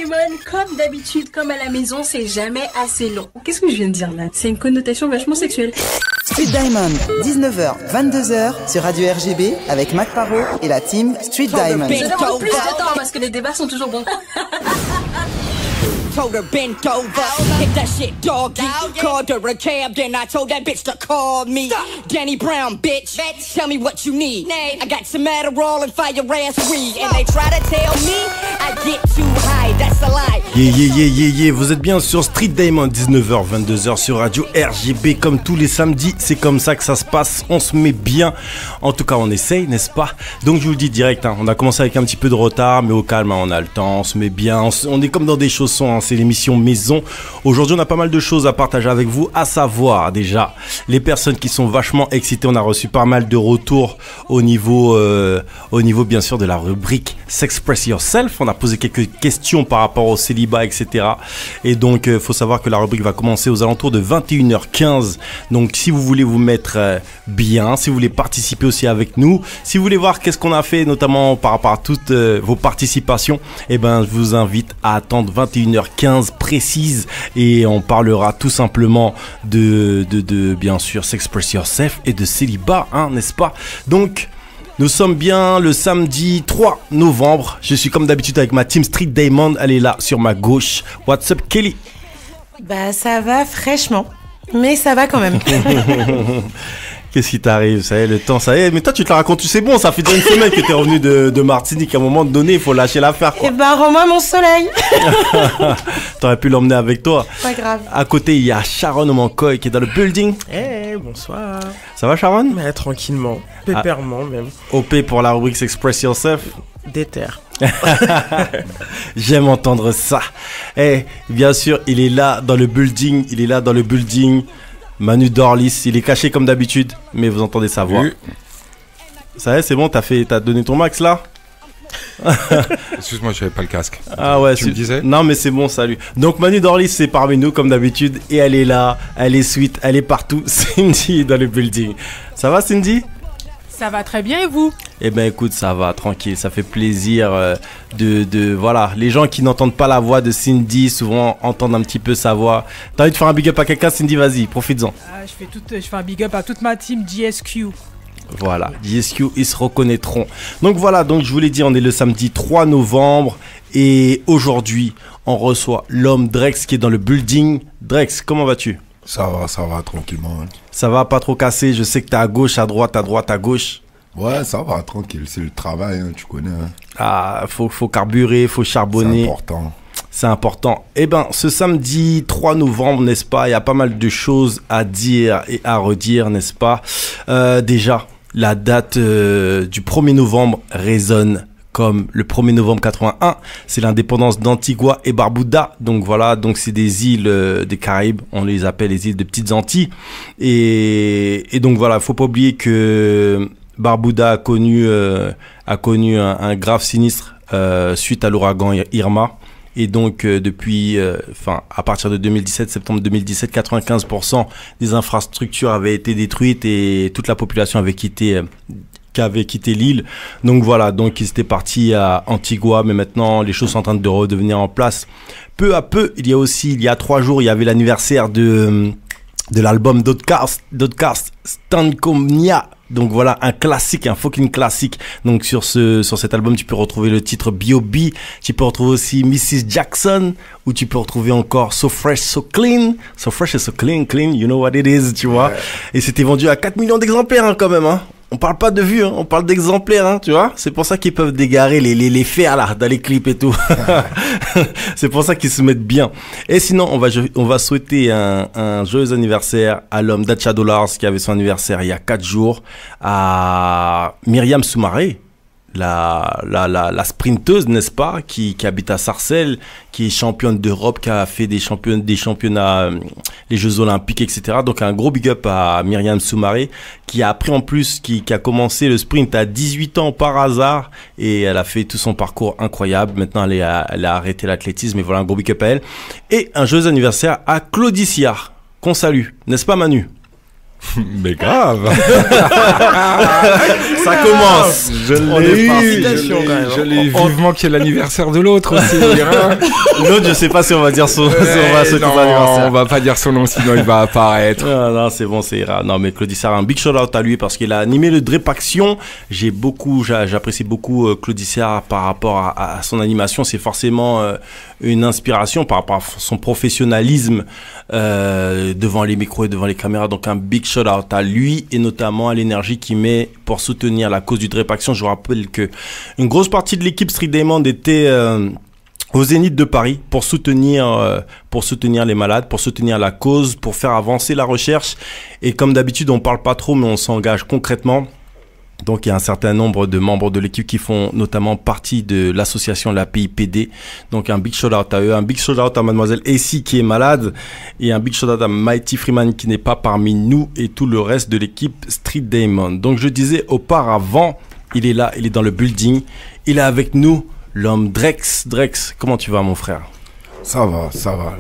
Diamond, comme d'habitude, comme à la maison, c'est jamais assez long. Qu'est-ce que je viens de dire là? C'est une connotation vachement sexuelle. Street Diamond, 19h, 22h sur Radio RGB avec Mac Parot et la team Street Diamond. Je demande plus de temps parce que les débats sont toujours bons. Told her bent over, hit that shit doggy. Called her a cab, then I told that bitch to call me. Danny Brown, bitch. Tell me what you need. I got some Adderall and fire ass weed. And they try to tell me I get too high, that's a lie. Yeah, vous êtes bien sur Street Diamond, 19h, 22h sur Radio RGB. Comme tous les samedis, c'est comme ça que ça se passe. On se met bien. En tout cas, on essaye, n'est-ce pas? Donc, je vous le dis direct, hein, on a commencé avec un petit peu de retard, mais au calme, hein, on a le temps, on se met bien. On est comme dans des chaussons, hein, c'est l'émission maison. Aujourd'hui, on a pas mal de choses à partager avec vous, à savoir déjà les personnes qui sont vachement excitées. On a reçu pas mal de retours au niveau bien sûr de la rubrique S'Express Yourself. On a posé quelques questions par rapport au célibat, etc. Et donc, faut savoir que la rubrique va commencer aux alentours de 21h15. Donc, si vous voulez vous mettre bien, si vous voulez participer aussi avec nous, si vous voulez voir qu'est-ce qu'on a fait, notamment par rapport à toutes vos participations, eh ben, je vous invite à attendre 21h15 précise et on parlera tout simplement de bien sûr S'Express Yourself et de célibat, hein, n'est-ce pas? Donc, nous sommes bien le samedi 3 novembre. Je suis comme d'habitude avec ma team Street Diamond. Elle est là sur ma gauche. What's up, Kelly? Bah, ça va fraîchement, mais ça va quand même. Qu'est-ce qui t'arrive? Ça y est, le temps, ça y est. Mais toi, tu te la racontes, tu sais, bon, ça fait déjà une semaine que t'es revenu de Martinique. À un moment donné, il faut lâcher l'affaire, quoi. Eh ben, rends-moi mon soleil. T'aurais pu l'emmener avec toi. Pas grave. À côté, il y a Sharon Omankoy qui est dans le building. Bonsoir. Ça va, Sharon? Mais tranquillement, pépèrement même. OP pour la rubrique Express Yourself. Déter. J'aime entendre ça. Bien sûr, il est là dans le building. Manu Dorlis, il est caché comme d'habitude, mais vous entendez sa voix. Oui. Ça y est, c'est bon, t'as donné ton max là? Excuse-moi, j'avais pas le casque. Ah ouais, tu me disais? Non, mais c'est bon, salut. Donc Manu Dorlis, c'est parmi nous comme d'habitude, et elle est là, elle est sweet, elle est partout. Cindy est dans le building. Ça va, Cindy? Ça va très bien et vous? Eh ben écoute, ça va, tranquille, ça fait plaisir voilà, les gens qui n'entendent pas la voix de Cindy souvent entendent un petit peu sa voix. T'as envie de faire un big up à quelqu'un, Cindy, vas-y, profites-en. Je fais un big up à toute ma team GSQ. Voilà, GSQ, ils se reconnaîtront. Donc voilà, donc je vous l'ai dit, on est le samedi 3 novembre et aujourd'hui, on reçoit l'homme Drex qui est dans le building. Drex, comment vas-tu? Ça va, tranquillement. Hein. Ça va, pas trop cassé, je sais que t'es à gauche, à droite, à gauche. Ouais, ça va, tranquille, c'est le travail, hein, tu connais. Hein. Ah, faut carburer, faut charbonner. C'est important. Eh ben, ce samedi 3 novembre, n'est-ce pas, il y a pas mal de choses à dire et à redire, n'est-ce pas? Déjà, la date du 1er novembre résonne comme le 1er novembre 81, c'est l'indépendance d'Antigua et Barbuda. Donc voilà, donc c'est des îles des Caraïbes, on les appelle les îles de Petites Antilles. Et donc voilà, faut pas oublier que Barbuda a connu un grave sinistre suite à l'ouragan Irma. Et donc depuis, à partir de 2017, septembre 2017, 95% des infrastructures avaient été détruites et toute la population avait quitté l'île. Donc voilà, donc ils étaient partis à Antigua, mais maintenant les choses sont en train de redevenir en place. Peu à peu, il y a 3 jours, il y avait l'anniversaire de l'album d'Outkast, Stankomnia. Donc voilà, un classique, un fucking classique. Donc sur cet album, tu peux retrouver le titre B.O.B. Tu peux retrouver aussi Mrs. Jackson, ou tu peux retrouver encore So Fresh, So Clean. So Fresh and So Clean, you know what it is, tu vois. Et c'était vendu à 4 millions d'exemplaires, hein, quand même, hein. On parle pas de vues, hein, on parle d'exemplaires, hein, tu vois. C'est pour ça qu'ils peuvent dégarer les fers là dans les clips et tout. C'est pour ça qu'ils se mettent bien. Et sinon, on va souhaiter un joyeux anniversaire à l'homme Dacha Dollars qui avait son anniversaire il y a 4 jours, à Myriam Soumaré, la sprinteuse, n'est-ce pas, qui habite à Sarcelles, qui est championne d'Europe, qui a fait des championnats, les Jeux Olympiques, etc. Donc un gros big up à Myriam Soumaré, qui a appris en plus, qui a commencé le sprint à 18 ans par hasard, et elle a fait tout son parcours incroyable. Maintenant, elle a arrêté l'athlétisme, mais voilà, un gros big up à elle. Et un joyeux anniversaire à Claudicia, qu'on salue, n'est-ce pas, Manu? Mais grave. Ça commence. Je l'ai eu. Félicitations, quand même. Je l'ai eu vivement qu'il y ait l'anniversaire de l'autre aussi. Hein. L'autre, je sais pas si on va dire son souhaiter Non, son anniversaire. on va pas dire son nom sinon il va apparaître. Ah, non, c'est bon, c'est ira. Non, mais Claudie Sarr, un big shout out à lui parce qu'il a animé le Drip Action. J'apprécie beaucoup Claudie Sarr par rapport à son animation. C'est forcément une inspiration par rapport à son professionnalisme devant les micros et devant les caméras. Donc, un big shout out à lui et notamment à l'énergie qu'il met pour soutenir la cause du Drip Action. Je vous rappelle que une grosse partie de l'équipe Street Diamond était au Zénith de Paris pour soutenir les malades, pour soutenir la cause, pour faire avancer la recherche. Et comme d'habitude, on parle pas trop, mais on s'engage concrètement. Donc, il y a un certain nombre de membres de l'équipe qui font notamment partie de l'association la PIPD. Donc, un big shout-out à eux, un big shout-out à Mademoiselle Essie qui est malade et un big shout-out à Mighty Freeman qui n'est pas parmi nous et tout le reste de l'équipe Street Diamond. Donc, je disais auparavant, il est là, il est dans le building, il est avec nous, l'homme Drex. Drex, comment tu vas, mon frère? Ça va.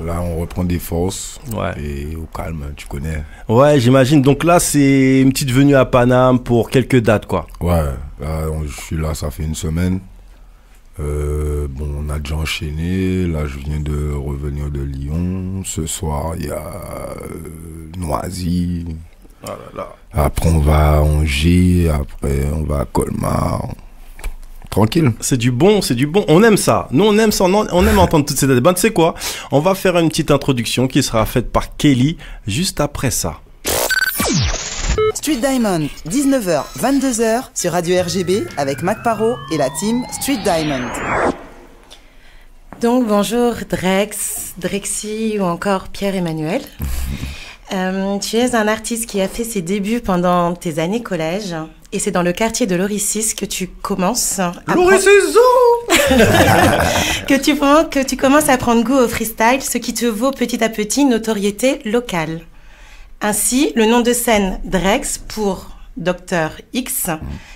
Là, on reprend des forces. Ouais. Et au calme, tu connais. Ouais, j'imagine. Donc là, c'est une petite venue à Paname pour quelques dates, quoi. Ouais, là, je suis là, ça fait une semaine. On a déjà enchaîné. Là, je viens de revenir de Lyon. Ce soir, il y a Noisy. Oh là là. Après, on va à Angers. Après, on va à Colmar. Tranquille. C'est du bon. On aime ça. Nous, on aime ça. On aime entendre toutes ces dates. Ben, tu sais quoi? On va faire une petite introduction qui sera faite par Kelly juste après ça. Street Diamond, 19h, 22h sur Radio RGB avec Mac Paro et la team Street Diamond. Donc bonjour Drex, Drexy ou encore Pierre-Emmanuel. Tu es un artiste qui a fait ses débuts pendant tes années collège et c'est dans le quartier de Loricis que tu commences que tu commences à prendre goût au freestyle, ce qui te vaut petit à petit une notoriété locale. Ainsi, le nom de scène Drex pour Dr X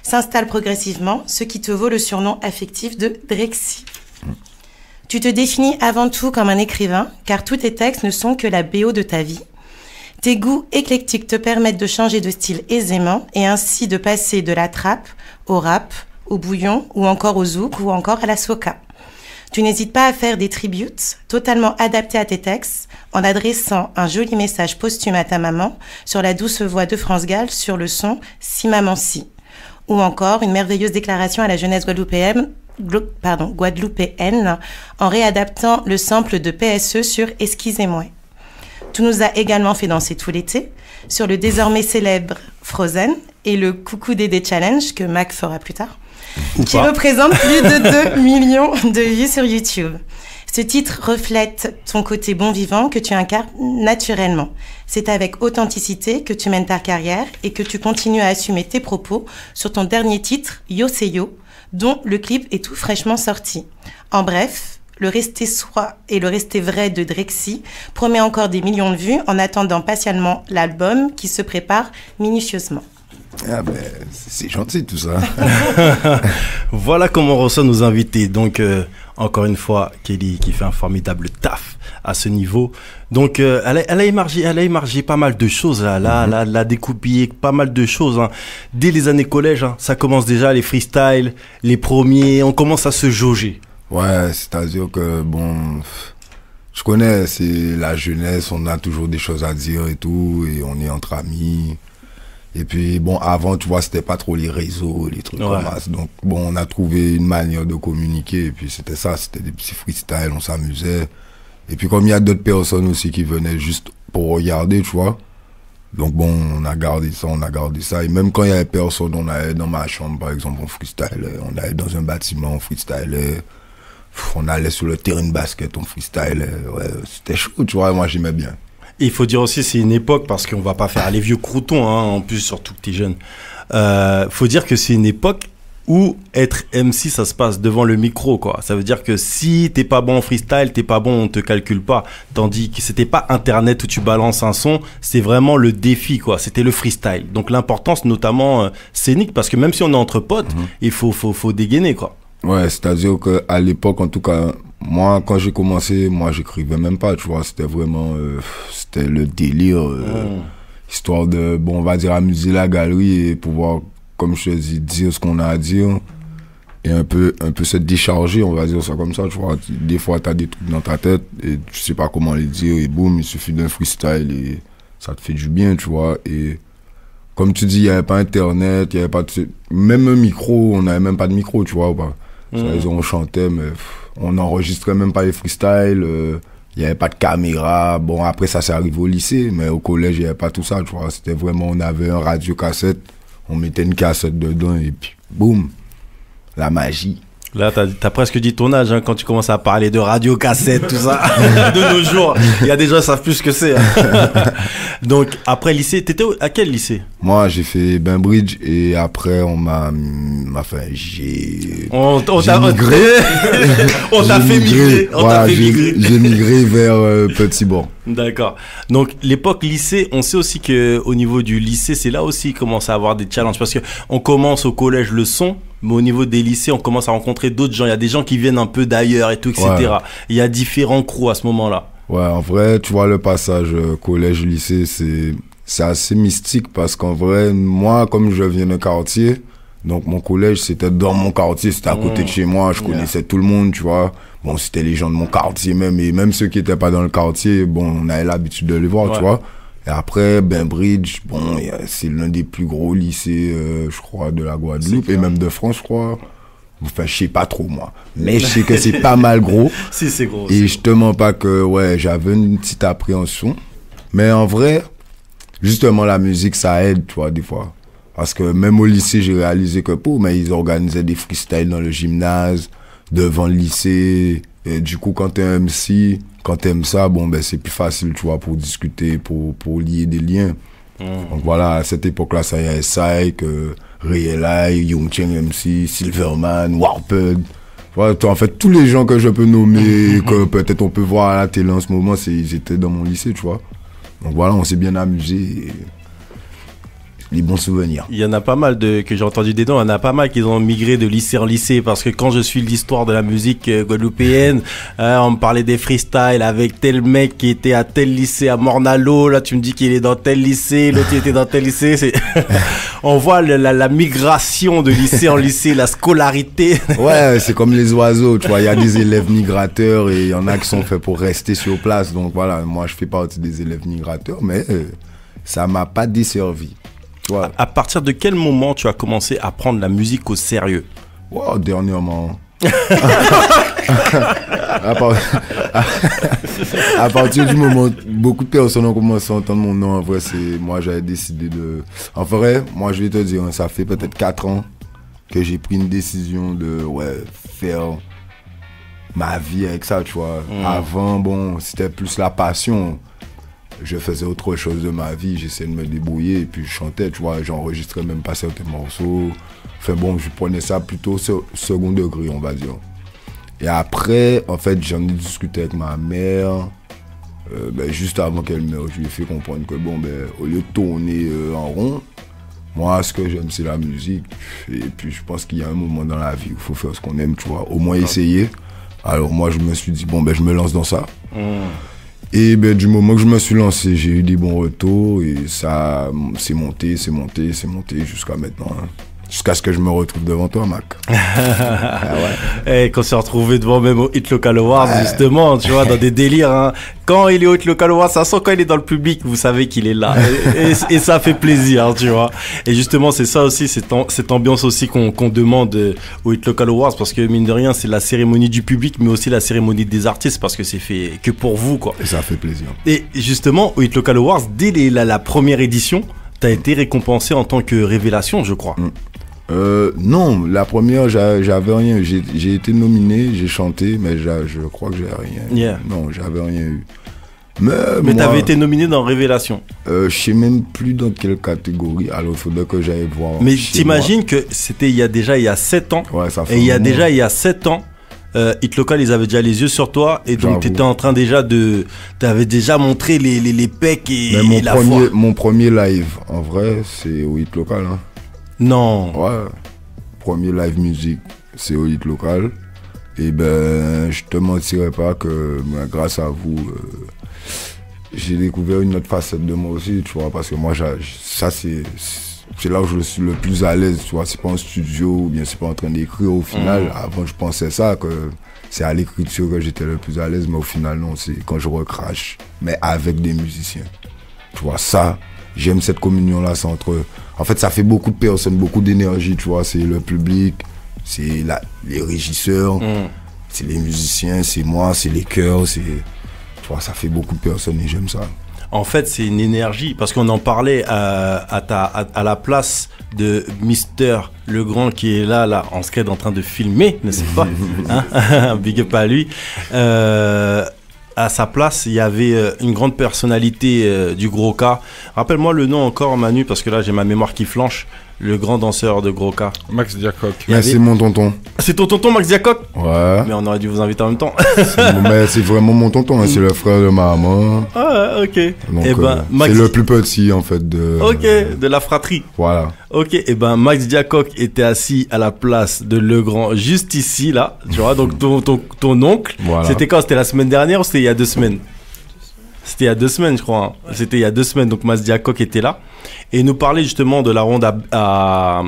s'installe progressivement, ce qui te vaut le surnom affectif de Drexy. Tu te définis avant tout comme un écrivain, car tous tes textes ne sont que la BO de ta vie. Tes goûts éclectiques te permettent de changer de style aisément et ainsi de passer de la trap au rap, au bouillon ou encore au zouk ou encore à la soca. Tu n'hésites pas à faire des tributes totalement adaptés à tes textes en adressant un joli message posthume à ta maman sur la douce voix de France Gall sur le son « Si maman si » ou encore une merveilleuse déclaration à la jeunesse guadeloupéenne en réadaptant le sample de PSE sur « Excusez-moi ». Tu nous as également fait danser tout l'été sur le désormais célèbre Frozen et le Coucou Dédé Challenge que Mac fera plus tard, qui représente plus de 2 millions de vues sur YouTube. Ce titre reflète ton côté bon vivant que tu incarnes naturellement. C'est avec authenticité que tu mènes ta carrière et que tu continues à assumer tes propos sur ton dernier titre, Yo C'est Yo, dont le clip est tout fraîchement sorti. En bref, le rester soi et le rester vrai de Drexy promet encore des millions de vues en attendant patiemment l'album qui se prépare minutieusement. Ah ben, c'est gentil tout ça. Voilà comment on reçoit nos invités. Donc, encore une fois, Kelly qui fait un formidable taf à ce niveau. Donc, elle a émargé pas mal de choses. Elle a découpillé pas mal de choses. Hein. Dès les années collège, hein, ça commence déjà, les freestyles, les premiers, on commence à se jauger. Ouais, c'est-à-dire que, je connais, c'est la jeunesse, on a toujours des choses à dire et tout, et on est entre amis. Et puis, avant, tu vois, c'était pas trop les réseaux, les trucs comme ça. Donc, on a trouvé une manière de communiquer, et puis c'était ça, c'était des petits freestyles, on s'amusait. Et puis, comme il y a d'autres personnes aussi qui venaient juste pour regarder, tu vois. Donc, on a gardé ça. Et même quand il y avait personne, on allait dans ma chambre, par exemple, on freestylait. On allait dans un bâtiment, on freestylait. On allait sur le terrain de basket, on freestyle, ouais, c'était chaud, tu vois, moi j'aimais bien. Et il faut dire aussi, c'est une époque, parce qu'on va pas faire les vieux croutons, hein, en plus, surtout que t'es jeune. Faut dire que c'est une époque où être MC, ça se passe devant le micro, quoi. Ça veut dire que si t'es pas bon en freestyle, t'es pas bon, on te calcule pas. Tandis que c'était pas Internet où tu balances un son, c'est vraiment le défi, quoi. C'était le freestyle. Donc l'importance, notamment scénique, parce que même si on est entre potes, il faut dégainer, quoi. Ouais, c'est-à-dire qu'à l'époque, en tout cas, moi, quand j'ai commencé, j'écrivais même pas, tu vois, c'était vraiment, c'était le délire. histoire de, bon, on va dire, amuser la galerie et pouvoir, comme je te dis, dire ce qu'on a à dire et un peu se décharger, on va dire ça comme ça, tu vois. Des fois, t'as des trucs dans ta tête et tu sais pas comment les dire et boum, il suffit d'un freestyle et ça te fait du bien, tu vois. Et comme tu dis, il n'y avait pas Internet, il n'y avait pas même un micro, on n'avait même pas de micro, tu vois, ou pas. On chantait, mais on n'enregistrait même pas les freestyles, il n'y avait pas de caméra. Bon, après, ça s'est arrivé au lycée, mais au collège, il n'y avait pas tout ça, tu vois. C'était vraiment, on avait un radio-cassette, on mettait une cassette dedans et puis, boum, la magie. Là, t'as presque dit ton âge, hein, quand tu commences à parler de radio, cassette, tout ça. De nos jours, il y a des gens qui savent plus ce que c'est. Donc, après lycée, t'étais à quel lycée? Moi, j'ai fait Bainbridge et après, j'ai migré. On t'a fait migrer. J'ai migré vers Petit-Bourg. D'accord. Donc, l'époque lycée, on sait aussi que au niveau du lycée, c'est là aussi qu'il commence à avoir des challenges parce que on commence au collège le son, mais au niveau des lycées, on commence à rencontrer d'autres gens. Il y a des gens qui viennent un peu d'ailleurs et tout, etc. Ouais. Il y a différents crews à ce moment-là. Ouais, en vrai, tu vois, le passage collège-lycée, c'est assez mystique parce qu'en vrai, moi, comme je viens d'un quartier, donc mon collège, c'était dans mon quartier, c'était à côté de chez moi, je connaissais tout le monde, tu vois. Bon, c'était les gens de mon quartier même, et même ceux qui étaient pas dans le quartier, bon, on avait l'habitude de les voir, tu vois. Et après, Bainbridge, bon, c'est l'un des plus gros lycées, je crois, de la Guadeloupe, et même de France, je crois. Enfin, je sais pas trop, moi. Mais je sais que c'est pas mal gros. Si, c'est gros. Et je te mens pas que, ouais, j'avais une petite appréhension. Mais en vrai, justement, la musique, ça aide, tu vois, des fois. Parce que même au lycée, j'ai réalisé que, mais ils organisaient des freestyles dans le gymnase, devant le lycée. Et du coup, quand t'es un MC, quand t'aimes ça, bon, ben, c'est plus facile, tu vois, pour discuter, pour lier des liens. Donc voilà, à cette époque-là, ça y est, Psych, Real Eye, Young Cheng MC, Silverman, Warped. Voilà, en fait, tous les gens que je peux nommer, que peut-être on peut voir à la télé en ce moment, ils étaient dans mon lycée, tu vois. Donc voilà, on s'est bien amusé. Et les bons souvenirs. Il y en a pas mal que j'ai entendu des noms, il y en a pas mal qui ont migré de lycée en lycée parce que quand je suis l'histoire de la musique guadeloupéenne, on me parlait des freestyles avec tel mec qui était à tel lycée à Mornalo, là tu me dis qu'il est dans tel lycée, l'autre était dans tel lycée, on voit la migration de lycée en lycée, la scolarité. Ouais, c'est comme les oiseaux, tu vois, il y a des élèves migrateurs et il y en a qui sont faits pour rester sur place, donc voilà, moi je fais partie des élèves migrateurs, mais ça m'a pas desservi. À partir de quel moment tu as commencé à prendre la musique au sérieux? Wow, dernièrement. À partir du moment où beaucoup de personnes ont commencé à entendre mon nom, en vrai, moi j'avais décidé de... En vrai, moi je vais te dire, ça fait peut-être 4 ans que j'ai pris une décision de faire ma vie avec ça, tu vois. Avant, bon, c'était plus la passion. Je faisais autre chose de ma vie, j'essayais de me débrouiller et puis je chantais, tu vois, j'enregistrais même pas certains morceaux. Enfin bon, je prenais ça plutôt second degré, on va dire. Et après, en fait, j'en ai discuté avec ma mère, juste avant qu'elle meure, je lui ai fait comprendre que bon, au lieu de tourner en rond, moi, ce que j'aime, c'est la musique. Et puis je pense qu'il y a un moment dans la vie où il faut faire ce qu'on aime, tu vois, au moins essayer. Alors moi, je me suis dit, bon, je me lance dans ça. Et du moment que je me suis lancé, j'ai eu des bons retours et ça c'est monté jusqu'à maintenant. Hein. Jusqu'à ce que je me retrouve devant toi, Mac. Et qu'on s'est retrouvé devant même au Hit Local Awards, justement, tu vois, dans des délires. Hein. Quand il est au Hit Local Awards, ça sent quand il est dans le public, vous savez qu'il est là. Et ça fait plaisir, tu vois. Et justement, c'est ça aussi, cette ambiance aussi qu'on demande au Hit Local Awards, parce que mine de rien, c'est la cérémonie du public, mais aussi la cérémonie des artistes, parce que c'est fait que pour vous, quoi. Et ça fait plaisir. Et justement, au Hit Local Awards, dès la première édition, t'as été récompensé en tant que révélation, je crois. Non, la première, j'avais rien. J'ai été nominé, j'ai chanté, mais je crois que j'ai rien. Yeah. Non, j'avais rien eu. Mais t'avais été nominé dans Révélation. Je sais même plus dans quelle catégorie. Alors, il faudrait que j'aille voir. Mais t'imagines que c'était il y a 7 ans. Ouais, ça fait et il y a 7 ans, Hit Local, ils avaient déjà les yeux sur toi. Et donc, t'étais en train déjà t'avais déjà montré les pecs et la foi. Mon premier live, en vrai, c'est au Hit Local. Hein. Non. Ouais. Premier live musique, c'est au Hit Local. Et je te mentirais pas que grâce à vous, j'ai découvert une autre facette de moi aussi, tu vois, parce que moi, ça, c'est là où je suis le plus à l'aise, tu vois. C'est pas en studio ou bien c'est pas en train d'écrire. Au final, avant, je pensais ça, que c'est à l'écriture que j'étais le plus à l'aise, mais au final, non, c'est quand je recrache, mais avec des musiciens. Tu vois, ça, j'aime cette communion-là, c'est entre... En fait, ça fait beaucoup de personnes, beaucoup d'énergie, tu vois. C'est le public, c'est les régisseurs, c'est les musiciens, c'est moi, c'est les chœurs, c'est... Tu vois, ça fait beaucoup de personnes et j'aime ça. En fait, c'est une énergie, parce qu'on en parlait à la place de Mister Legrand qui est là, en scred en train de filmer, n'est-ce pas, hein? Big up à lui. À sa place, il y avait une grande personnalité du Gros K. Rappelle-moi le nom encore, Manu, parce que là, j'ai ma mémoire qui flanche. Le grand danseur de Gros K. Max Diacoc. Mais c'est mon tonton. C'est ton tonton, Max Diacoc? Ouais. Mais on aurait dû vous inviter en même temps. Mais c'est vraiment mon tonton, hein. C'est le frère de ma maman. Ah, ok. Donc, et ben, c'est le plus petit, en fait, de... Ok, de la fratrie. Voilà. Ok, et ben Max Diacoc était assis à la place de Legrand, juste ici, là. Tu vois, donc ton oncle, voilà. C'était quand? C'était la semaine dernière ou c'était il y a 2 semaines? C'était il y a 2 semaines, je crois. Hein. C'était il y a 2 semaines, donc Max Diacoc était là. Et nous parlait justement de la ronde à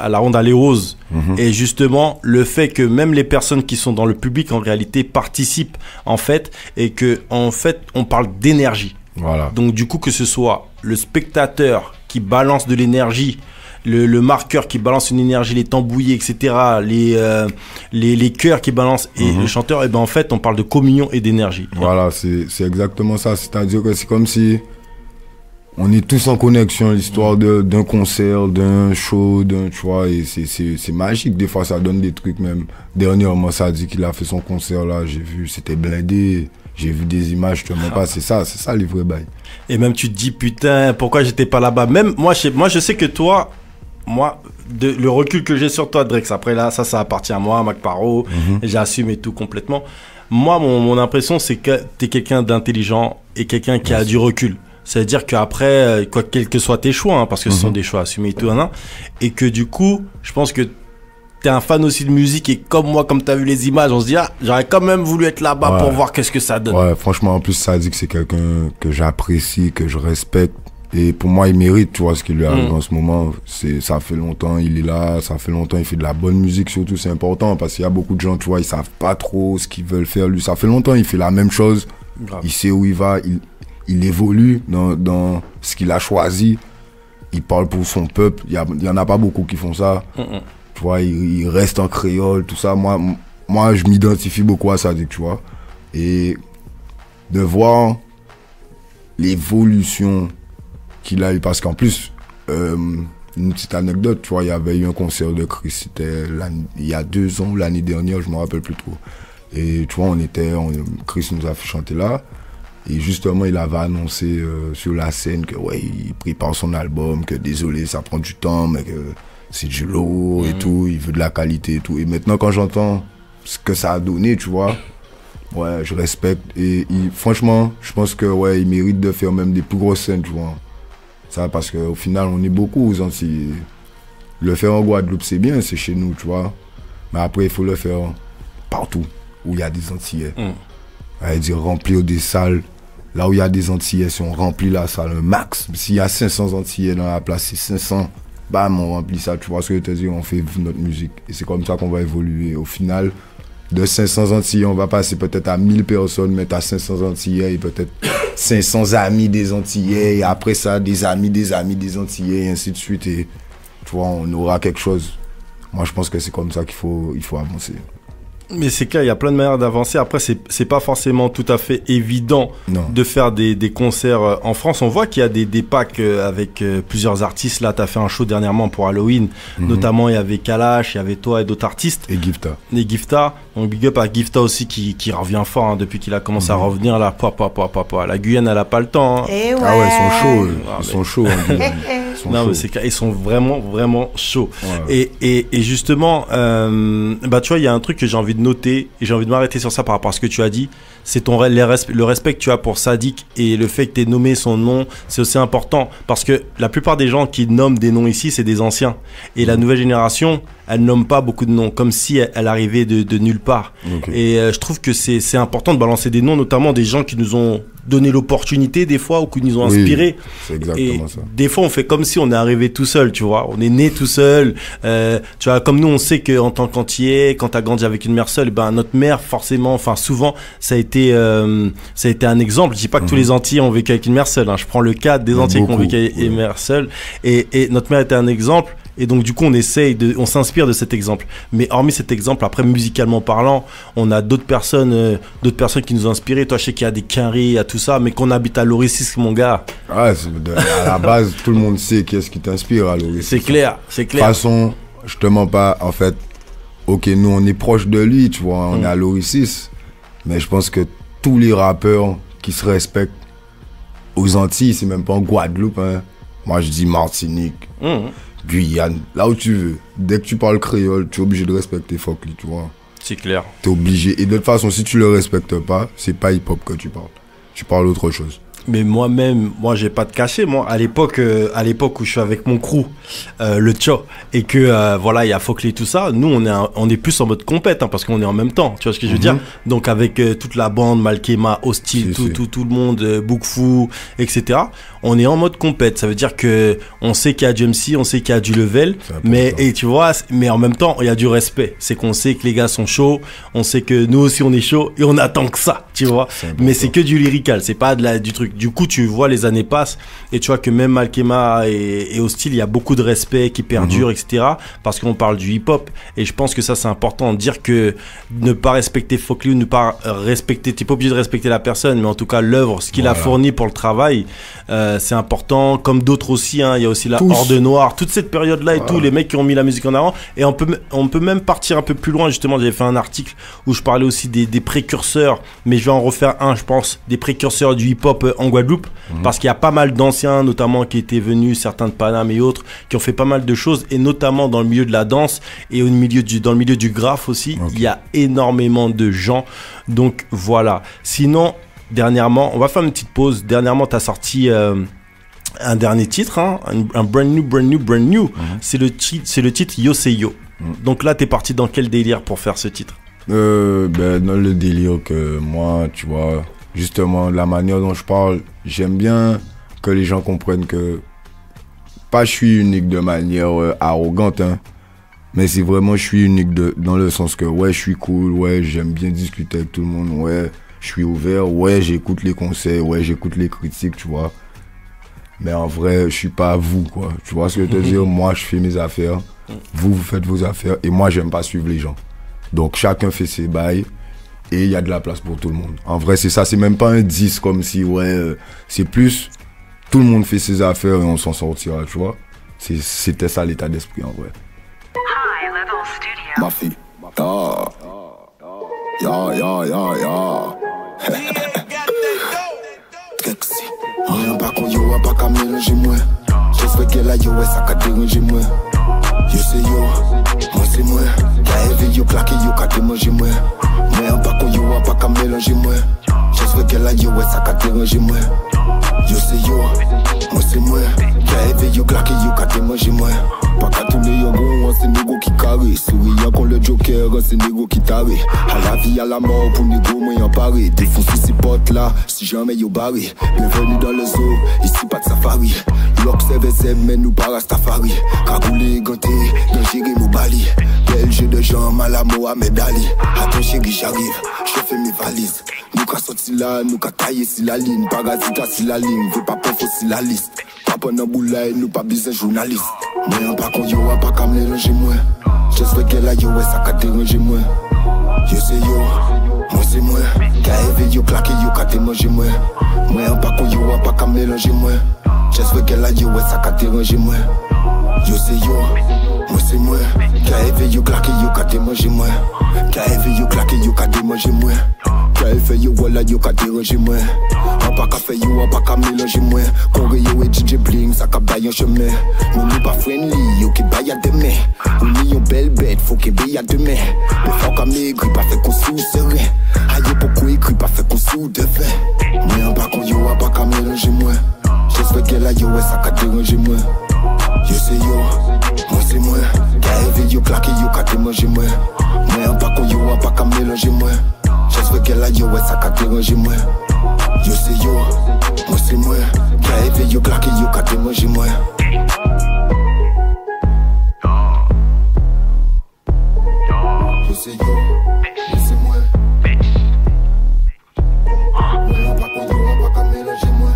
la ronde à Les Roses. Et justement, le fait que même les personnes qui sont dans le public, en réalité, participent, en fait, et que, en fait, on parle d'énergie. Voilà. Donc, du coup, que ce soit le spectateur qui balance de l'énergie, le marqueur qui balance une énergie, les tambouillés, etc., les chœurs qui balancent et le chanteur, et ben en fait, on parle de communion et d'énergie. Voilà, c'est exactement ça. C'est-à-dire que c'est comme si on est tous en connexion, l'histoire d'un concert, d'un show, tu vois, et c'est magique. Des fois, ça donne des trucs même. Dernièrement, ça a dit qu'il a fait son concert là, j'ai vu, c'était blindé. J'ai vu des images, je te mens pas, c'est ça les vrais bails. Et même tu te dis, putain, pourquoi j'étais pas là-bas? Même moi, je sais que toi, le recul que j'ai sur toi, Drex, après là, ça appartient à moi, Mac Paro, j'assume et tout complètement. Moi, mon impression, c'est que t'es quelqu'un d'intelligent et quelqu'un qui a du recul. C'est-à-dire qu'après, quels que soient tes choix, hein, parce que ce sont des choix assumés et tout, et que du coup, je pense que t'es un fan aussi de musique et comme moi, comme t'as vu les images, on se dit, j'aurais quand même voulu être là-bas pour voir qu'est-ce que ça donne. Ouais, franchement, en plus, ça dit que c'est quelqu'un que j'apprécie, que je respecte. Et pour moi, il mérite, tu vois, ce qui lui arrive en ce moment. Ça fait longtemps, il est là, ça fait longtemps, il fait de la bonne musique, surtout, c'est important, parce qu'il y a beaucoup de gens, tu vois, ils savent pas trop ce qu'ils veulent faire. Lui, ça fait longtemps, il fait la même chose. Grave. Il sait où il va, il évolue dans ce qu'il a choisi. Il parle pour son peuple. Il y en a pas beaucoup qui font ça. Tu vois, il reste en créole, tout ça. Moi, je m'identifie beaucoup à ça, tu vois. Et de voir l'évolution qu'il a eu, parce qu'en plus, une petite anecdote, tu vois, il y avait eu un concert de Chris, c'était il y a 2 ans, l'année dernière, je me rappelle plus trop. Et tu vois, Chris nous a fait chanter là. Et justement, il avait annoncé sur la scène que ouais, il prépare son album, que désolé, ça prend du temps, mais que c'est du lourd et tout, il veut de la qualité et tout. Et maintenant, quand j'entends ce que ça a donné, tu vois, ouais, je respecte. Et franchement, je pense que ouais, il mérite de faire même des plus grosses scènes, tu vois. Ça, parce qu'au final, on est beaucoup aux Antilles. Le faire en Guadeloupe, c'est bien, c'est chez nous, tu vois. Mais après, il faut le faire partout où il y a des Antillais. C'est-à-dire remplir des salles. Là où il y a des Antillais, si on remplit la salle, un max. S'il y a 500 Antillais dans la place, c'est 500. Bam, on remplit ça, tu vois ce que je te dis, on fait vivre notre musique. Et c'est comme ça qu'on va évoluer. Au final, de 500 Antillais, on va passer peut-être à 1000 personnes, mais t'as 500 Antillais et peut-être 500 amis des Antillais. Et après ça, des amis des Antillais, et ainsi de suite. Et tu vois, on aura quelque chose. Moi, je pense que c'est comme ça qu'il faut avancer. Mais c'est clair, il y a plein de manières d'avancer. Après, c'est pas forcément tout à fait évident de faire des concerts en France. On voit qu'il y a des packs avec plusieurs artistes. Là, tu as fait un show dernièrement pour Halloween. Notamment, il y avait Kalash, il y avait toi et d'autres artistes. Et Gifta. Donc, big up à Gifta aussi qui revient fort depuis qu'il a commencé à revenir là. La Guyane, elle a pas le temps. Et ouais. Ah ouais, ils sont chauds. Ils sont chauds. Non, mais c'est clair, ils sont vraiment, vraiment chauds. Ouais. Et justement, bah, tu vois, il y a un truc que j'ai envie de noter et j'ai envie de m'arrêter sur ça par rapport à ce que tu as dit. C'est le respect que tu as pour Sadik et le fait que tu aies nommé son nom, c'est aussi important parce que la plupart des gens qui nomment des noms ici, c'est des anciens. Et la nouvelle génération, elle nomme pas beaucoup de noms, comme si elle arrivait de nulle part. Et je trouve que c'est important de balancer des noms, notamment des gens qui nous ont donné l'opportunité des fois ou qui nous ont inspiré. C'est exactement ça. Des fois on fait comme si on est arrivé tout seul, tu vois, on est né tout seul, tu vois, comme nous on sait qu'en tant qu'antillais, quand t'as grandi avec une mère seule, ben notre mère forcément, enfin souvent ça a été un exemple. Je dis pas que tous les Antillais ont vécu avec une mère seule, hein. Je prends le cas des Antillais qui ont vécu avec une mère seule, et notre mère était un exemple. Et donc du coup on s'inspire de cet exemple. Mais hormis cet exemple, après musicalement parlant, on a d'autres personnes qui nous ont inspirés. Toi je sais qu'il y a des Quinry, à tout ça, mais qu'on habite à Loricis, mon gars. Ah, à la base tout le monde sait qu'est-ce qui t'inspire à Loricis. C'est clair. De toute façon, je te mens pas, en fait, ok, nous on est proche de lui, tu vois, on est à Loricis, mais je pense que tous les rappeurs qui se respectent aux Antilles, c'est même pas en Guadeloupe, hein. Moi je dis Martinique, Guyane, là où tu veux. Dès que tu parles créole, tu es obligé de respecter Fokli, tu vois. C'est clair. T'es obligé. Et de toute façon, si tu le respectes pas, c'est pas hip-hop que tu parles. Tu parles autre chose. Mais moi j'ai pas de cacher. Moi, à l'époque où je suis avec mon crew, le Tcho, et que voilà, il y a Fokli et tout ça. Nous, on est plus en mode compète, hein, parce qu'on est en même temps. Tu vois ce que je veux dire? Donc avec toute la bande, Malkema, Hostile, tout le monde, Boukfou, etc. On est en mode compète. Ça veut dire que on sait qu'il y a du MC, on sait qu'il y a du level, mais tu vois, mais en même temps, il y a du respect. C'est qu'on sait que les gars sont chauds, on sait que nous aussi on est chauds et on attend que ça, tu vois. Mais c'est que du lyrical, c'est pas du truc. Du coup, tu vois, les années passent et tu vois que même Malkema et Hostile, il y a beaucoup de respect qui perdure, etc. Parce qu'on parle du hip-hop. Et je pense que ça, c'est important de dire que ne pas respecter Fokli ou ne pas respecter, t'es pas obligé de respecter la personne, mais en tout cas, l'œuvre, ce qu'il a fourni pour le travail, c'est important. Comme d'autres aussi, hein, il y a aussi la Horde Noire, toute cette période-là et tout, les mecs qui ont mis la musique en avant. Et on peut même partir un peu plus loin. Justement, j'avais fait un article où je parlais aussi des précurseurs, mais je vais en refaire un, je pense, des précurseurs du hip-hop en Guadeloupe, parce qu'il y a pas mal d'anciens, notamment qui étaient venus, certains de Paname et autres, qui ont fait pas mal de choses, et notamment dans le milieu de la danse et dans le milieu du graphe aussi, il y a énormément de gens. Donc voilà. Sinon, dernièrement, on va faire une petite pause. Dernièrement, tu as sorti un dernier titre, hein, un brand new. C'est le titre Yo C'est Yo. Donc là, tu es parti dans quel délire pour faire ce titre? Dans le délire que moi, tu vois, justement, la manière dont je parle, j'aime bien que les gens comprennent que pas je suis unique de manière arrogante, hein, mais c'est vraiment je suis unique dans le sens que ouais, je suis cool, ouais, j'aime bien discuter avec tout le monde, ouais, je suis ouvert, ouais, j'écoute les conseils, ouais, j'écoute les critiques, tu vois. Mais en vrai, je suis pas vous, quoi. Tu vois ce que je veux dire? Moi, je fais mes affaires, vous faites vos affaires, et moi, j'aime pas suivre les gens. Donc chacun fait ses bails. Et il y a de la place pour tout le monde. En vrai, c'est ça. C'est même pas un 10 comme si, ouais, c'est plus, tout le monde fait ses affaires et on s'en sortira, tu vois. C'était ça l'état d'esprit, en vrai. Ma fille. Rien pas qu'on yo, pas qu'à mélanger moi. J'espère qu'elle a yo, ça qu'a dérangé moi. Yo c'est yo, moi c'est moi. Qu'a éveillé yo, claqué yo, qu'a démangé moi. Rien pas qu'on yo, pas qu'à mélanger moi. J'espère qu'elle a yo, ça qu'a dérangé moi. Yo c'est yo, moi c'est moi. Qu'a éveillé yo, claqué yo, qu'a démangé moi. Pas qu'à tourner yo gros, c'est négo qui carré. Souriant qu'on le joker, c'est négo qui taré. À la vie, à la mort, pour négo, moi y'en paré. Défoncer ces potes là, si jamais yo barré. Bienvenue dans le zoo, ici pas de safari. L'observe mais nous pas Rastafari. Cagoulé, ganté, dans gérer mon bali. Bel jeu de jambes à la Mohamed Ali. Attends chérie, j'arrive, je fais mes valises. Nous qu'a sorti là, nous qu'a taillé si la ligne. Parasita si la ligne, veut pas profo si la liste. Pas pendant boulay, nous pas besoin journaliste. Moi pas qu'on yo, pas qu'à mélanger moi. J'espère qu'elle a yo, ça qu'a dérangé moi. Yo c'est yo, moi c'est moi. Qu'a éveillé yo, claqué yo, qu'a démangé moi. Moi pas qu'on yo, pas qu'à mélanger moi. J'espère qu'elle a yo, ça qu'a dérangé moi. Yo c'est yo, moi c'est moi. Qu'a éveillé yo, claqué yo, qu'a démangé moi. Qu'a éveillé yo, claqué yo, qu'a démangé moi. Qu'a éveillé yo, voilà yo, qu'a dérangé moi. On pas qu'à faire yo, on pas qu'à mélanger moi. Corée yo et DJ Bling, ça qu'a baillé un chemin. Nous pas friendly, yo qui baille à demain. On y yon belle bête, faut qu'il baille à demain. Mais faut qu'à maigri, pas fait qu'on sous serein. Aïe pourquoi écrit, pas fait qu'on sous de vin. Mais pas qu'on yo, on pas qu'à mélanger moi. J'espère qu'elle a yo, ça qu'a dérangé moi. Yo c'est yo, moi c'est moi. Qu'a éveillé yo, claqué yo, déranger moi. Yo c'est yo, moi c'est moi. Qu'a éveillé yo claqué yo qu'a déranger moi. Yo c'est yo, moi c'est moi. On va pas mélanger moi.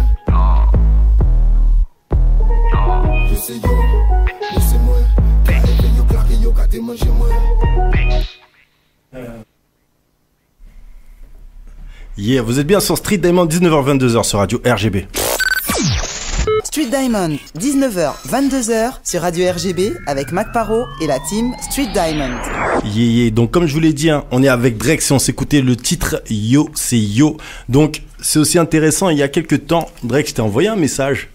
Yo c'est yo, moi c'est moi. Qu'a éveillé yo claqué yo qu'a déranger moi. Yeah, vous êtes bien sur Street Diamond, 19h-22h sur Radio RGB. Street Diamond, 19h, 22h sur Radio RGB avec Mac Paro et la team Street Diamond. Yeah, donc comme je vous l'ai dit, hein, on est avec Drex et on s'écoutait le titre Yo, c'est Yo. Donc c'est aussi intéressant, il y a quelques temps, Drex t'a envoyé un message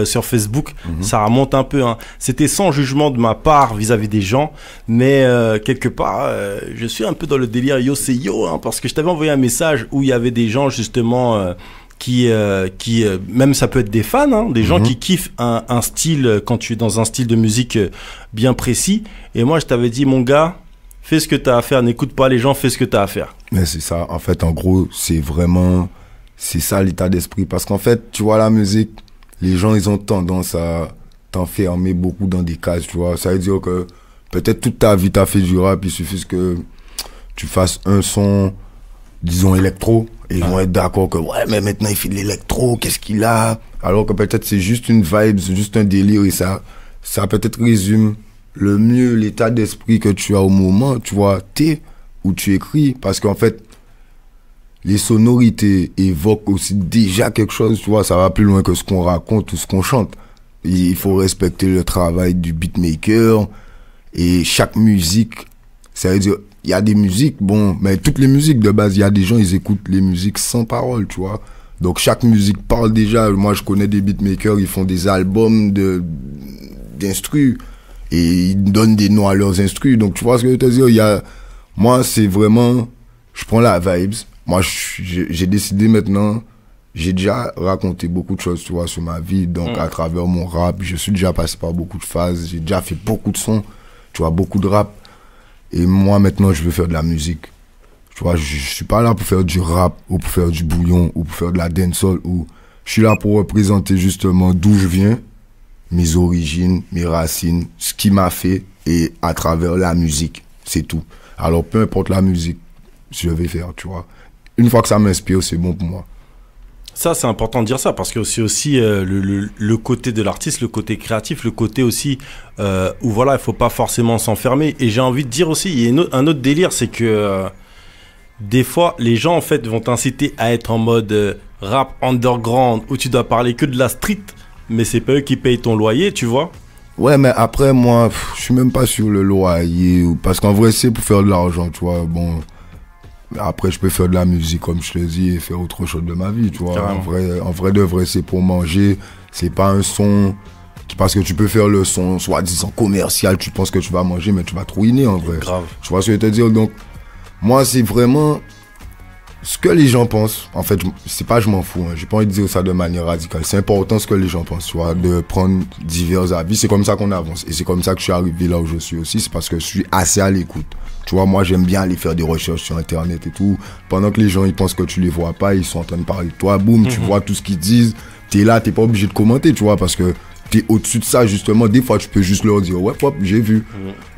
sur Facebook, ça remonte un peu. Hein. C'était sans jugement de ma part vis-à-vis des gens, mais quelque part, je suis un peu dans le délire Yo, c'est Yo, hein, parce que je t'avais envoyé un message où il y avait des gens justement... qui même ça peut être des fans, hein, des gens qui kiffent un style quand tu es dans un style de musique bien précis. Et moi, je t'avais dit, mon gars, fais ce que tu as à faire, n'écoute pas les gens, fais ce que tu as à faire. Mais c'est ça, en fait, en gros, c'est ça l'état d'esprit. Parce qu'en fait, tu vois, la musique, les gens, ils ont tendance à t'enfermer beaucoup dans des cases, tu vois. Ça veut dire que peut-être toute ta vie, t'as fait du rap, il suffit que tu fasses un son, disons, électro. Et ils vont être d'accord que, ouais, mais maintenant il fait de l'électro, qu'est-ce qu'il a? Alors que peut-être c'est juste une vibe, c'est juste un délire et ça peut-être résume le mieux l'état d'esprit que tu as au moment, tu vois, où tu écris. Parce qu'en fait, les sonorités évoquent aussi déjà quelque chose, tu vois, ça va plus loin que ce qu'on raconte ou ce qu'on chante. Il faut respecter le travail du beatmaker et chaque musique, ça veut dire, il y a des musiques, bon, mais toutes les musiques de base, il y a des gens, ils écoutent les musiques sans parole, tu vois. Donc chaque musique parle déjà. Moi, je connais des beatmakers, ils font des albums d'instrus et ils donnent des noms à leurs instrus. Donc tu vois ce que je veux te dire, moi, c'est vraiment, je prends la vibes. Moi, j'ai décidé maintenant, j'ai déjà raconté beaucoup de choses, tu vois, sur ma vie. Donc à travers mon rap, je suis déjà passé par beaucoup de phases, j'ai déjà fait beaucoup de sons, tu vois, beaucoup de rap. Et moi, maintenant, je veux faire de la musique. Tu vois, je suis pas là pour faire du rap, ou pour faire du bouillon, ou pour faire de la dancehall, ou je suis là pour représenter justement d'où je viens, mes origines, mes racines, ce qui m'a fait, et à travers la musique, c'est tout. Alors, peu importe la musique, je vais faire, tu vois. Une fois que ça m'inspire, c'est bon pour moi. Ça, c'est important de dire ça, parce que c'est aussi le côté de l'artiste, le côté créatif, le côté aussi où voilà, il faut pas forcément s'enfermer. Et j'ai envie de dire aussi, il y a un autre délire, c'est que des fois, les gens en fait vont t'inciter à être en mode rap underground, où tu dois parler que de la street, mais c'est pas eux qui payent ton loyer, tu vois. Ouais, mais après, moi, je suis même pas sur le loyer, parce qu'en vrai, c'est pour faire de l'argent, tu vois, bon... Après, je peux faire de la musique, comme je te dis, et faire autre chose de ma vie, tu vois. En vrai de vrai, c'est pour manger. C'est pas un son... Parce que tu peux faire le son, soi-disant commercial, tu penses que tu vas manger, mais tu vas te ruiner, en vrai. Grave. Tu vois ce que je veux te dire? Donc, moi, c'est vraiment... Ce que les gens pensent, en fait, c'est pas je m'en fous, hein. J'ai pas envie de dire ça de manière radicale. C'est important ce que les gens pensent, tu vois, de prendre divers avis. C'est comme ça qu'on avance. Et c'est comme ça que je suis arrivé là où je suis aussi. C'est parce que je suis assez à l'écoute. Tu vois, moi, j'aime bien aller faire des recherches sur Internet et tout. Pendant que les gens, ils pensent que tu les vois pas, ils sont en train de parler de toi. Boum, tu vois tout ce qu'ils disent. T'es là, t'es pas obligé de commenter, tu vois, parce que t'es au-dessus de ça, justement. Des fois, tu peux juste leur dire, ouais, hop, j'ai vu.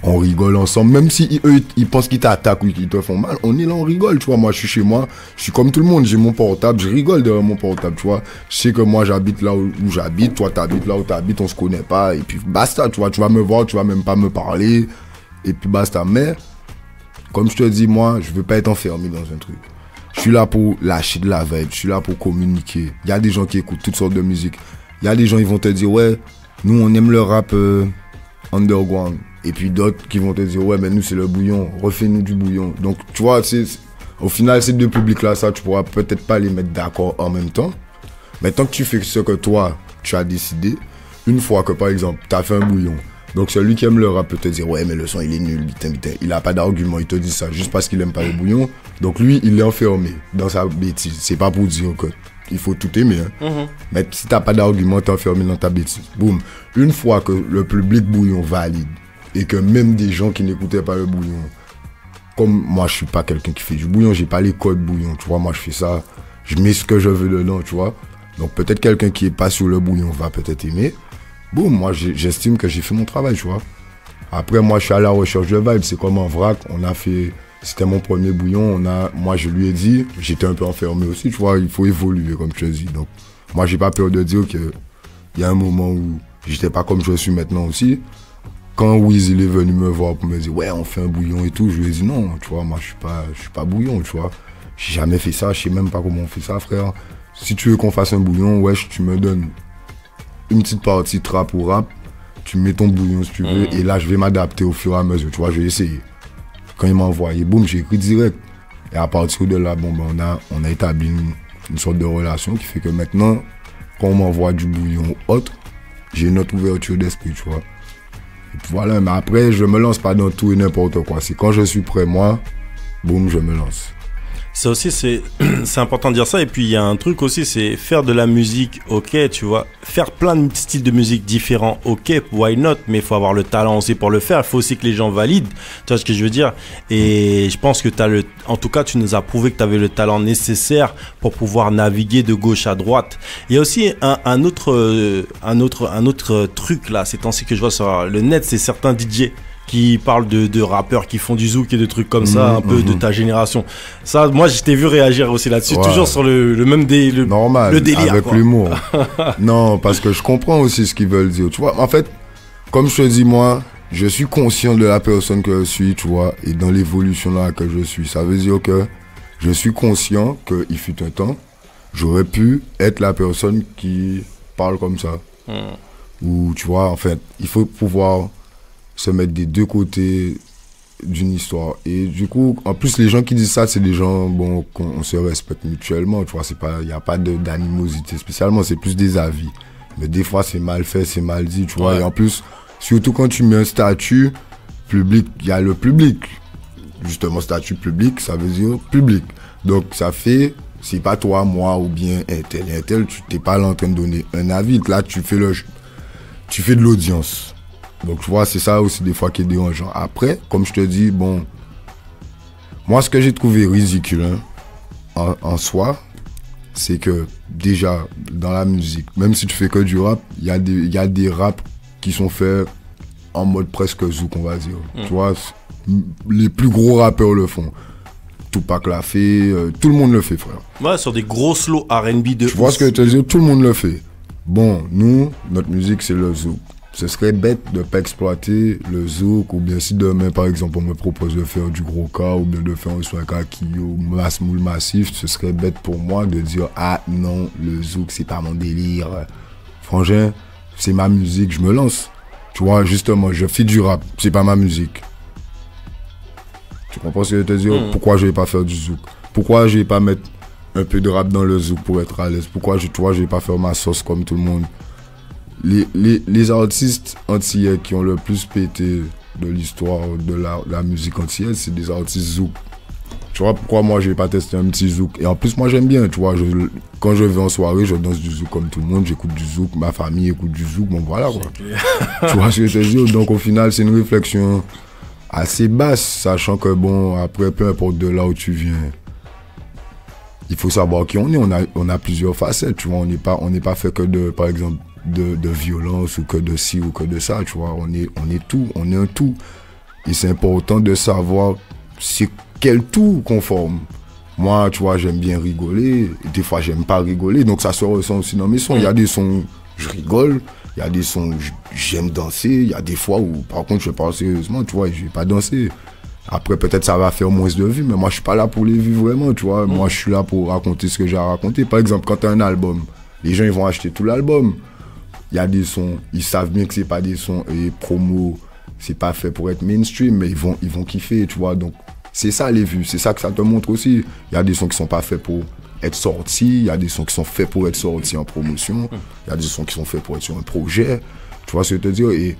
On rigole ensemble. Même si eux, ils pensent qu'ils t'attaquent ou qu'ils te font mal, on est là, on rigole, tu vois. Moi, je suis chez moi, je suis comme tout le monde. J'ai mon portable, je rigole derrière mon portable, tu vois. Je sais que moi, j'habite là où j'habite, toi, t'habites là où t'habites, on se connaît pas. Et puis, basta, tu vois. Tu vas me voir, tu vas même pas me parler. Et puis, basta. Mais, comme je te dis, moi, je veux pas être enfermé dans un truc. Je suis là pour lâcher de la vibe, je suis là pour communiquer. Il y a des gens qui écoutent toutes sortes de musique. Il y a des gens, ils vont te dire, ouais, nous, on aime le rap underground. Et puis d'autres qui vont te dire, ouais, mais nous, c'est le bouillon, refais-nous du bouillon. Donc, tu vois, au final, ces deux publics-là, ça, tu pourras peut-être pas les mettre d'accord en même temps. Mais tant que tu fais ce que toi, tu as décidé, une fois que, par exemple, tu as fait un bouillon, donc celui qui aime le rap peut te dire, ouais, mais le son, il est nul, putain, il a pas d'argument, il te dit ça juste parce qu'il aime pas le bouillon. Donc lui, il est enfermé dans sa bêtise. C'est pas pour dire que il faut tout aimer, hein. Mais si t'as pas d'argument, t'es enfermé dans ta bêtise. Boum. Une fois que le public bouillon valide et que même des gens qui n'écoutaient pas le bouillon comme moi, je suis pas quelqu'un qui fait du bouillon, j'ai pas les codes bouillon, tu vois. Moi, je fais ça, je mets ce que je veux dedans, tu vois. Donc, peut-être quelqu'un qui est pas sur le bouillon va peut-être aimer. Boum, moi, j'estime que j'ai fait mon travail, tu vois. Après, moi, je suis à la recherche de vibes. C'est comme en vrac, on a fait... C'était mon premier bouillon. Moi, je lui ai dit, j'étais un peu enfermé aussi, tu vois, il faut évoluer, comme je te dis. Donc, moi, j'ai pas peur de dire qu'il y a un moment où j'étais pas comme je suis maintenant aussi. Quand Wiz, il est venu me voir pour me dire, ouais, on fait un bouillon et tout, je lui ai dit non, tu vois, moi, je suis pas bouillon, tu vois. J'ai jamais fait ça, je sais même pas comment on fait ça, frère. Si tu veux qu'on fasse un bouillon, wesh, tu me donnes une petite partie trap ou rap, tu mets ton bouillon si tu veux, et là, je vais m'adapter au fur et à mesure, tu vois, je vais essayer. Quand il m'a envoyé, boum, j'ai écrit direct. Et à partir de là, bon, ben, on a établi une sorte de relation qui fait que maintenant, quand on m'envoie du bouillon autre, j'ai une autre ouverture d'esprit, tu vois. Et puis voilà, mais après, je me lance pas dans tout et n'importe quoi. C'est quand je suis prêt, moi, boum, je me lance. Ça aussi, c'est important de dire ça. Et puis, il y a un truc aussi, c'est faire de la musique, ok, tu vois. Faire plein de styles de musique différents, ok, why not. Mais il faut avoir le talent aussi pour le faire. Il faut aussi que les gens valident. Tu vois ce que je veux dire? Et je pense que en tout cas, tu nous as prouvé que tu avais le talent nécessaire pour pouvoir naviguer de gauche à droite. Il y a aussi un autre truc, là, ces temps-ci que je vois sur le net, c'est certains DJ qui parlent de rappeurs qui font du zouk et de trucs comme ça, un peu de ta génération. Ça, moi, je t'ai vu réagir aussi là-dessus, toujours sur le même normal, le délire. Avec l'humour. Non, parce que je comprends aussi ce qu'ils veulent dire. Tu vois, en fait, comme je te dis, moi, je suis conscient de la personne que je suis, tu vois, et dans l'évolution là que je suis. Ça veut dire que je suis conscient qu'il fut un temps, j'aurais pu être la personne qui parle comme ça. Ou, tu vois, en fait, il faut pouvoir se mettre des deux côtés d'une histoire. Et du coup, en plus, les gens qui disent ça, c'est des gens, bon, qu'on se respecte mutuellement, tu vois, il n'y a pas d'animosité spécialement, c'est plus des avis. Mais des fois, c'est mal fait, c'est mal dit, tu vois. Et en plus, surtout quand tu mets un statut public, il y a le public. Justement, statut public, ça veut dire public. Donc, ça fait, c'est pas toi, moi, ou bien un tel, tu t'es pas là en train de donner un avis. Là, tu fais de l'audience. Donc, tu vois, c'est ça aussi des fois qui est dérangeant. Après, comme je te dis, bon, moi, ce que j'ai trouvé ridicule en soi, c'est que déjà, dans la musique, même si tu fais que du rap, il y a des raps qui sont faits en mode presque zouk, on va dire. Tu vois, les plus gros rappeurs le font. Tupac l'a fait, tout le monde le fait, frère. Ouais, sur des gros slows R&B de... Tu vois ce que je te dis, tout le monde le fait. Bon, nous, notre musique, c'est le zouk. Ce serait bête de ne pas exploiter le zouk, ou bien si demain, par exemple, on me propose de faire du gros cas, ou bien de faire un soin kakio, moule massif, ce serait bête pour moi de dire, ah non, le zouk, c'est pas mon délire. Frangin, c'est ma musique, je me lance. Tu vois, justement, je fais du rap, c'est pas ma musique. Tu comprends ce que je te dis? Pourquoi je vais pas faire du zouk? Pourquoi je vais pas mettre un peu de rap dans le zouk pour être à l'aise? Pourquoi je vais pas faire ma sauce comme tout le monde? Les artistes antillais qui ont le plus pété de l'histoire de la musique antillaise, c'est des artistes zouk. Tu vois pourquoi moi je vais pas tester un petit zouk? Et en plus moi j'aime bien, tu vois, quand je vais en soirée, je danse du zouk comme tout le monde, j'écoute du zouk, ma famille écoute du zouk, bon voilà quoi. Tu vois ce que je te dis? Donc au final c'est une réflexion assez basse, sachant que bon, après peu importe de là où tu viens, il faut savoir qui on est, on a plusieurs facettes, tu vois, on n'est pas fait que de, par exemple, de violence ou que de ci ou que de ça, tu vois, on est tout, on est un tout. Et c'est important de savoir c'est quel tout qu'on forme. Moi, tu vois, j'aime bien rigoler, des fois j'aime pas rigoler, donc ça se ressent aussi dans mes sons. Il y a des sons, je rigole, il y a des sons, j'aime danser, il y a des fois où, par contre, je parle sérieusement, tu vois, je vais pas danser. Après, peut-être ça va faire moins de vues, mais moi, je suis pas là pour les vues vraiment, tu vois. Moi, je suis là pour raconter ce que j'ai à raconter. Par exemple, quand tu as un album, les gens, ils vont acheter tout l'album. Il y a des sons, ils savent bien que c'est pas des sons et promo, c'est pas fait pour être mainstream, mais ils vont kiffer, tu vois. Donc, c'est ça les vues, c'est ça que ça te montre aussi. Il y a des sons qui sont pas faits pour être sortis, il y a des sons qui sont faits pour être sortis en promotion, il y a des sons qui sont faits pour être sur un projet, tu vois ce que je veux te dire. Et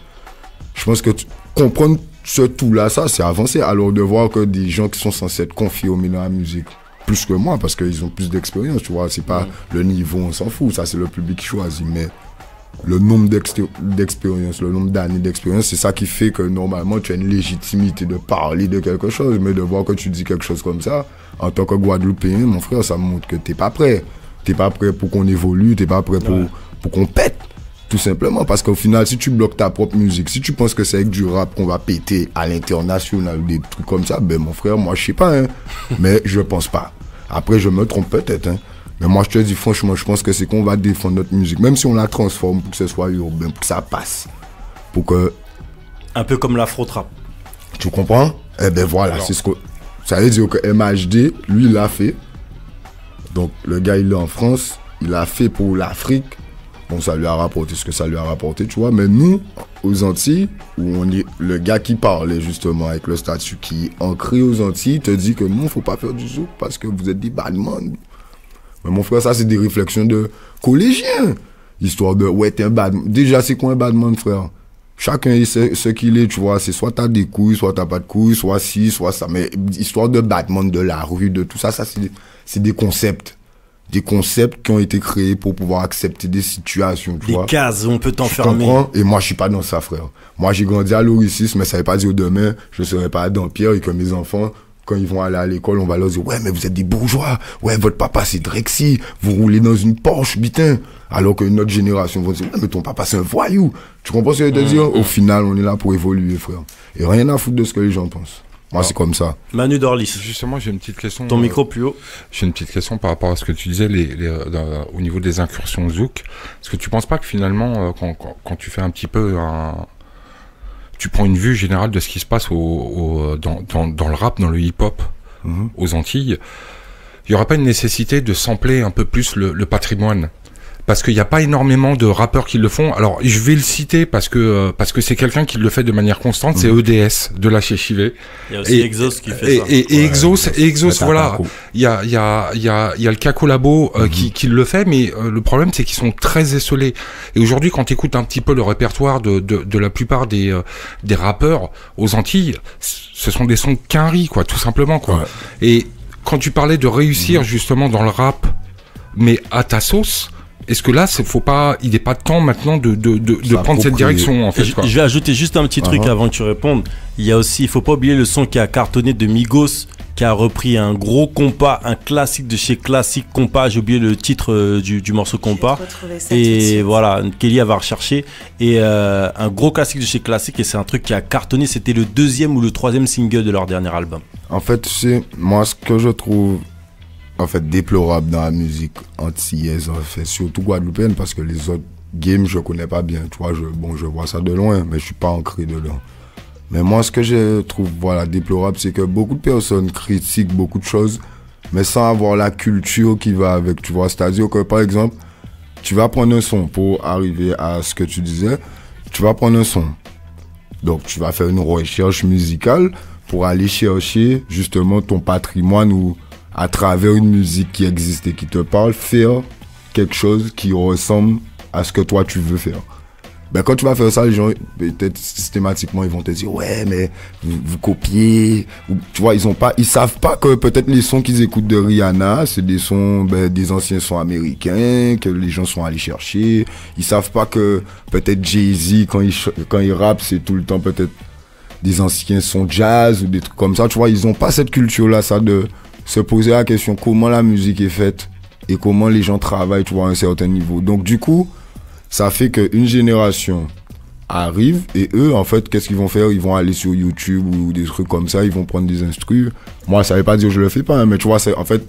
je pense que comprendre ce tout-là, ça, c'est avancer. Alors de voir que des gens qui sont censés être confirmés dans la musique, plus que moi, parce qu'ils ont plus d'expérience, tu vois, c'est pas le niveau, on s'en fout, ça c'est le public qui choisit, mais le nombre d'expérience, le nombre d'années d'expérience, c'est ça qui fait que normalement tu as une légitimité de parler de quelque chose, mais de voir que tu dis quelque chose comme ça, en tant que Guadeloupéen, mon frère, ça me montre que t'es pas prêt. T'es pas prêt pour qu'on évolue, t'es pas prêt pour qu'on pète. Tout simplement, parce qu'au final, si tu bloques ta propre musique, si tu penses que c'est avec du rap qu'on va péter à l'international, des trucs comme ça, ben mon frère, moi je sais pas, hein, mais je pense pas. Après, je me trompe peut-être, hein. Mais moi, je te dis franchement, je pense que c'est qu'on va défendre notre musique, même si on la transforme pour que ce soit urbain, pour que ça passe. Pour que... Un peu comme l'afro-trap. Tu comprends? Eh ben voilà, c'est ce que... Ça veut dire que MHD, lui, il l'a fait. Donc, le gars, il est en France, il l'a fait pour l'Afrique. Bon, ça lui a rapporté ce que ça lui a rapporté, tu vois. Mais nous, aux Antilles, où on est... Le gars qui parlait, justement, avec le statut qui est ancré aux Antilles, te dit que non, faut pas faire du zouk parce que vous êtes des badman. Mais mon frère, ça, c'est des réflexions de collégiens. Histoire de, ouais, t'es un badman. Déjà, c'est quoi un badman, frère? Chacun sait ce qu'il est, tu vois. C'est soit t'as des couilles, soit t'as pas de couilles, soit ci, soit ça. Mais histoire de badman, de la rue, de tout ça, ça, c'est des concepts. Des concepts qui ont été créés pour pouvoir accepter des situations, tu vois. Des cases, on peut t'enfermer. Et moi, je suis pas dans ça, frère. Moi, j'ai grandi à l'Oricis, mais ça veut pas dire demain, je serai pas à Dampierre et que mes enfants, quand ils vont aller à l'école, on va leur dire, ouais, mais vous êtes des bourgeois. Ouais, votre papa, c'est Drexy. Vous roulez dans une Porsche, putain. Alors que notre génération va dire, ouais, mais ton papa, c'est un voyou. Tu comprends ce que je veux te dire? Au final, on est là pour évoluer, frère. Et rien à foutre de ce que les gens pensent. Moi, c'est comme ça. Manu Dorlis. Justement, j'ai une petite question. Ton micro plus haut. J'ai une petite question par rapport à ce que tu disais au niveau des incursions zouk. Est-ce que tu penses pas que finalement, quand tu fais un petit peu tu prends une vue générale de ce qui se passe dans le rap, dans le hip-hop, aux Antilles, il n'y aurait pas une nécessité de sampler un peu plus le patrimoine? Parce qu'il n'y a pas énormément de rappeurs qui le font. Alors, je vais le citer parce que c'est quelqu'un qui le fait de manière constante. C'est EDS de la Chéchivé. Il y a aussi Exos qui fait ça. Et Exos, voilà. Il y a le Caco Labo qui le fait, mais le problème, c'est qu'ils sont très esselés. Et aujourd'hui, quand tu écoutes un petit peu le répertoire de la plupart des rappeurs aux Antilles, ce sont des sons qu'un riz, quoi, tout simplement, quoi. Ouais. Et quand tu parlais de réussir, justement, dans le rap, mais à ta sauce, est-ce que là, il n'est pas temps maintenant de prendre cette direction, en fait, quoi. Je vais ajouter juste un petit truc avant que tu répondes. Il faut pas oublier le son qui a cartonné de Migos, qui a repris un gros compas, un classique de chez Classique Compas. J'ai oublié le titre du morceau compas. Et voilà, Kelly va rechercher. Et un gros classique de chez Classique, et c'est un truc qui a cartonné. C'était le 2e ou le 3e single de leur dernier album. En fait, tu sais, moi, ce que je trouve déplorable dans la musique antillaise, en fait, surtout guadeloupéenne, parce que les autres games, je connais pas bien, tu vois, je vois ça de loin, mais je suis pas ancré dedans. Mais moi, ce que je trouve, déplorable, c'est que beaucoup de personnes critiquent beaucoup de choses, mais sans avoir la culture qui va avec, tu vois. C'est-à-dire que, par exemple, tu vas prendre un son pour arriver à ce que tu disais, tu vas prendre un son. Donc, tu vas faire une recherche musicale pour aller chercher, justement, ton patrimoine ou à travers une musique qui existe et qui te parle, faire quelque chose qui ressemble à ce que toi tu veux faire. Ben quand tu vas faire ça, les gens, peut-être systématiquement, ils vont te dire, ouais, mais vous copiez. Ou, tu vois, ils savent pas que peut-être les sons qu'ils écoutent de Rihanna, c'est des sons, des anciens sons américains, que les gens sont allés chercher. Ils savent pas que peut-être Jay-Z, quand il rappe, c'est tout le temps peut-être des anciens sons jazz ou des trucs comme ça. Tu vois, ils ont pas cette culture-là, ça, de se poser la question comment la musique est faite et comment les gens travaillent, tu vois, à un certain niveau. Donc du coup, ça fait qu'une génération arrive et eux, en fait, qu'est-ce qu'ils vont faire? Ils vont aller sur YouTube ou des trucs comme ça, ils vont prendre des instrus. Moi, ça veut pas dire que je le fais pas, hein, mais tu vois, en fait,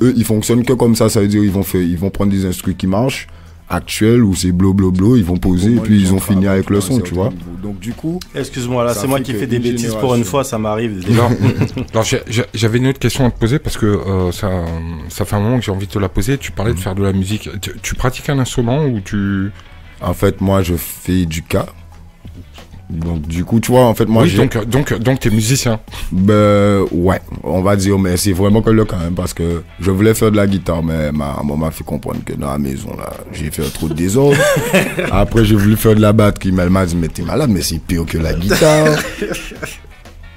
eux, ils fonctionnent que comme ça veut dire ils vont prendre des instrus qui marchent, actuels, où c'est blo, ils vont poser et puis ils ont fini avec le son, tu vois. Donc du coup... Excuse-moi, là, c'est moi qui fais des bêtises pour une fois, ça m'arrive. Alors, j'avais une autre question à te poser parce que ça fait un moment que j'ai envie de te la poser. Tu parlais de faire de la musique. Tu pratiques un instrument ou tu... En fait, moi, je fais du K. Donc du coup, tu vois, en fait, moi, donc t'es musicien. Ouais, on va dire, mais c'est vraiment que le cas, hein, parce que je voulais faire de la guitare, mais ma maman m'a fait comprendre que dans la maison, là, j'ai fait trop de désordre. Après, j'ai voulu faire de la batterie, mais elle m'a dit, mais t'es malade, mais c'est pire que la guitare.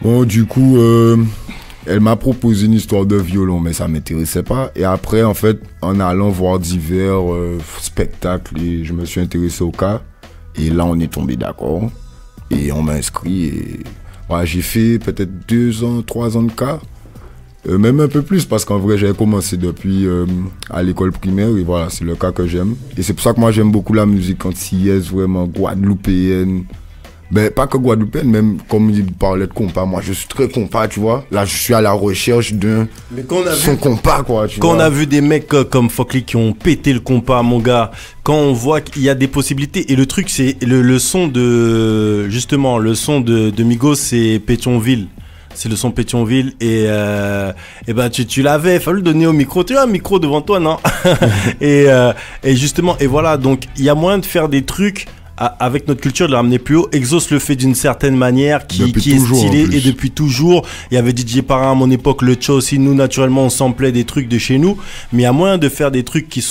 Bon, du coup, Elle m'a proposé une histoire de violon, mais ça m'intéressait pas. Et après, en fait, en allant voir divers spectacles, et je me suis intéressé au cas. Et là, on est tombé d'accord. Et on m'a inscrit. Et voilà, j'ai fait peut-être 2 ans, 3 ans de cas. Même un peu plus, parce qu'en vrai, j'avais commencé depuis à l'école primaire. Et voilà, c'est le cas que j'aime. Et c'est pour ça que moi, j'aime beaucoup la musique antillaise, vraiment guadeloupéenne. Ben, pas que guadeloupéenne, même comme il parlait de compas. Moi, je suis très compas, tu vois. Là, je suis à la recherche d'un son compas, quoi. Quand on a vu des mecs comme Fokli qui ont pété le compas, mon gars, quand on voit qu'il y a des possibilités. Et le truc, c'est le son de... Justement, le son de Migos, c'est Pétionville. C'est le son Pétionville. Et ben, tu l'avais. Fallu le donner au micro. Tu as un micro devant toi, non? Et justement, et voilà. Donc, il y a moyen de faire des trucs avec notre culture, de la ramener plus haut. Exos le fait d'une certaine manière qui est stylé, et depuis toujours. Il y avait DJ Parrain à mon époque, le Tcha aussi. Nous, naturellement, on samplait des trucs de chez nous, mais il y a moyen de faire des trucs qui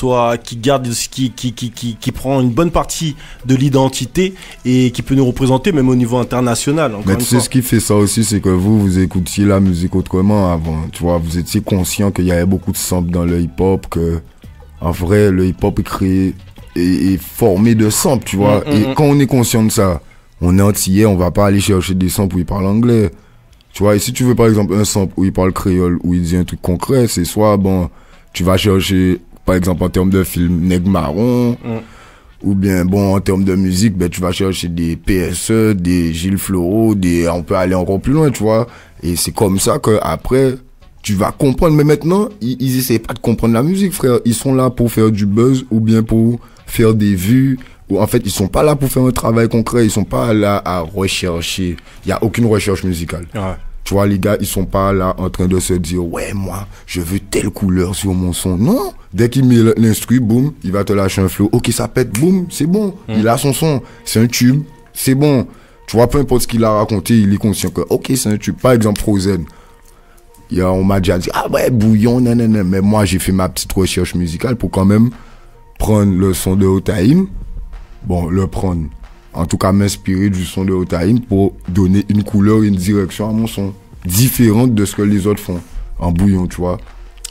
gardent, qui prend une bonne partie de l'identité et qui peut nous représenter même au niveau international. Mais tu sais, ce qui fait ça aussi, c'est que vous écoutiez la musique autrement avant. Tu vois, vous étiez conscient qu'il y avait beaucoup de samples dans le hip-hop, que en vrai, le hip-hop est créé est formé de samples, tu vois. Et quand on est conscient de ça, on est antillais, on va pas aller chercher des samples où ils parlent anglais. Tu vois, et si tu veux par exemple un sample où il parle créole, où il dit un truc concret, c'est soit, bon, tu vas chercher, par exemple en termes de film, Nègre Marron, ou bien, bon, en termes de musique, ben, tu vas chercher des PSE, des Gilles Floro, on peut aller encore plus loin, tu vois. Et c'est comme ça que après tu vas comprendre. Mais maintenant, ils essaient pas de comprendre la musique, frère. Ils sont là pour faire du buzz, ou bien pour faire des vues, ou en fait ils sont pas là pour faire un travail concret, ils sont pas là à rechercher. Il y a aucune recherche musicale. Tu vois, les gars, ils sont pas là en train de se dire ouais, moi je veux telle couleur sur mon son. Non, dès qu'il met l'instru, boum, il va te lâcher un flow. Ok, ça pète, boum, c'est bon. Il a son son, c'est un tube, c'est bon. Tu vois, peu importe ce qu'il a raconté, il est conscient que ok, c'est un tube. Par exemple, Frozen, on m'a déjà dit ah ouais, bouillon, nanana. Mais moi j'ai fait ma petite recherche musicale pour quand même prendre le son de Otaïm, en tout cas m'inspirer du son de Otaïm pour donner une couleur, une direction à mon son, différente de ce que les autres font en bouillon, tu vois.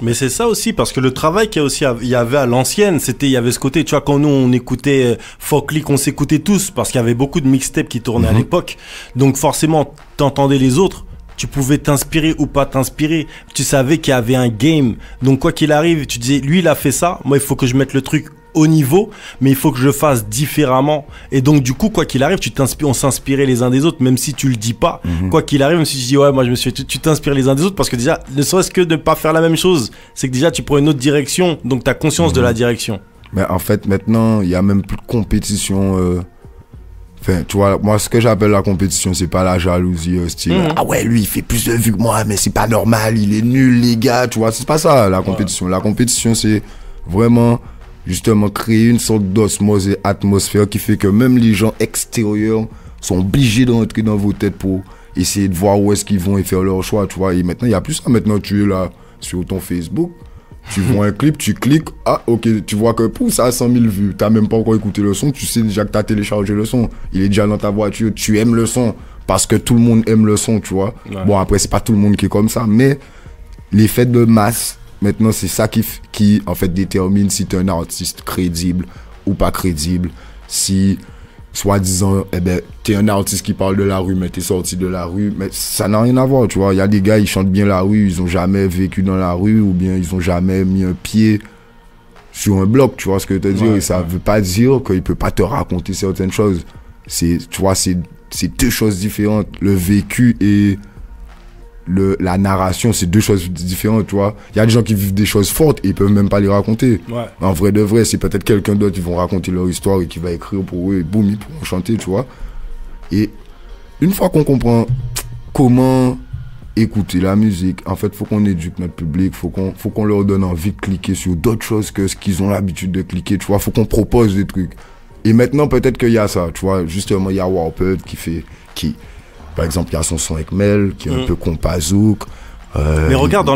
Mais c'est ça aussi, parce que le travail qu'il y avait à l'ancienne, il y avait ce côté, tu vois, quand nous on écoutait Fokli, on s'écoutait tous, parce qu'il y avait beaucoup de mixtapes qui tournaient à l'époque, donc forcément t'entendais les autres. Tu pouvais t'inspirer ou pas t'inspirer. Tu savais qu'il y avait un game. Donc, quoi qu'il arrive, tu disais, lui, il a fait ça. Moi, il faut que je mette le truc au niveau, mais il faut que je fasse différemment. Et donc, du coup, quoi qu'il arrive, on s'inspirait les uns des autres, même si tu le dis pas. Quoi qu'il arrive, même si tu dis, ouais, moi, tu t'inspires les uns des autres, parce que déjà, ne serait-ce que de pas faire la même chose, c'est que déjà, tu prends une autre direction. Donc, tu as conscience de la direction. Mais en fait, maintenant, il y a même plus de compétition. Enfin, tu vois, moi, ce que j'appelle la compétition, c'est pas la jalousie, style, ah ouais, lui, il fait plus de vues que moi, mais c'est pas normal, il est nul, les gars, tu vois, c'est pas ça, la compétition. La compétition, c'est vraiment, justement, créer une sorte d'osmose et atmosphère qui fait que même les gens extérieurs sont obligés d'entrer dans vos têtes pour essayer de voir où est-ce qu'ils vont et faire leur choix, tu vois. Et maintenant, il y a plus ça. Maintenant, tu es là sur ton Facebook, tu vois un clip, tu cliques, ah ok, tu vois que pour ça a 100 000 vues, t'as même pas encore écouté le son, tu sais déjà que t'as téléchargé le son, il est déjà dans ta voiture, tu aimes le son, parce que tout le monde aime le son, tu vois. Bon, après c'est pas tout le monde qui est comme ça, mais l'effet de masse, maintenant c'est ça qui en fait détermine si t'es un artiste crédible ou pas crédible, si soi-disant, t'es un artiste qui parle de la rue, mais t'es sorti de la rue, mais ça n'a rien à voir, tu vois. Il y a des gars, ils chantent bien la rue, ils ont jamais vécu dans la rue, ou bien ils ont jamais mis un pied sur un bloc, tu vois ce que je veux te dire. Et ça veut pas dire qu'il peut pas te raconter certaines choses. Tu vois, c'est deux choses différentes. Le vécu et la narration, c'est deux choses différentes, tu vois. Il y a des gens qui vivent des choses fortes et ils peuvent même pas les raconter. En vrai de vrai, c'est peut-être quelqu'un d'autre qui vont raconter leur histoire et qui va écrire pour eux et boum, ils pourront chanter, tu vois. Et une fois qu'on comprend comment écouter la musique, en fait, faut qu'on éduque notre public, faut qu'on leur donne envie de cliquer sur d'autres choses que ce qu'ils ont l'habitude de cliquer, tu vois. Faut qu'on propose des trucs. Et maintenant, peut-être qu'il y a ça, tu vois. Justement, il y a Warped qui par exemple, il y a son son avec Mel, qui est un peu compazouk. Mais regarde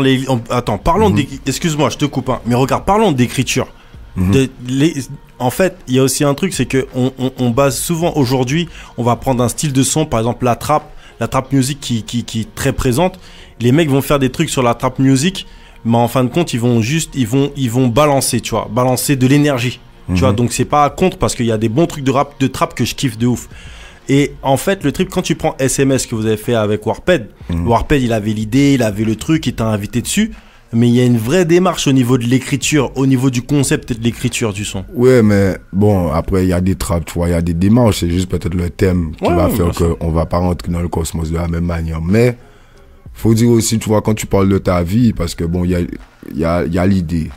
Attends, parlons excuse-moi, je te coupe, hein. Mais regarde, parlons d'écriture. En fait, il y a aussi un truc, c'est que on base souvent aujourd'hui, on va prendre un style de son, par exemple la trappe. la trap music qui est très présente. Les mecs vont faire des trucs sur la trap music, mais en fin de compte, ils vont balancer, tu vois, balancer de l'énergie. Tu vois, donc c'est pas contre parce qu'il y a des bons trucs de trap que je kiffe de ouf. Et en fait, le trip, quand tu prends SMS que vous avez fait avec Warped, Warped, il avait l'idée, il avait le truc, il t'a invité dessus. Mais il y a une vraie démarche au niveau de l'écriture, au niveau du concept et de l'écriture du son. Ouais, mais bon, après, il y a des traps, tu vois, il y a des démarches. C'est juste peut-être le thème qui va faire qu'on va pas rentrer dans le cosmos de la même manière. Mais, faut dire aussi, tu vois, quand tu parles de ta vie, parce que bon, il y a l'idée.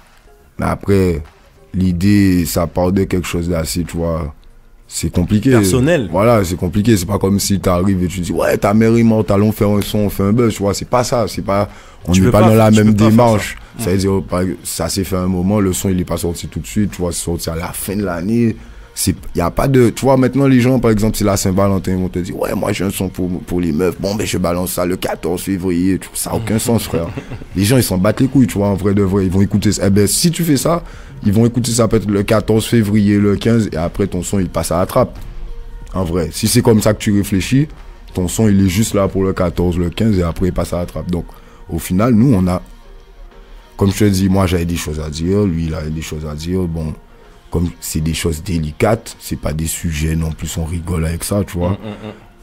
Mais après, l'idée, ça part de quelque chose d'assez, tu vois, c'est compliqué. Personnel. Voilà, c'est compliqué. C'est pas comme si t'arrives et tu dis, ouais, ta mère est morte, allons faire un son, on fait un buzz, tu vois. C'est pas ça. C'est pas, on n'est pas dans la même démarche. Ça veut dire, ça s'est fait un moment, le son, il est pas sorti tout de suite, tu vois, c'est sorti à la fin de l'année. Il y a pas de, tu vois, maintenant, les gens, par exemple, c'est la Saint-Valentin, ils vont te dire, ouais, moi, j'ai un son pour les meufs. Bon, ben, je balance ça le 14 février. Tu vois, ça a aucun sens, frère. Les gens, ils s'en battent les couilles, tu vois, en vrai de vrai. Ils vont écouter ça. Eh ben, si tu fais ça, ils vont écouter ça peut-être le 14 février, le 15, et après, ton son, il passe à la trappe. En vrai. Si c'est comme ça que tu réfléchis, ton son, il est juste là pour le 14, le 15, et après, il passe à la trappe. Donc, au final, nous, on a, comme je te dis, moi, j'avais des choses à dire, lui, il avait des choses à dire. Bon, comme c'est des choses délicates, c'est pas des sujets non plus, on rigole avec ça, tu vois.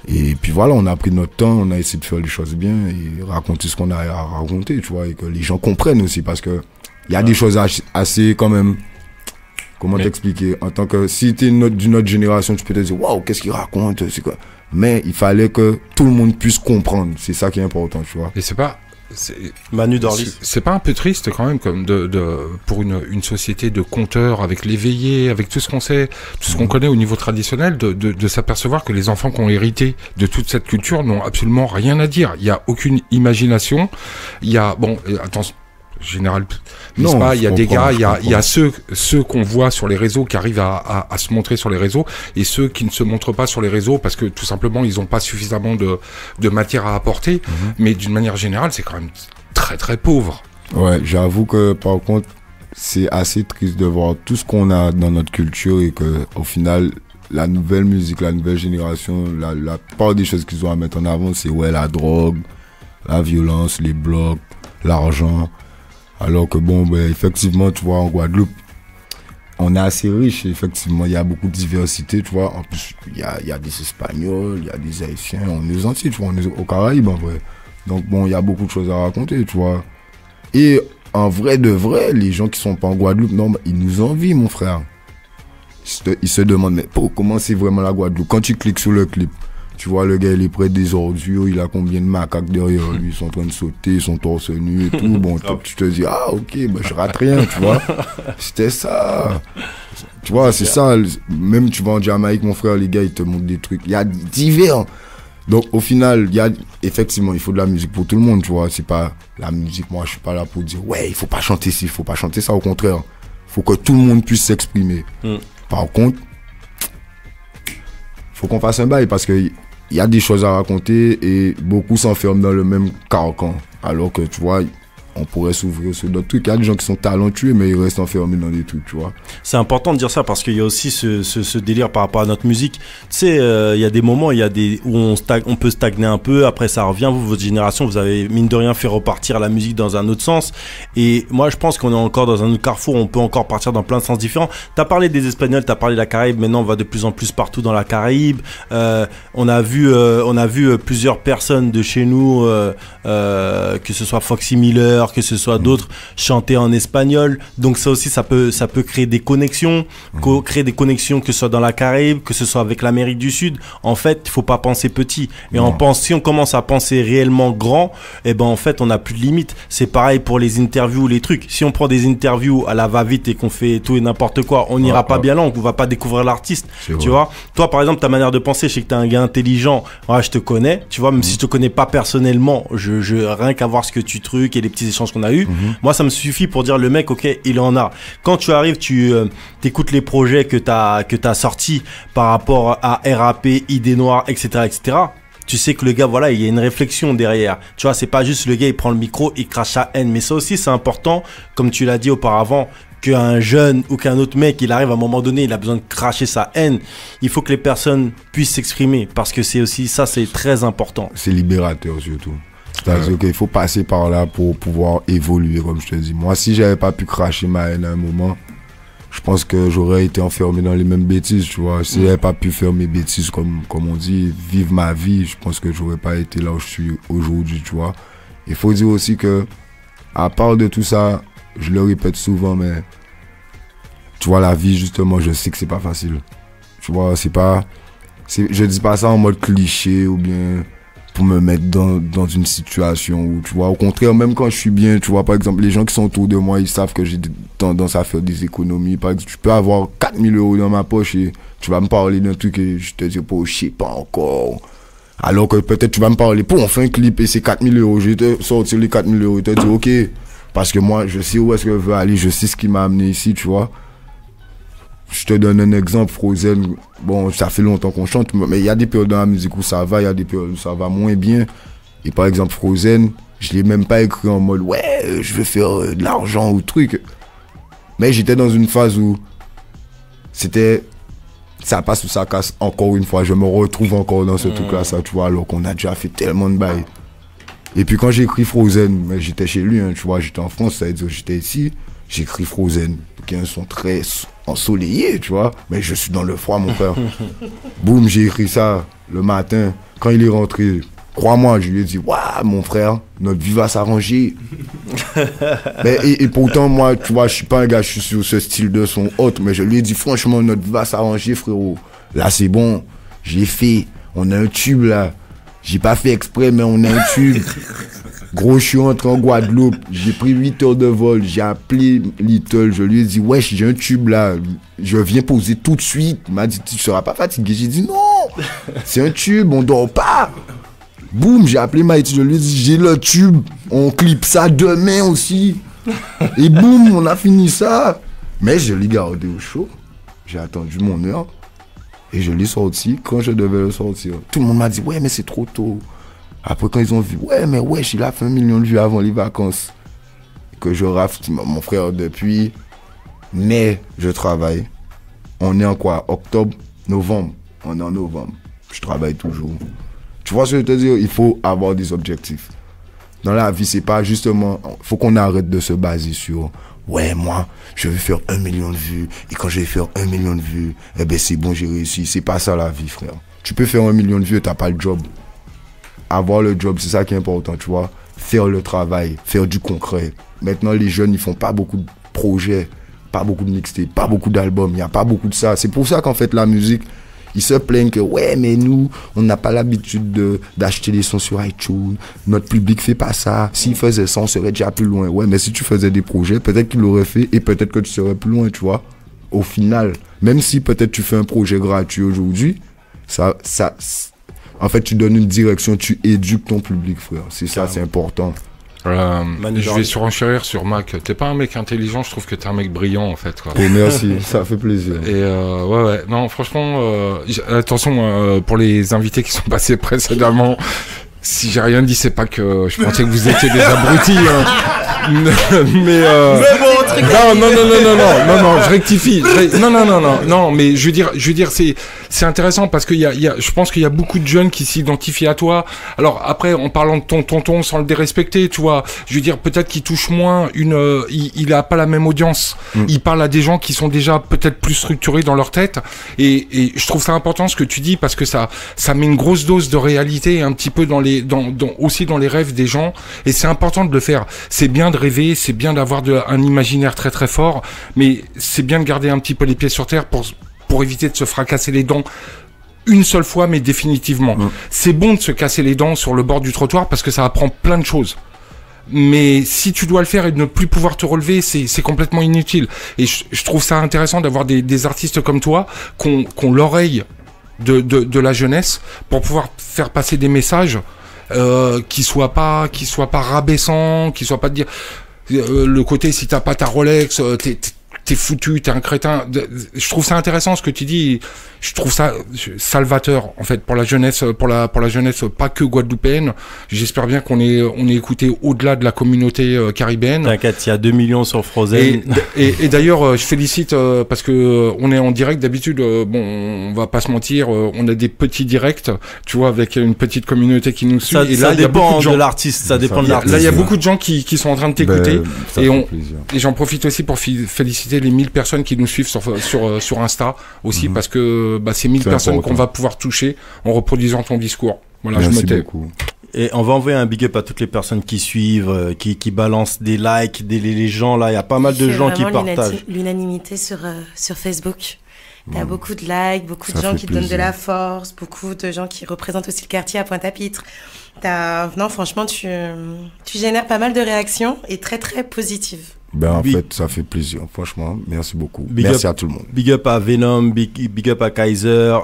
Et puis voilà, on a pris notre temps, on a essayé de faire les choses bien et raconter ce qu'on a à raconter, tu vois, et que les gens comprennent aussi, parce que il y a des choses assez quand même, comment t'expliquer, en tant que, si t'es d'une autre génération, tu peux te dire, waouh, qu'est-ce qu'il raconte, c'est quoi. Mais il fallait que tout le monde puisse comprendre, c'est ça qui est important, tu vois. Et c'est pas... Manu Dorlis. C'est pas un peu triste quand même comme pour une société de conteurs avec l'éveillé, avec tout ce qu'on sait, tout ce qu'on connaît au niveau traditionnel, de s'apercevoir que les enfants qui ont hérité de toute cette culture n'ont absolument rien à dire. Il y a aucune imagination. Il y a attention. Général, n'est-ce pas, il y a des gars, il y a ceux qu'on voit sur les réseaux qui arrivent à se montrer sur les réseaux et ceux qui ne se montrent pas sur les réseaux parce que tout simplement ils n'ont pas suffisamment de matière à apporter. Mais d'une manière générale, c'est quand même très très pauvre. Ouais, j'avoue que par contre, c'est assez triste de voir tout ce qu'on a dans notre culture et que au final, la nouvelle musique, la nouvelle génération, la part des choses qu'ils ont à mettre en avant, c'est la drogue, la violence, les blocs, l'argent. Alors que bon, effectivement, tu vois, en Guadeloupe, on est assez riche, effectivement, il y a beaucoup de diversité, tu vois. En plus, il y a des Espagnols, il y a des Haïtiens, on est gentils, tu vois, on est aux Caraïbes, en vrai. Donc bon, il y a beaucoup de choses à raconter, tu vois. Et en vrai de vrai, les gens qui sont pas en Guadeloupe, non, ils nous envient, mon frère. Ils se demandent, mais comment c'est vraiment la Guadeloupe? Quand tu cliques sur le clip, tu vois, le gars, il est près des ordures, il a combien de macaques derrière lui, ils sont en train de sauter, ils sont torse nu et tout. Bon, tu te dis, ah, ok, je rate rien, tu vois. C'était ça. Tu vois, c'est ça. Même tu vas en Jamaïque, mon frère, les gars, ils te montrent des trucs. Il y a divers. Donc, au final, effectivement, il faut de la musique pour tout le monde, tu vois. C'est pas la musique, moi, je suis pas là pour dire, ouais, il faut pas chanter ci, il faut pas chanter ça. Au contraire, il faut que tout le monde puisse s'exprimer. Par contre, faut qu'on fasse un bail parce que il y a des choses à raconter et beaucoup s'enferment dans le même carcan. Alors que, tu vois, on pourrait s'ouvrir sur d'autres trucs. Il y a des gens qui sont talentueux, mais ils restent enfermés dans des trucs, tu vois. C'est important de dire ça parce qu'il y a aussi ce délire par rapport à notre musique. Tu sais, il y a des moments, où on peut stagner un peu, après ça revient. Vous, votre génération, vous avez, mine de rien, fait repartir la musique dans un autre sens. Et moi, je pense qu'on est encore dans un autre carrefour, on peut encore partir dans plein de sens différents. T'as parlé des Espagnols, t'as parlé de la Caraïbe, maintenant on va de plus en plus partout dans la Caraïbe. On a vu plusieurs personnes de chez nous, que ce soit Foxy Miller, que ce soit d'autres, chanter en espagnol. Donc ça aussi, ça peut créer des connexions, créer des connexions que ce soit dans la Caraïbe, que ce soit avec l'Amérique du Sud. En fait, il faut pas penser petit. Et si on commence à penser réellement grand, eh ben en fait, on n'a plus de limites. C'est pareil pour les interviews, les trucs. Si on prend des interviews à la va-vite et qu'on fait tout et n'importe quoi, on n'ira pas bien loin, on va pas découvrir l'artiste. Tu vois, toi par exemple, ta manière de penser, je sais que t'es un gars intelligent. Ouais, je te connais, tu vois, même si je te connais pas personnellement, rien qu'à voir ce que tu trucs et les petits échanges qu'on a eu, moi ça me suffit pour dire le mec, ok, il en a. Quand tu arrives, tu écoutes les projets que t'as sortis par rapport à RAP, Idée Noire, etc., tu sais que le gars, voilà, il y a une réflexion derrière. Tu vois, c'est pas juste le gars, il prend le micro, il crache sa haine. Mais ça aussi, c'est important, comme tu l'as dit auparavant, qu'un jeune ou qu'un autre mec, il arrive à un moment donné, il a besoin de cracher sa haine. Il faut que les personnes puissent s'exprimer parce que c'est aussi ça, c'est très important. C'est libérateur surtout. C'est-à-dire qu'il faut passer par là pour pouvoir évoluer, comme je te dis. Moi, si j'avais pas pu cracher ma haine à un moment, je pense que j'aurais été enfermé dans les mêmes bêtises, tu vois. Si j'avais pas pu faire mes bêtises, comme on dit, vivre ma vie, je pense que j'aurais pas été là où je suis aujourd'hui, tu vois. Il faut dire aussi que, à part de tout ça, je le répète souvent, mais tu vois, la vie, justement, je sais que c'est pas facile. Tu vois, je dis pas ça en mode cliché ou bien pour me mettre dans une situation où, tu vois, au contraire, même quand je suis bien, tu vois, par exemple, les gens qui sont autour de moi, ils savent que j'ai tendance à faire des économies. Par exemple, tu peux avoir 4000 € dans ma poche et tu vas me parler d'un truc et je te dis, je sais pas encore. Alors que peut-être tu vas me parler, on fait un clip et c'est 4000 €, je vais te sortir les 4000 € et te dire, ok, parce que moi, je sais où est-ce que je veux aller, je sais ce qui m'a amené ici, tu vois. Je te donne un exemple, Frozen, bon, ça fait longtemps qu'on chante, mais il y a des périodes dans la musique où ça va, il y a des périodes où ça va moins bien. Et par exemple, Frozen, je l'ai même pas écrit en mode, ouais, je veux faire de l'argent ou truc. Mais j'étais dans une phase où c'était, ça passe ou ça casse, encore une fois, je me retrouve encore dans ce truc-là, ça, tu vois, alors qu'on a déjà fait tellement de bails. Et puis quand j'ai écrit Frozen, mais j'étais chez lui, hein, tu vois, j'étais en France, ça veut dire que j'étais ici, j'ai écrit Frozen, qui est un son très ensoleillé, tu vois, mais je suis dans le froid, mon frère. Boum, j'ai écrit ça le matin. Quand il est rentré, crois-moi, je lui ai dit, waouh, mon frère, notre vie va s'arranger. Mais, et pourtant, moi, tu vois, je suis pas un gars, je suis sur ce style de son autre, mais je lui ai dit, franchement, notre vie va s'arranger, frérot. Là, c'est bon, je l'ai fait. On a un tube, là. J'ai pas fait exprès, mais on a un tube. Gros, je suis rentré en Guadeloupe, j'ai pris 8 heures de vol, j'ai appelé Little, je lui ai dit, wesh, j'ai un tube là, je viens poser tout de suite. Il m'a dit, tu seras pas fatigué? J'ai dit, non, c'est un tube, on dort pas. Boum, j'ai appelé Maïti, je lui ai dit, j'ai le tube, on clip ça demain aussi. Et boum, on a fini ça. Mais je l'ai gardé au chaud, j'ai attendu mon heure, et je l'ai sorti quand je devais le sortir. Tout le monde m'a dit, ouais, mais c'est trop tôt. Après, quand ils ont vu, ouais, mais wesh, il a fait 1 million de vues avant les vacances. Que je rafle, mon frère, depuis mai, je travaille. On est en quoi? Octobre, novembre. On est en novembre. Je travaille toujours. Tu vois ce que je te dis? Il faut avoir des objectifs. Dans la vie, c'est pas justement... faut qu'on arrête de se baser sur... ouais, moi, je vais faire 1 million de vues. Et quand je vais faire 1 million de vues, eh ben c'est bon, j'ai réussi. C'est pas ça la vie, frère. Tu peux faire 1 million de vues et t'as pas le job. Avoir le job, c'est ça qui est important, tu vois. Faire le travail, faire du concret. Maintenant, les jeunes, ils font pas beaucoup de projets, pas beaucoup de mixtapes, pas beaucoup d'albums, il n'y a pas beaucoup de ça. C'est pour ça qu'en fait, la musique, ils se plaignent que, ouais, mais nous, on n'a pas l'habitude d'acheter des sons sur iTunes. Notre public fait pas ça. S'ils faisaient ça, on serait déjà plus loin. Ouais, mais si tu faisais des projets, peut-être qu'ils l'auraient fait et peut-être que tu serais plus loin, tu vois. Au final, même si peut-être tu fais un projet gratuit aujourd'hui, en fait, tu donnes une direction, tu éduques ton public, frère. C'est ça, c'est important. Je vais surenchérir sur Mac. T'es pas un mec intelligent, je trouve que t'es un mec brillant, en fait, quoi. Oh, merci, ça fait plaisir. Et ouais, non, franchement, attention, pour les invités qui sont passés précédemment, si j'ai rien dit, c'est pas que je pensais que vous étiez des abrutis, hein. Mais non, je rectifie. Non, mais je veux dire, c'est intéressant parce que je pense qu'il y a beaucoup de jeunes qui s'identifient à toi. Alors après, en parlant de ton tonton, sans le dérespecter, tu vois, je veux dire, peut-être qu'il touche moins il a pas la même audience. Il parle à des gens qui sont déjà peut-être plus structurés dans leur tête. Et je trouve ça important ce que tu dis parce que ça met une grosse dose de réalité un petit peu aussi dans les rêves des gens. Et c'est important de le faire. C'est bien de rêver, c'est bien d'avoir un imaginaire très très fort, mais c'est bien de garder un petit peu les pieds sur terre pour éviter de se fracasser les dents une seule fois, mais définitivement. C'est bon de se casser les dents sur le bord du trottoir parce que ça apprend plein de choses. Mais si tu dois le faire et de ne plus pouvoir te relever, c'est complètement inutile. Et je trouve ça intéressant d'avoir des artistes comme toi qui ont l'oreille de la jeunesse pour pouvoir faire passer des messages qui soit pas rabaissant, qui soit pas de dire le côté si t'as pas ta Rolex, t'es foutu, t'es un crétin. Je trouve ça intéressant ce que tu dis. Je trouve ça salvateur en fait pour la jeunesse, pour la jeunesse pas que guadeloupéenne. J'espère bien qu'on est écouté au-delà de la communauté caribéenne. T'inquiète, il y a 2 millions sur Frozen. Et d'ailleurs, je félicite parce que on est en direct d'habitude. Bon, on va pas se mentir, on a des petits directs, tu vois, avec une petite communauté qui nous suit. Ça, et là, ça dépend de l'artiste. Ça dépend de l'artiste. Là, il y a beaucoup de gens qui sont en train de t'écouter. Et j'en profite aussi pour féliciter les 1000 personnes qui nous suivent sur Insta aussi, parce que c'est 1000 personnes qu'on va pouvoir toucher en reproduisant ton discours. Voilà, merci je me tais. beaucoup. Et on va envoyer un big up à toutes les personnes qui suivent, qui balancent des likes, les gens là. Il y a pas mal de gens qui partagent. L'unanimité sur Facebook. T'as beaucoup de likes, beaucoup de gens qui te donnent de la force, beaucoup de gens qui représentent aussi le quartier à Pointe-à-Pitre. Non, franchement, tu génères pas mal de réactions et très très positives. En fait, ça fait plaisir. Franchement, merci beaucoup. Merci à tout le monde. Big up à Venom, big up à Kaiser.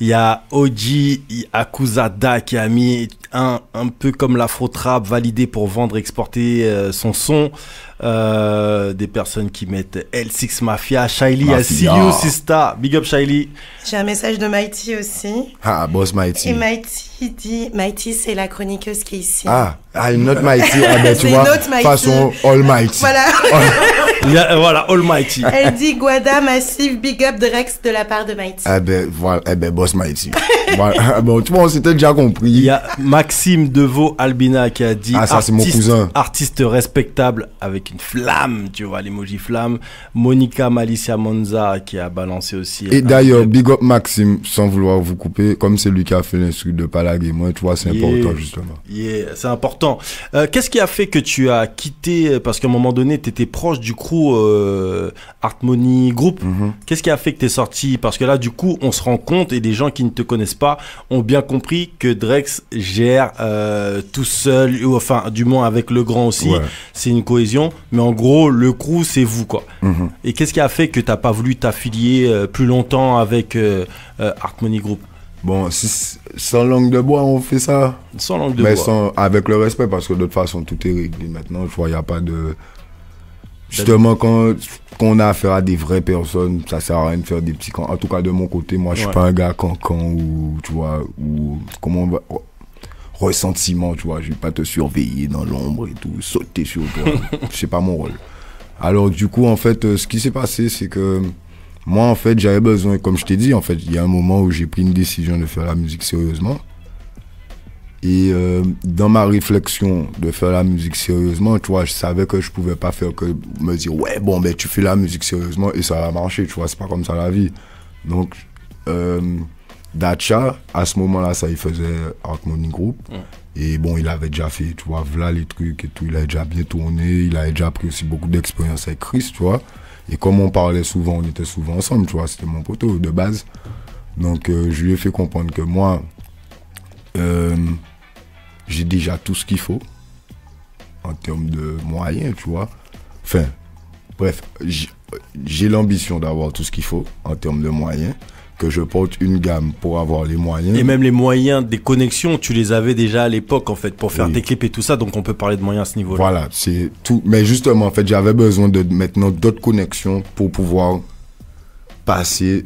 Il y a OG Akuzada qui a mis un peu comme l'afro-trap validé pour vendre, exporter son son. Des personnes qui mettent L6 Mafia, Shaili, I see you, Sista. Big up Shaili. J'ai un message de Mighty aussi. Ah, boss Mighty. Et Mighty dit, Mighty c'est la chroniqueuse qui est ici. Une autre Mighty. Tu vois, façon Almighty. Voilà. Voilà, Almighty. Elle dit Guada Massive, big up Drex de la part de Mighty. Voilà, boss Mighty. Voilà. Bon, tu vois, on s'était déjà compris. Il y a Maxime Deveau Albina qui a dit ça c'est mon cousin. Artiste respectable avec une flamme, tu vois, l'emoji flamme. Monica Malicia Monza qui a balancé aussi. Et d'ailleurs, big up Maxime, sans vouloir vous couper, comme c'est lui qui a fait l'instru de Palagé, moi, tu vois, c'est important justement. C'est important. Qu'est-ce qui a fait que tu as quitté, parce qu'à un moment donné, tu étais proche du crew Harmony Group. Qu'est-ce qui a fait que tu es sorti? Parce que là, du coup, on se rend compte, et les gens qui ne te connaissent pas ont bien compris que Drex gère tout seul, ou enfin, du moins avec le grand aussi. Ouais. C'est une cohésion. Mais en gros, le crew, c'est vous, quoi. Et qu'est-ce qui a fait que tu n'as pas voulu t'affilier plus longtemps avec Harmony Group? Bon, sans langue de bois, on fait ça. Sans langue de bois. Avec le respect, parce que de toute façon, tout est réglé maintenant. Je vois, il n'y a pas de... Justement, quand on a affaire à des vraies personnes, ça sert à rien de faire des petits camps. En tout cas, de mon côté, moi, je suis pas un gars cancan ou, tu vois, ou comment on va... Ressentiment, tu vois. Je vais pas te surveiller dans l'ombre et tout, sauter sur toi. C'est pas mon rôle. Alors, du coup, en fait, ce qui s'est passé, c'est que... Moi, en fait, j'avais besoin, comme je t'ai dit, en fait, il y a un moment où j'ai pris une décision de faire la musique sérieusement. Et dans ma réflexion de faire la musique sérieusement, tu vois, je savais que je pouvais pas faire que me dire, ouais, bon, ben, tu fais la musique sérieusement et ça va marcher, tu vois, c'est pas comme ça la vie. Donc, Dacha, à ce moment-là, ça, il faisait Harmony Group. Et bon, il avait déjà fait, tu vois, voilà les trucs et tout, il avait déjà bien tourné, il avait déjà pris aussi beaucoup d'expérience avec Chris, tu vois. Et comme on parlait souvent, on était souvent ensemble, tu vois, c'était mon poteau de base. Donc, je lui ai fait comprendre que moi, j'ai déjà tout ce qu'il faut en termes de moyens, tu vois. Enfin, bref, j'ai l'ambition d'avoir tout ce qu'il faut en termes de moyens, que je porte une gamme pour avoir les moyens. Et même les moyens des connexions, tu les avais déjà à l'époque, en fait, pour faire tes clips et tout ça, donc on peut parler de moyens à ce niveau-là. Voilà, c'est tout. Mais justement, en fait, j'avais besoin de maintenant d'autres connexions pour pouvoir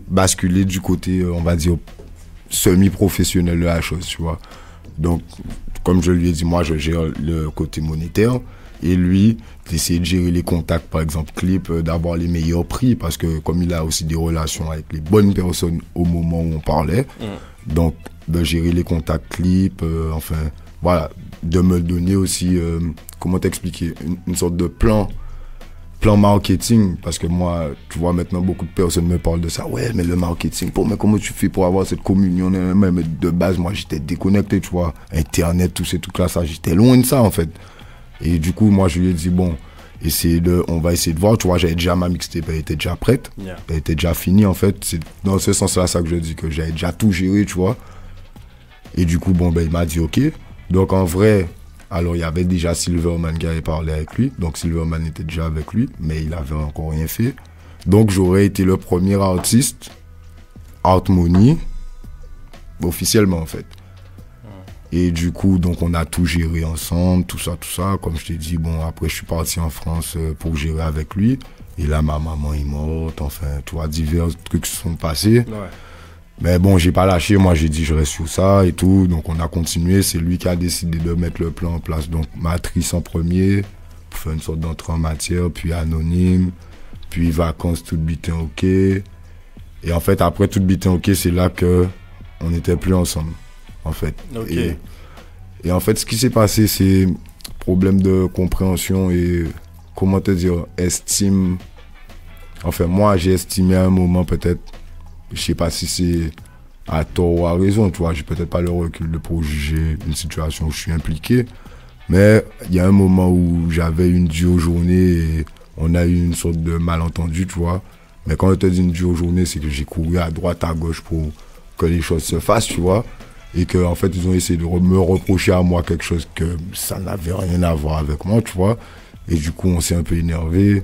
basculer du côté, on va dire, semi-professionnel de la chose, tu vois. Donc, comme je lui ai dit, moi, je gère le côté monétaire. Et lui, d'essayer de gérer les contacts, par exemple, clips, d'avoir les meilleurs prix, parce que comme il a aussi des relations avec les bonnes personnes au moment où on parlait, donc de gérer les contacts clips, enfin, voilà, de me donner aussi, comment t'expliquer, une sorte de plan marketing, parce que moi, tu vois, maintenant, beaucoup de personnes me parlent de ça. Ouais, mais le marketing, mais comment tu fais pour avoir cette communion? Mais de base, moi, j'étais déconnecté, tu vois. Internet, tous ces trucs-là, ça, j'étais loin de ça, en fait. Et du coup, moi, je lui ai dit, bon, on va essayer de voir. Tu vois, j'avais déjà ma mixtape, elle était déjà prête. Elle était déjà finie, en fait. C'est dans ce sens-là, ça que je dis, que j'avais déjà tout géré, tu vois. Et du coup, bon, ben, il m'a dit, OK. Donc, en vrai, alors, il y avait déjà Silverman qui avait parlé avec lui. Donc, Silverman était déjà avec lui, mais il avait encore rien fait. Donc, j'aurais été le premier artiste, Harmony, officiellement, en fait. Et du coup, donc on a tout géré ensemble, tout ça. Comme je t'ai dit, bon, après je suis parti en France pour gérer avec lui. Et là, ma maman est morte, enfin, tu vois, divers trucs se sont passés. Ouais. Mais bon, j'ai pas lâché, moi j'ai dit je reste sur ça et tout. Donc on a continué, c'est lui qui a décidé de mettre le plan en place. Donc matrice en premier, pour faire une sorte d'entrée en matière, puis anonyme, puis vacances, tout bitin ok. Et en fait, après tout bitin ok, c'est là que on n'était plus ensemble, en fait. Okay. Et en fait, ce qui s'est passé, c'est problème de compréhension et, comment te dire, estime. Enfin, moi, j'ai estimé à un moment peut-être, je sais pas si c'est à tort ou à raison, tu vois, j'ai peut-être pas le recul pour juger une situation où je suis impliqué, mais il y a un moment où j'avais une duo-journée et on a eu une sorte de malentendu, tu vois. Mais quand je te dis une duo-journée, c'est que j'ai couru à droite, à gauche pour que les choses se fassent, tu vois. Et qu'en fait, ils ont essayé de me reprocher à moi quelque chose que ça n'avait rien à voir avec moi, tu vois. Et du coup, on s'est un peu énervé.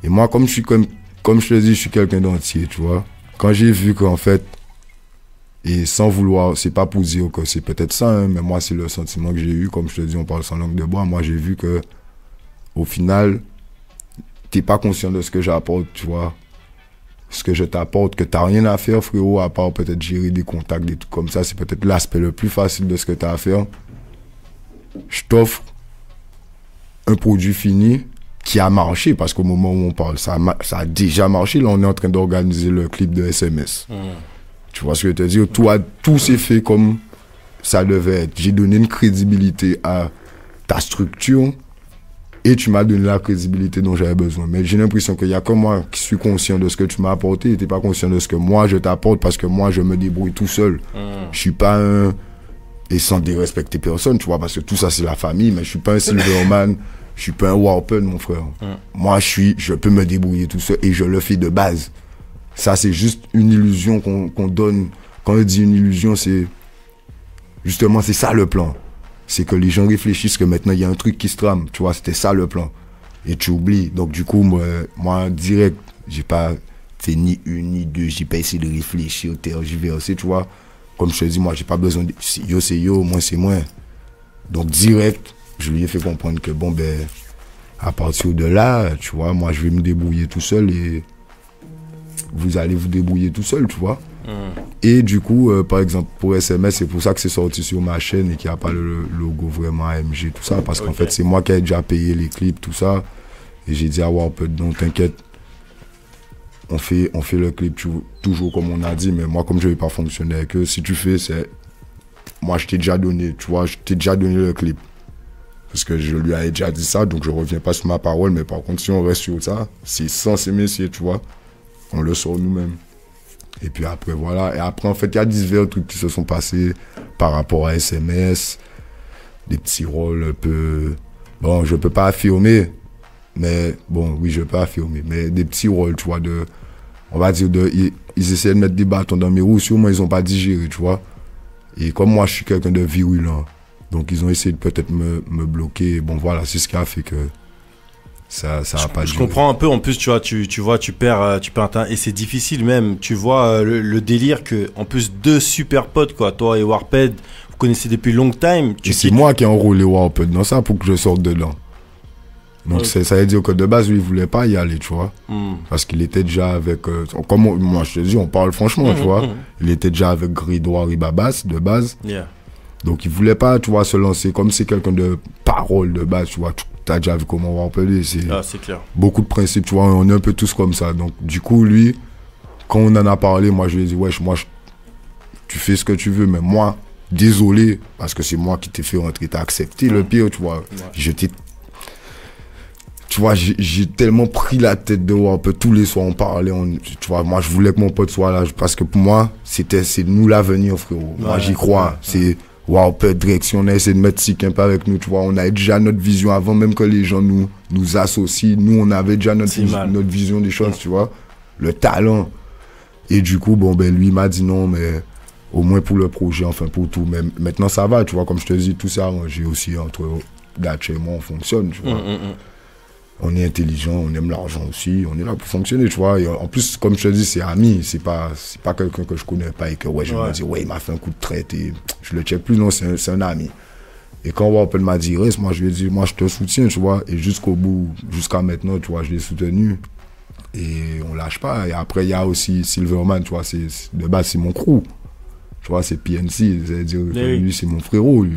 Et moi, comme je te dis, je suis quelqu'un d'entier, tu vois. Quand j'ai vu qu'en fait, et sans vouloir, c'est pas pour dire que c'est peut-être ça, hein, mais moi, c'est le sentiment que j'ai eu. Comme je te dis, on parle sans langue de bois. Moi, j'ai vu que, au final, t'es pas conscient de ce que j'apporte, tu vois. Ce que je t'apporte, que t'as rien à faire, frérot, à part peut-être gérer des contacts, des trucs comme ça. C'est peut-être l'aspect le plus facile de ce que t'as à faire. Je t'offre un produit fini qui a marché, parce qu'au moment où on parle, ça a déjà marché. Là, on est en train d'organiser le clip de SMS. Tu vois ce que je te dis? Tout s'est fait comme ça devait être. J'ai donné une crédibilité à ta structure et tu m'as donné la crédibilité dont j'avais besoin. Mais j'ai l'impression qu'il n'y a que moi qui suis conscient de ce que tu m'as apporté et tu n'es pas conscient de ce que moi je t'apporte, parce que moi je me débrouille tout seul. Je suis pas un... Et sans dérespecter personne, tu vois, parce que tout ça c'est la famille, mais je suis pas un Silverman, je suis pas un Warpen, mon frère. Moi je peux me débrouiller tout seul et je le fais de base. Ça c'est juste une illusion qu'on donne. Quand on dit une illusion, c'est... Justement, c'est ça le plan. C'est que les gens réfléchissent que maintenant il y a un truc qui se trame, tu vois, c'était ça le plan. Et tu oublies. Donc du coup, moi direct, j'ai pas fait ni une ni deux, j'ai pas essayé de réfléchir, tergiverser, tu vois. Comme je te dis, moi j'ai pas besoin de... Yo c'est yo, moi c'est moi. Donc direct, je lui ai fait comprendre que bon ben, à partir de là, tu vois, moi je vais me débrouiller tout seul et vous allez vous débrouiller tout seul, tu vois. Et du coup, par exemple, pour SMS, c'est pour ça que c'est sorti sur ma chaîne et qu'il n'y a pas le logo vraiment AMG, tout ça. Parce qu'en fait, c'est moi qui ai déjà payé les clips, tout ça. Et j'ai dit à Warped, non, t'inquiète, on fait le clip toujours comme on a dit, mais moi, comme je ne vais pas fonctionner avec eux, si tu fais, c'est... Moi, je t'ai déjà donné, tu vois, je t'ai déjà donné le clip. Parce que je lui ai déjà dit ça, donc je ne reviens pas sur ma parole, mais par contre, si on reste sur ça, c'est sans ces messieurs, tu vois, on le sort nous-mêmes. Et puis après, voilà. Et après, en fait, il y a divers trucs qui se sont passés par rapport à SMS. Des petits rôles un peu... Bon, je peux pas affirmer, mais... Bon, oui, je peux affirmer. Mais des petits rôles, tu vois, de... On va dire, ils essaient de mettre des bâtons dans mes roues. Sûrement, ils ont pas digéré, tu vois. Et comme moi, je suis quelqu'un de virulent. Donc, ils ont essayé de peut-être me bloquer. Et bon, voilà, c'est ce qui a fait que... Ça a pas je comprends un peu. En plus, tu vois, tu perds un temps. Et c'est difficile même. Tu vois le délire que, en plus, deux super potes, quoi, toi et Warped, vous connaissez depuis long time. Et c'est moi qui ai enrôlé Warped dans ça pour que je sorte dedans. Donc ça veut dire que de base, lui, il voulait pas y aller, tu vois. Parce qu'il était déjà avec... comme moi, je te dis, on parle franchement, tu vois. Il était déjà avec Grédoire et Babas, de base. Donc il voulait pas, tu vois, se lancer. Comme c'est quelqu'un de parole de base, tu vois. T'as déjà vu comment on va appeler, c'est clair. Beaucoup de principes, tu vois, on est un peu tous comme ça. Donc du coup, lui, quand on en a parlé, moi je lui ai dit, wesh, tu fais ce que tu veux, mais moi, désolé, parce que c'est moi qui t'ai fait rentrer, t'as accepté. Le pire, tu vois, j'ai tellement pris la tête de voir un peu tous les soirs on parlait, tu vois, moi je voulais que mon pote soit là, parce que pour moi, c'est nous l'avenir, frérot. Moi j'y crois, c'est... Wow, peu de direction, on a essayé de mettre Sick un peu avec nous, tu vois, on avait déjà notre vision avant même que les gens nous associent, nous on avait déjà notre vision des choses, tu vois, le talent. Et du coup, bon, ben lui m'a dit non, mais au moins pour le projet, enfin pour tout, mais maintenant ça va, tu vois, comme je te dis, tout ça arrangé aussi entre Gatche et moi, on fonctionne, tu vois. on est intelligent, on aime l'argent aussi, on est là pour fonctionner, tu vois. Et en plus, comme je te dis, c'est ami, c'est pas quelqu'un que je connais pas et que je me dis, il m'a fait un coup de traite et je le check plus, non, c'est un ami. Et quand Warpen m'a dit reste, moi je lui ai dit, moi je te soutiens, tu vois. Et jusqu'au bout, jusqu'à maintenant, tu vois, je l'ai soutenu. Et on lâche pas. Et après, il y a aussi Silverman, tu vois, de base, c'est mon crew. Tu vois, c'est PNC, c'est-à-dire que lui, c'est mon frérot, lui.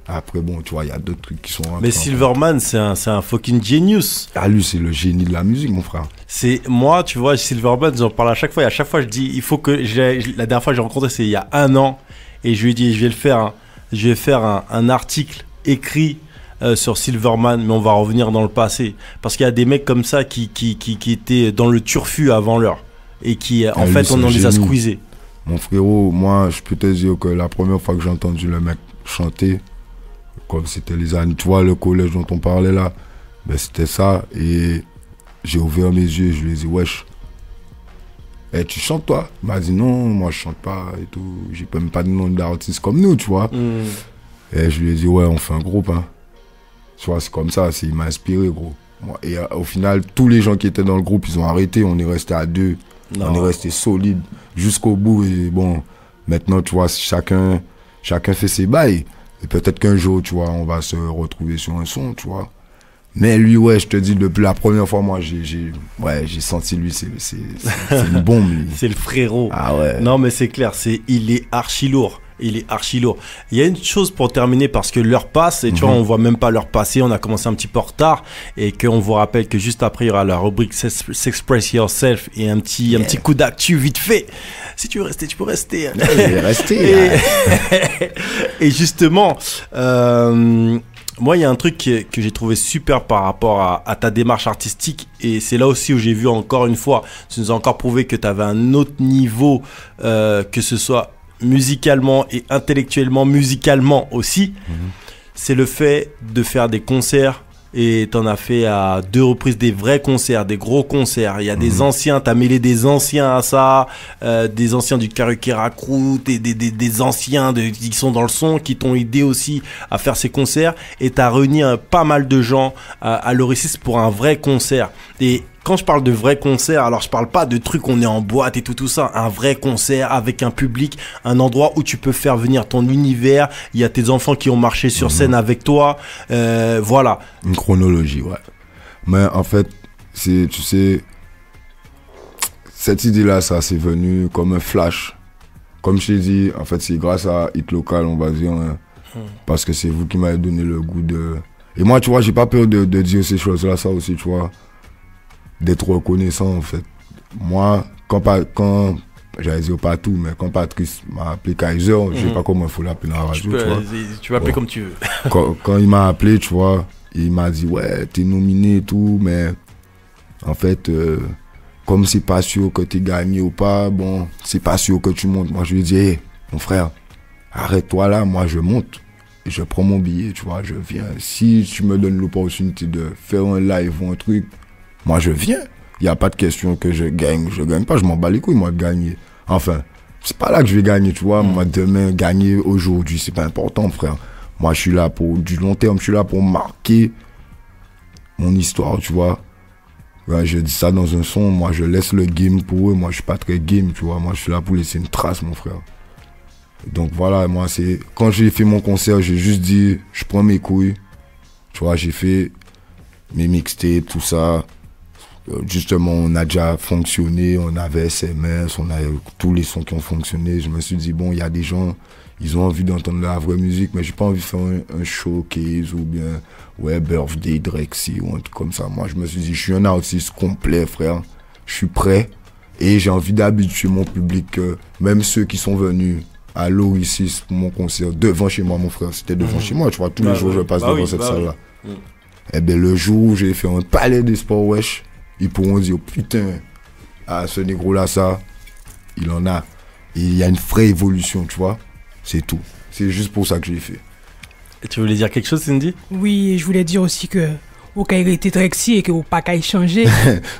Après, bon, tu vois, il y a d'autres trucs qui sont... Mais Silverman, c'est un fucking genius. Ah, lui, c'est le génie de la musique, mon frère. Moi, tu vois, Silverman, j'en parle à chaque fois. Et à chaque fois, je dis, il faut que... La dernière fois que j'ai rencontré, c'est il y a 1 an. Et je lui ai dit, je vais faire un article écrit sur Silverman, mais on va revenir dans le passé. Parce qu'il y a des mecs comme ça qui étaient dans le turfu avant l'heure. Et qui, en fait, on les a squeezés. Mon frérot, moi, je peux te dire que la première fois que j'ai entendu le mec chanter, comme c'était les années, tu vois, le collège dont on parlait là, ben c'était ça. Et j'ai ouvert mes yeux, je lui ai dit, wesh, tu chantes toi? Il m'a dit, non, moi je chante pas et tout. J'ai même pas de nom d'artiste comme nous, tu vois. Et je lui ai dit, ouais, on fait un groupe, hein. Tu vois, c'est comme ça, il m'a inspiré, gros. Et au final, tous les gens qui étaient dans le groupe, ils ont arrêté, on est resté à 2. Non. On est resté solide jusqu'au bout. Et bon, maintenant, tu vois, chacun fait ses bails. Et peut-être qu'un jour, tu vois, on va se retrouver sur un son, tu vois. Mais lui, ouais, je te dis, depuis la première fois, moi, j'ai senti lui, c'est une bombe, lui. C'est le frérot. Ah ouais. Non, mais c'est clair, il est archi lourd. Il est archi lourd. Il y a une chose pour terminer, parce que l'heure passe, et tu vois, on voit même pas l'heure passer, on a commencé un petit peu en retard, et qu'on vous rappelle que juste après, il y aura la rubrique S'Express Yourself, et un petit coup d'actu vite fait. Si tu veux rester, tu peux rester. Je vais rester. Et justement, moi, il y a un truc que j'ai trouvé super par rapport à ta démarche artistique, et c'est là aussi où j'ai vu encore une fois, tu nous as encore prouvé que tu avais un autre niveau, que ce soit musicalement et intellectuellement, musicalement aussi. C'est le fait de faire des concerts, et t'en as fait à 2 reprises des vrais concerts, des gros concerts. Il y a des anciens, t'as mêlé des anciens à ça, des anciens du Karukera Crew, des anciens qui sont dans le son, qui t'ont aidé aussi à faire ces concerts, et t'as réuni pas mal de gens à l'Oricis pour un vrai concert. Et quand je parle de vrai concert, alors je parle pas de trucs on est en boîte et tout ça, un vrai concert avec un public, un endroit où tu peux faire venir ton univers, il y a tes enfants qui ont marché sur scène avec toi, voilà. Une chronologie, ouais. Mais en fait, tu sais, cette idée-là, ça c'est venu comme un flash. Comme je t'ai dit, en fait, c'est grâce à Hit Local, on va dire, hein, parce que c'est vous qui m'avez donné le goût de... Et moi, tu vois, j'ai pas peur de dire ces choses-là, ça aussi, tu vois. D'être reconnaissant, en fait. Moi, quand j'allais dire pas tout, mais quand Patrice m'a appelé Kaiser, je sais pas comment il faut l'appeler dans la radio, tu vois. Tu vas appeler comme tu veux. Quand il m'a appelé, tu vois, il m'a dit, ouais, t'es nominé et tout, mais en fait, comme c'est pas sûr que t'es gagné ou pas, bon, c'est pas sûr que tu montes. Moi, je lui ai dit, hey, mon frère, arrête-toi là, moi je monte. Et je prends mon billet, tu vois, je viens. Si tu me donnes l'opportunité de faire un live ou un truc, moi, je viens. Il n'y a pas de question que je gagne pas. Je m'en bats les couilles, moi, de gagner. Enfin, c'est pas là que je vais gagner, tu vois. Moi, demain, gagner aujourd'hui, c'est pas important, frère. Moi, je suis là pour du long terme. Je suis là pour marquer mon histoire, tu vois. Ouais, je dis ça dans un son. Moi, je laisse le game pour eux. Moi, je suis pas très game, tu vois. Moi, je suis là pour laisser une trace, mon frère. Donc, voilà, moi, c'est... Quand j'ai fait mon concert, j'ai juste dit, je prends mes couilles. Tu vois, j'ai fait mes mixtapes, tout ça. Justement, on a déjà fonctionné, on avait SMS, on avait tous les sons qui ont fonctionné. Je me suis dit, bon, il y a des gens, ils ont envie d'entendre la vraie musique, mais j'ai pas envie de faire un showcase ou bien, ouais, Birthday Drexy ou un truc comme ça. Moi, je me suis dit, je suis un artiste complet, frère. Je suis prêt et j'ai envie d'habituer mon public, même ceux qui sont venus à l'Oricis pour mon concert, devant chez moi, mon frère. C'était devant chez moi, tu vois, tous les jours, je passe devant cette salle-là. Eh bien, le jour où j'ai fait un palais des sports, wesh, ils pourront dire, putain, ah, ce négro-là, ça, il en a. Et il y a une vraie évolution, tu vois. C'est tout. C'est juste pour ça que j'ai fait. Et tu voulais dire quelque chose, Cindy? Oui, je voulais dire aussi que au cas il était Drexy et que au pas qu'à changer.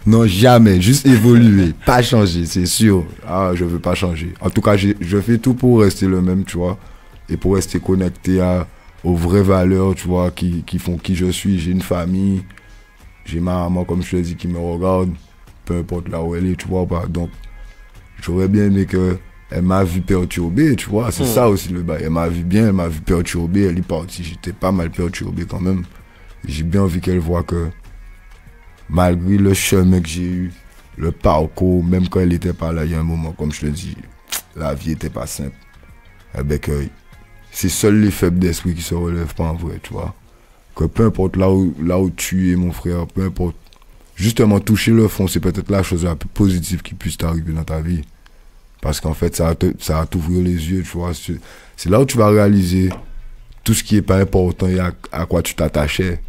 Non, jamais. Juste évoluer. Pas changer, c'est sûr. Ah, je veux pas changer. En tout cas, je fais tout pour rester le même, tu vois. Et pour rester connecté aux vraies valeurs, tu vois, qui font qui je suis. J'ai une famille. j'ai ma maman, comme je te dis, qui me regarde, peu importe là où elle est, tu vois pas. Donc, j'aurais bien aimé qu'elle m'a vu perturbé, tu vois. C'est ça aussi le bail. Elle m'a vu bien, elle m'a vu perturbé, elle est partie. J'étais pas mal perturbé quand même. J'ai bien envie qu'elle voie que, malgré le chemin que j'ai eu, le parcours, même quand elle n'était pas là, il y a un moment, comme je te dis, la vie n'était pas simple. Eh ben, que c'est seuls les faibles d'esprit qui se relèvent pas en vrai, tu vois. Que peu importe là où tu es, mon frère, peu importe, justement, toucher le fond, c'est peut-être la chose la plus positive qui puisse t'arriver dans ta vie. Parce qu'en fait, ça va t'ouvrir les yeux, tu vois. C'est là où tu vas réaliser tout ce qui est pas important et à quoi tu t'attachais.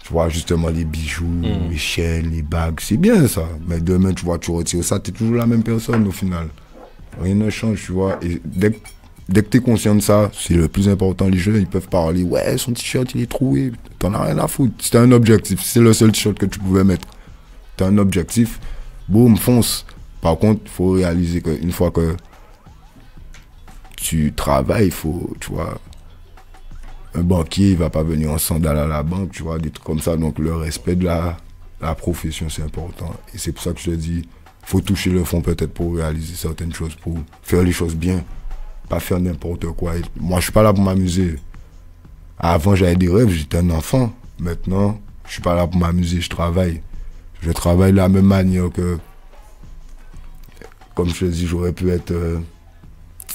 Tu vois, justement, les bijoux, les chaînes, les bagues, c'est bien ça. Mais demain, tu vois, tu retires ça, t'es toujours la même personne au final. Rien ne change, tu vois. Et dès que t'es conscient de ça, c'est le plus important. Les jeunes, ils peuvent parler, ouais, son t-shirt, il est troué. T'en as rien à foutre. C'était un objectif. C'est le seul t-shirt que tu pouvais mettre. T'as un objectif, boum, fonce. Par contre, il faut réaliser qu'une fois que tu travailles, il faut, tu vois, un banquier, il va pas venir en sandales à la banque, tu vois, des trucs comme ça. Donc, le respect de la profession, c'est important. Et c'est pour ça que je te dis, faut toucher le fond peut-être pour réaliser certaines choses, pour faire les choses bien. Pas faire n'importe quoi. Et moi, je suis pas là pour m'amuser. Avant, j'avais des rêves, j'étais un enfant. Maintenant, je suis pas là pour m'amuser, je travaille. Je travaille de la même manière que, comme je te dis, j'aurais pu être,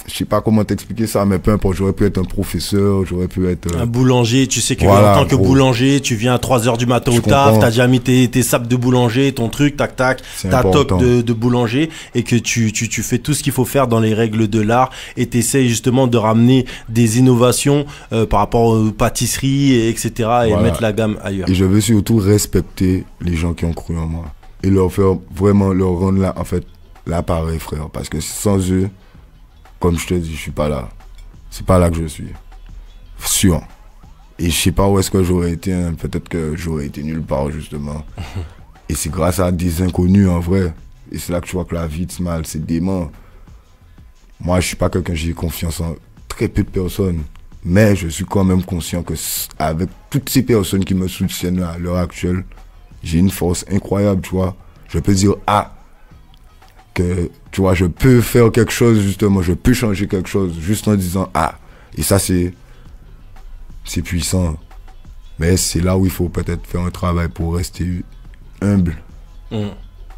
je sais pas comment t'expliquer ça, mais peu importe, j'aurais pu être un professeur, j'aurais pu être... un boulanger, tu sais que voilà, en tant que boulanger, tu viens à 3h du matin au taf, t'as déjà mis tes sapes de boulanger, ton truc, tac tac, ta toque de boulanger, et que tu fais tout ce qu'il faut faire dans les règles de l'art, et t'essayes justement de ramener des innovations par rapport aux pâtisseries, etc., et voilà, mettre la gamme ailleurs. Et je veux surtout respecter les gens qui ont cru en moi, et leur faire vraiment, leur rendre là, en fait, l'appareil, frère, parce que sans eux, comme je te dis, je suis pas là. C'est pas là que je suis. Sûr. Et je sais pas où est-ce que j'aurais été. Hein. Peut-être que j'aurais été nulle part, justement. Et c'est grâce à des inconnus, en vrai. Et c'est là que tu vois que la vie te mal, c'est dément. Moi, je suis pas quelqu'un, j'ai confiance en très peu de personnes. Mais je suis quand même conscient que avec toutes ces personnes qui me soutiennent à l'heure actuelle, j'ai une force incroyable, tu vois. Je peux dire, que, tu vois, je peux faire quelque chose, justement, je peux changer quelque chose, juste en disant, et ça, c'est puissant. Mais c'est là où il faut peut-être faire un travail pour rester humble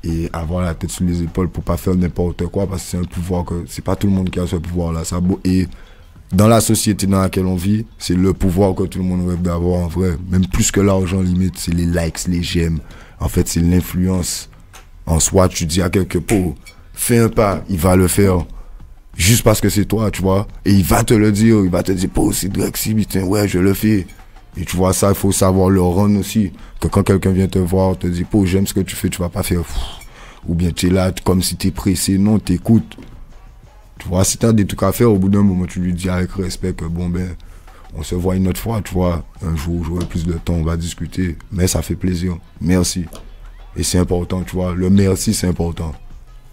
et avoir la tête sur les épaules pour pas faire n'importe quoi, parce que c'est un pouvoir que, c'est pas tout le monde qui a ce pouvoir-là. Et dans la société dans laquelle on vit, c'est le pouvoir que tout le monde rêve d'avoir en vrai. Même plus que l'argent, limite, c'est les likes, les j'aime. En fait, c'est l'influence. En soi, tu dis à quelqu'un, fais un pas, il va le faire. Juste parce que c'est toi, tu vois. Et il va te le dire, il va te dire, c'est Drexy, putain, ouais, je le fais. Et tu vois, ça, il faut savoir le rendre aussi. Que quand quelqu'un vient te voir, te dit, j'aime ce que tu fais, tu vas pas faire, ou bien tu es là, comme si tu es pressé. Non, t'écoutes. Tu vois, si tu as des trucs à faire, au bout d'un moment, tu lui dis avec respect que, on se voit une autre fois, tu vois. Un jour, j'aurai plus de temps, on va discuter. Mais ça fait plaisir. Merci. Et c'est important, tu vois. Le merci, c'est important.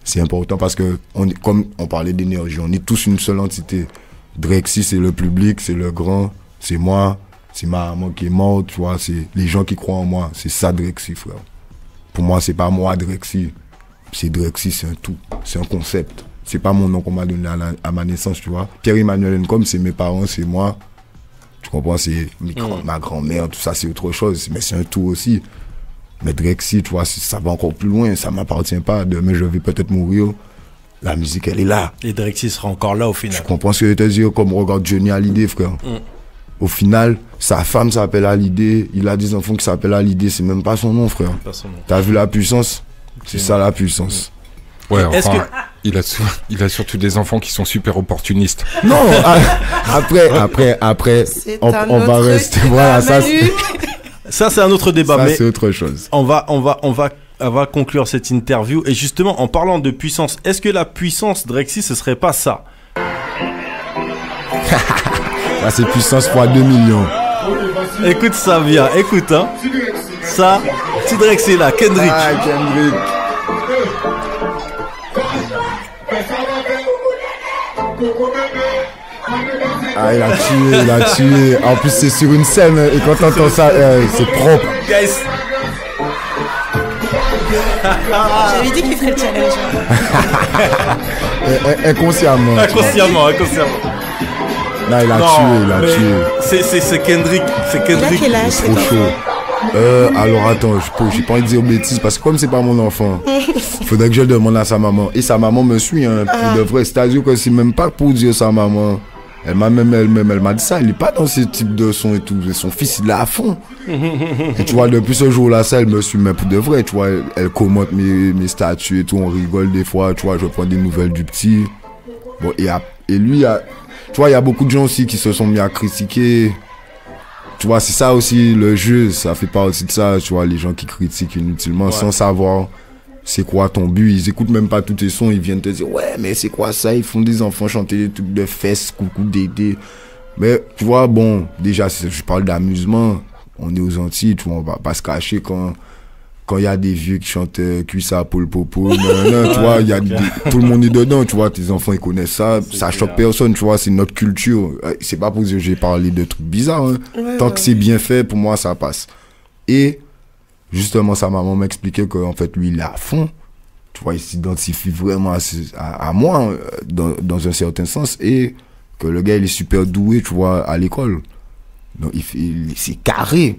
C'est important parce que, comme on parlait d'énergie, on est tous une seule entité. Drexy, c'est le public, c'est le grand, c'est moi, c'est ma maman qui est morte, tu vois. C'est les gens qui croient en moi. C'est ça, Drexy, frère. Pour moi, c'est pas moi, Drexy. C'est Drexy, c'est un tout. C'est un concept. C'est pas mon nom qu'on m'a donné à ma naissance, tu vois. Pierre-Emmanuel Nkom, c'est mes parents, c'est moi. Tu comprends, c'est ma grand-mère, tout ça, c'est autre chose. Mais c'est un tout aussi. Mais Drexy, tu vois, ça va encore plus loin, ça m'appartient pas. Demain, je vais peut-être mourir. La musique, elle est là. Et Drexy sera encore là au final. Tu comprends ce que je te dis, comme regarde Johnny Hallyday, frère. Au final, sa femme s'appelle Hallyday, il a des enfants qui s'appellent Hallyday, c'est même pas son nom, frère. T'as vu la puissance? C'est ça la puissance. Ouais, enfin, il a surtout des enfants qui sont super opportunistes. Non, après, on va rester. Voilà, ça. Ça, c'est un autre débat. Ça, mais c'est autre chose. On va conclure cette interview. Et justement, en parlant de puissance, est-ce que la puissance, Drexy, ce serait pas ça? Ça, c'est puissance fois 2 millions. Écoute ça bien, écoute, hein. Ça, c'est Drexy là, Kendrick. Kendrick. Il a tué. En plus, c'est sur une scène, et quand t'entends ça, c'est propre. Guys, J'avais dit qu'il ferait le challenge. Inconsciemment. Inconsciemment. Là, il a tué. C'est Kendrick. C'est Kendrick. Quel âge, Trop chaud. Alors attends, j'ai pas envie de dire bêtises parce que comme c'est pas mon enfant, faudrait que je le demande à sa maman. Et sa maman me suit, hein, pour de vrai. C'est-à-dire que c'est même pas pour dire sa maman. Elle m'a dit ça, il est pas dans ce type de son et tout. Son fils, il est à fond. Et tu vois, depuis ce jour-là, ça, elle me suit, mais pour de vrai, tu vois, elle commente mes statuts et tout, on rigole des fois, tu vois, je prends des nouvelles du petit. Bon, et lui, tu vois, il y a beaucoup de gens aussi qui se sont mis à critiquer. Tu vois, c'est ça aussi, le jeu, ça fait partie de ça, tu vois, les gens qui critiquent inutilement sans savoir c'est quoi ton but. Ils écoutent même pas tous tes sons, ils viennent te dire, ouais, mais c'est quoi ça? Ils font des enfants chanter des trucs de fesses, coucou, dédé. Mais, tu vois, bon, déjà, je parle d'amusement, on est aux Antilles, tu vois, on va pas se cacher quand il y a des vieux qui chantent cuissa pour le popo, tu vois, tout le monde est dedans, tu vois, tes enfants ils connaissent ça, ça choque personne, tu vois, c'est notre culture. C'est pas pour dire que j'ai parlé de trucs bizarres, hein. Tant que c'est bien fait, pour moi ça passe. Et justement, sa maman m'expliquait qu'en fait lui il est à fond, tu vois, il s'identifie vraiment à moi dans un certain sens, et que le gars il est super doué, tu vois, à l'école. Donc c'est carré.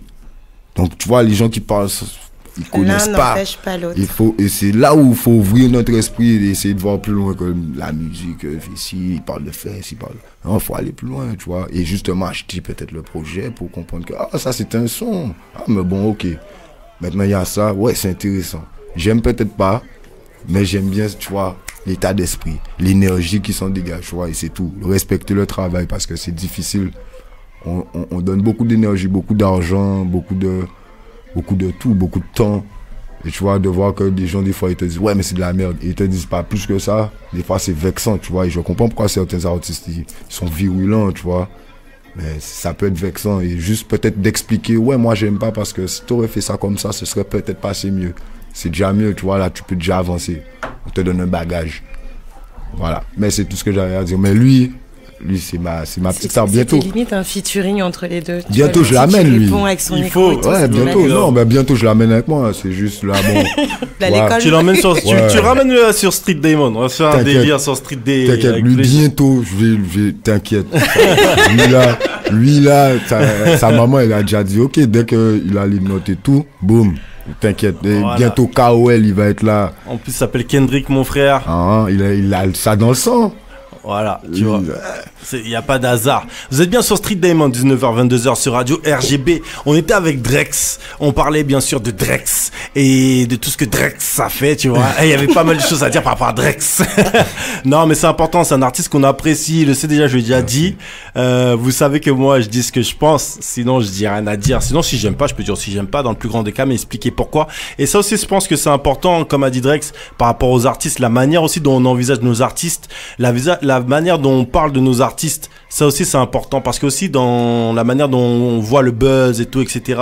Donc tu vois, les gens qui parlent, ils connaissent pas. l'autre. Et c'est là où il faut ouvrir notre esprit et essayer de voir plus loin que la musique. Ici, il parle de fesses, non, il faut aller plus loin, tu vois. Et justement, acheter peut-être le projet pour comprendre que ça c'est un son. Mais bon, ok. Maintenant il y a ça, ouais, c'est intéressant. J'aime peut-être pas, mais j'aime bien, tu vois, l'état d'esprit, l'énergie qui s'en dégage, tu vois, et c'est tout. Respecter le travail parce que c'est difficile. On donne beaucoup d'énergie, beaucoup d'argent, beaucoup de tout, beaucoup de temps. Et tu vois, de voir que des gens, des fois, ils te disent, ouais, mais c'est de la merde. Et ils te disent pas plus que ça. Des fois, c'est vexant, tu vois. Et je comprends pourquoi certains artistes, ils sont virulents, tu vois. Mais ça peut être vexant. Et juste peut-être d'expliquer, ouais, moi, j'aime pas parce que si tu aurais fait ça comme ça, ce serait peut-être pas assez mieux. C'est déjà mieux, tu vois. Là, tu peux déjà avancer. On te donne un bagage. Voilà. Mais c'est tout ce que j'avais à dire. Mais lui, c'est ma petite star. Bientôt. C'était limite un featuring entre les deux. Bientôt, je l'amène, lui. Il faut. Ouais, bientôt. Non, mais bientôt, je l'amène avec moi. C'est juste là, bon. Tu l'emmènes sur, tu ramènes sur Street Diamond. On va faire un délire sur Street Diamond. T'inquiète, lui, bientôt, t'inquiète. lui là, sa maman, elle a déjà dit, ok, dès qu'il a les notes et tout, boum. T'inquiète, voilà. Bientôt KOL, il va être là. En plus, il s'appelle Kendrick, mon frère. Il a ça dans le sang. Voilà, tu vois, il n'y a pas d'hasard. Vous êtes bien sur Street Diamond, 19h-22h sur Radio RGB. On était avec Drex, on parlait bien sûr de Drex et de tout ce que Drex ça fait, tu vois. Il y avait pas mal de choses à dire par rapport à Drex. Non, mais c'est important, c'est un artiste qu'on apprécie, le sais déjà, je l'ai déjà dit. Vous savez que moi, je dis ce que je pense, sinon je dis rien à dire. Sinon, si j'aime pas, je peux dire si j'aime pas, dans le plus grand des cas, mais expliquer pourquoi. Et ça aussi, je pense que c'est important, comme a dit Drex, par rapport aux artistes, la manière aussi dont on envisage nos artistes, la manière dont on parle de nos artistes, ça aussi c'est important parce que aussi dans la manière dont on voit le buzz et tout, etc.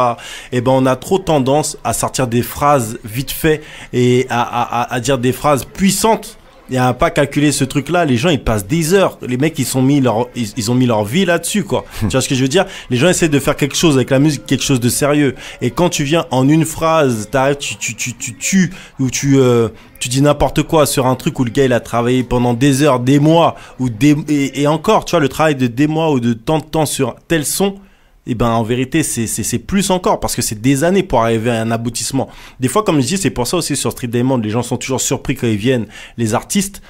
Et ben on a trop tendance à sortir des phrases vite fait et à dire des phrases puissantes et à pas calculer ce truc-là. Les gens ils passent des heures, les mecs ils ont mis leur vie là-dessus quoi. Tu vois ce que je veux dire? Les gens essaient de faire quelque chose avec la musique, quelque chose de sérieux. Et quand tu viens en une phrase, t'arrives, tu tues ou tu dis n'importe quoi sur un truc où le gars il a travaillé pendant des heures, des mois et encore, tu vois, le travail de des mois ou de tant de temps sur tel son. Et ben en vérité c'est plus encore parce que c'est des années pour arriver à un aboutissement. Des fois comme je dis, c'est pour ça aussi sur Street Diamond, les gens sont toujours surpris quand ils viennent, les artistes.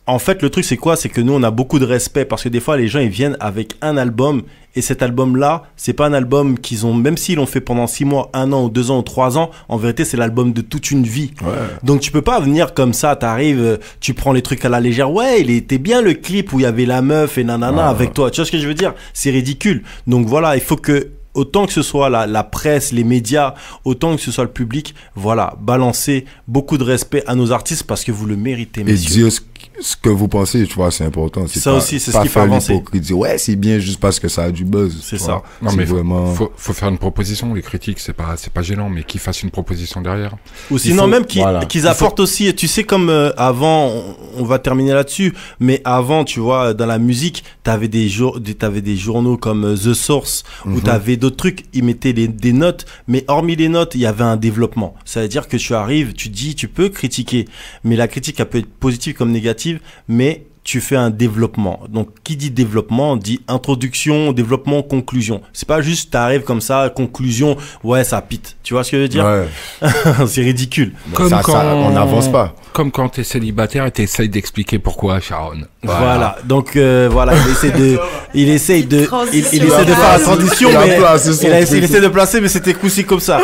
En fait, le truc, c'est quoi? C'est que nous, on a beaucoup de respect parce que des fois, les gens, ils viennent avec un album et cet album-là, c'est pas un album qu'ils ont, même s'ils l'ont fait pendant 6 mois, 1 an ou 2 ans ou 3 ans, en vérité, c'est l'album de toute une vie. Ouais. Donc, tu peux pas venir comme ça, t'arrives, tu prends les trucs à la légère. Ouais, il était bien le clip où il y avait la meuf et nanana avec toi. Tu vois ce que je veux dire? C'est ridicule. Donc, voilà, il faut que, autant que ce soit la presse, les médias, autant que ce soit le public, voilà, balancer beaucoup de respect à nos artistes parce que vous le méritez, messieurs. Et dire ce que vous pensez, tu vois, c'est important. C'est ça pas, aussi, c'est ce pas qui fait faire avancer. l'hypocrisie. Ouais, c'est bien juste parce que ça a du buzz. C'est tu ça. vois. Non, C'est mais vraiment... faut faire une proposition. Les critiques, c'est pas gênant, mais qu'ils fassent une proposition derrière. Ou sinon même voilà. qu'ils apportent aussi, tu sais, comme avant, on va terminer là-dessus, mais avant, tu vois, dans la musique, t'avais des journaux comme The Source, où t'avais d'autres trucs, ils mettaient des notes, mais hormis les notes, il y avait un développement. Ça veut dire que tu arrives, tu dis, tu peux critiquer, mais la critique, elle peut être positive comme négative, mais tu fais un développement. Donc, qui dit développement, dit introduction, développement, conclusion. C'est pas juste, t'arrives comme ça, conclusion, ouais, ça pite. Tu vois ce que je veux dire? Ouais. C'est ridicule. Comme ça, on n'avance pas. Comme quand t'es célibataire et t'essayes d'expliquer pourquoi, Sharon. Voilà. Donc, voilà, il essaie de faire la transition, mais il essaie de placer, mais c'était coup-ci comme ça.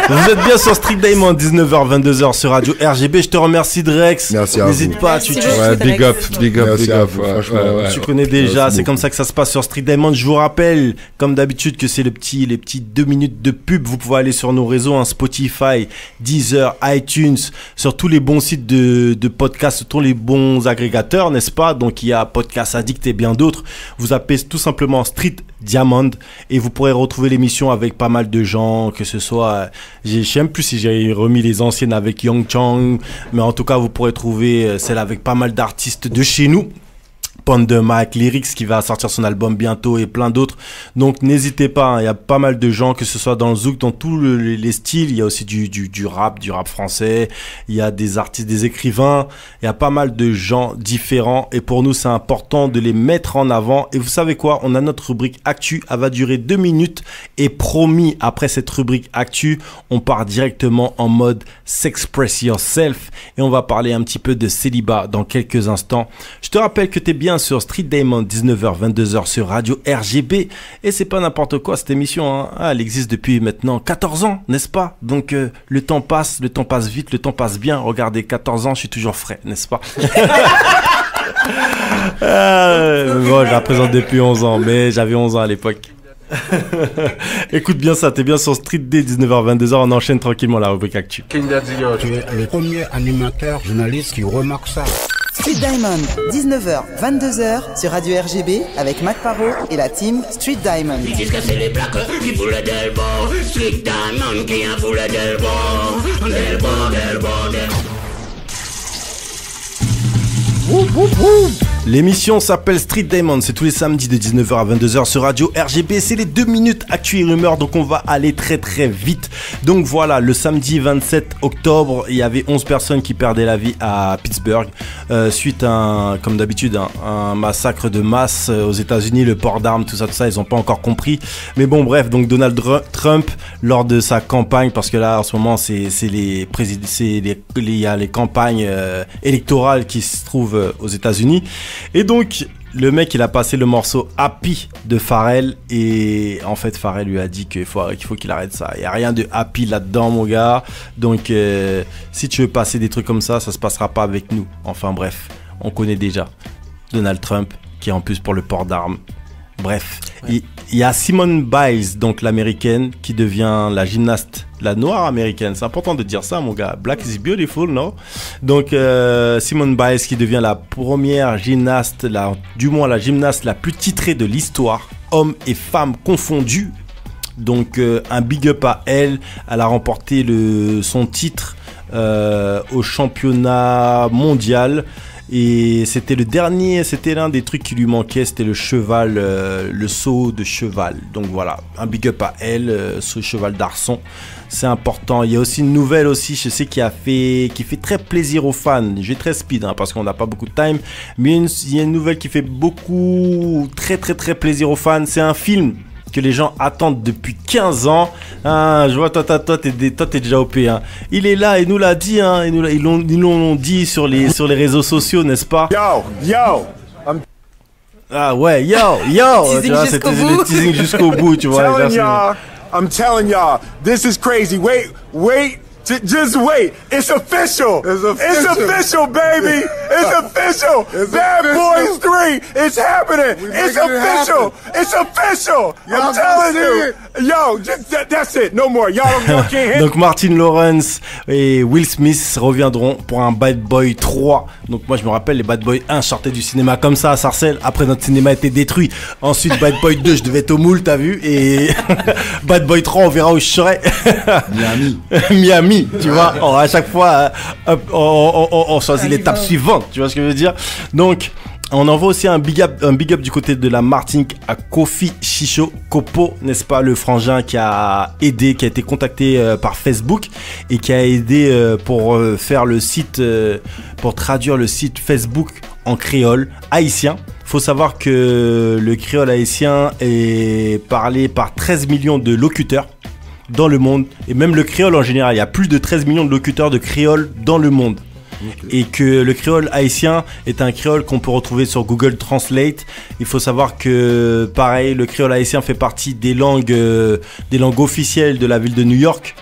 Vous êtes bien sur Street Diamond, 19h, 22h sur Radio RGB. Je te remercie, Drex. Merci à N'hésite vous. pas, Ouais, big up. Merci à vous, franchement. Tu connais déjà, Merci c'est comme ça que ça se passe sur Street Diamond. Je vous rappelle, comme d'habitude, que c'est les petits 2 minutes de pub. Vous pouvez aller sur nos réseaux, hein, Spotify, Deezer, iTunes, sur tous les bons sites de podcasts, sur tous les bons agrégateurs, n'est-ce pas? Donc il y a Podcast Addict et bien d'autres. Vous appelez tout simplement Street Diamond et vous pourrez retrouver l'émission avec pas mal de gens, que ce soit, je sais même plus si j'ai remis les anciennes avec Young Chang, mais en tout cas vous pourrez trouver celle avec pas mal d'artistes de chez nous. Pond Mike, Lyrics qui va sortir son album bientôt et plein d'autres. Donc n'hésitez pas, hein, il y a pas mal de gens, que ce soit dans le zouk, dans tous les styles. Il y a aussi du rap français. Il y a des artistes, des écrivains. Il y a pas mal de gens différents. Et pour nous, c'est important de les mettre en avant. Et vous savez quoi? On a notre rubrique Actu. Elle va durer 2 minutes. Et promis, après cette rubrique Actu, on part directement en mode S'express Yourself. Et on va parler un petit peu de célibat dans quelques instants. Je te rappelle que t'es bien sur Street Diamond, 19h, 22h sur Radio RGB. Et c'est pas n'importe quoi cette émission, hein. Elle existe depuis maintenant 14 ans, n'est-ce pas? Donc le temps passe vite, le temps passe bien. Regardez, 14 ans, je suis toujours frais, n'est-ce pas? Bon, je la présente depuis 11 ans, mais j'avais 11 ans à l'époque. Écoute bien ça, t'es bien sur Street D, 19h, 22h, on enchaîne tranquillement la rubrique Actu. Tu es le premier animateur journaliste qui remarque ça. Street Diamond, 19h, 22h sur Radio RGB avec Mac Paro et la team Street Diamond. Ils disent que c'est les plaques qui voulaient Delbo. Street Diamond qui en voulait Delbo. Delbo. L'émission s'appelle Street Diamond, c'est tous les samedis de 19h à 22h sur Radio RGB, c'est les 2 minutes actu et rumeurs, donc on va aller très très vite. Donc voilà, le samedi 27 octobre, il y avait 11 personnes qui perdaient la vie à Pittsburgh, suite à, comme d'habitude, un massacre de masse aux États-Unis, le port d'armes, tout ça, ils n'ont pas encore compris. Mais bon, bref, donc Donald Trump, lors de sa campagne, parce que là en ce moment il y a les campagnes électorales qui se trouvent aux États-Unis. Et donc le mec il a passé le morceau Happy de Pharrell et en fait Pharrell lui a dit qu'il faut qu'il arrête ça. Il n'y a rien de happy là-dedans mon gars. Donc si tu veux passer des trucs comme ça se passera pas avec nous. Enfin bref, on connaît déjà Donald Trump qui est en plus pour le port d'armes. Bref, ouais. Il y a Simone Biles, donc l'américaine, qui devient la gymnaste, la noire américaine. C'est important de dire ça, mon gars. Black is beautiful, non? Donc, Simone Biles qui devient la première gymnaste, du moins la gymnaste la plus titrée de l'histoire, hommes et femmes confondus. Donc, un big up à elle. Elle a remporté son titre au championnat mondial. Et c'était l'un des trucs qui lui manquait, c'était le cheval, le saut de cheval. Donc voilà, un big up à elle, ce cheval d'arçon, c'est important. Il y a aussi une nouvelle aussi, je sais qui fait très plaisir aux fans. Je vais très speed parce qu'on n'a pas beaucoup de time, mais il y a une nouvelle qui fait très très très plaisir aux fans. C'est un film que les gens attendent depuis 15 ans. Ah, je vois, toi, t'es déjà OP. Hein. Il est là, il nous l'a dit. Hein. Ils l'ont dit sur les réseaux sociaux, n'est-ce pas? Yo. Ah ouais, yo. Tu vois, c'était le teasing jusqu'au bout, tu vois. I'm telling y'all, this is crazy. Wait. Just wait. It's official. It's official, baby. It's official. Bad Boys 3. It's happening. It's official. It's official. I'm telling you. Yo, that's it. No more. Y'all can't hit. Donc Martin Lawrence et Will Smith reviendront pour un Bad Boy 3. Donc moi je me rappelle, les Bad Boy 1 sortaient du cinéma comme ça à Sarcelles. Après notre cinéma a été détruit. Ensuite Bad Boy 2, je devais être au moule, t'as vu. Et Bad Boy 3, on verra où je serai. Miami, tu vois. Alors, à chaque fois, on choisit l'étape suivante. Tu vois ce que je veux dire? Donc on envoie aussi un big up du côté de la Martinique à Kofi Chicho Kopo, n'est-ce pas, le frangin qui a aidé, qui a été contacté par Facebook et qui a aidé pour faire le site, pour traduire le site Facebook en créole haïtien. Faut savoir que le créole haïtien est parlé par 13 millions de locuteurs dans le monde, et même le créole en général, il y a plus de 13 millions de locuteurs de créole dans le monde. Et que le créole haïtien est un créole qu'on peut retrouver sur Google Translate. Il faut savoir que, pareil, le créole haïtien fait partie des langues officielles de la ville de New York.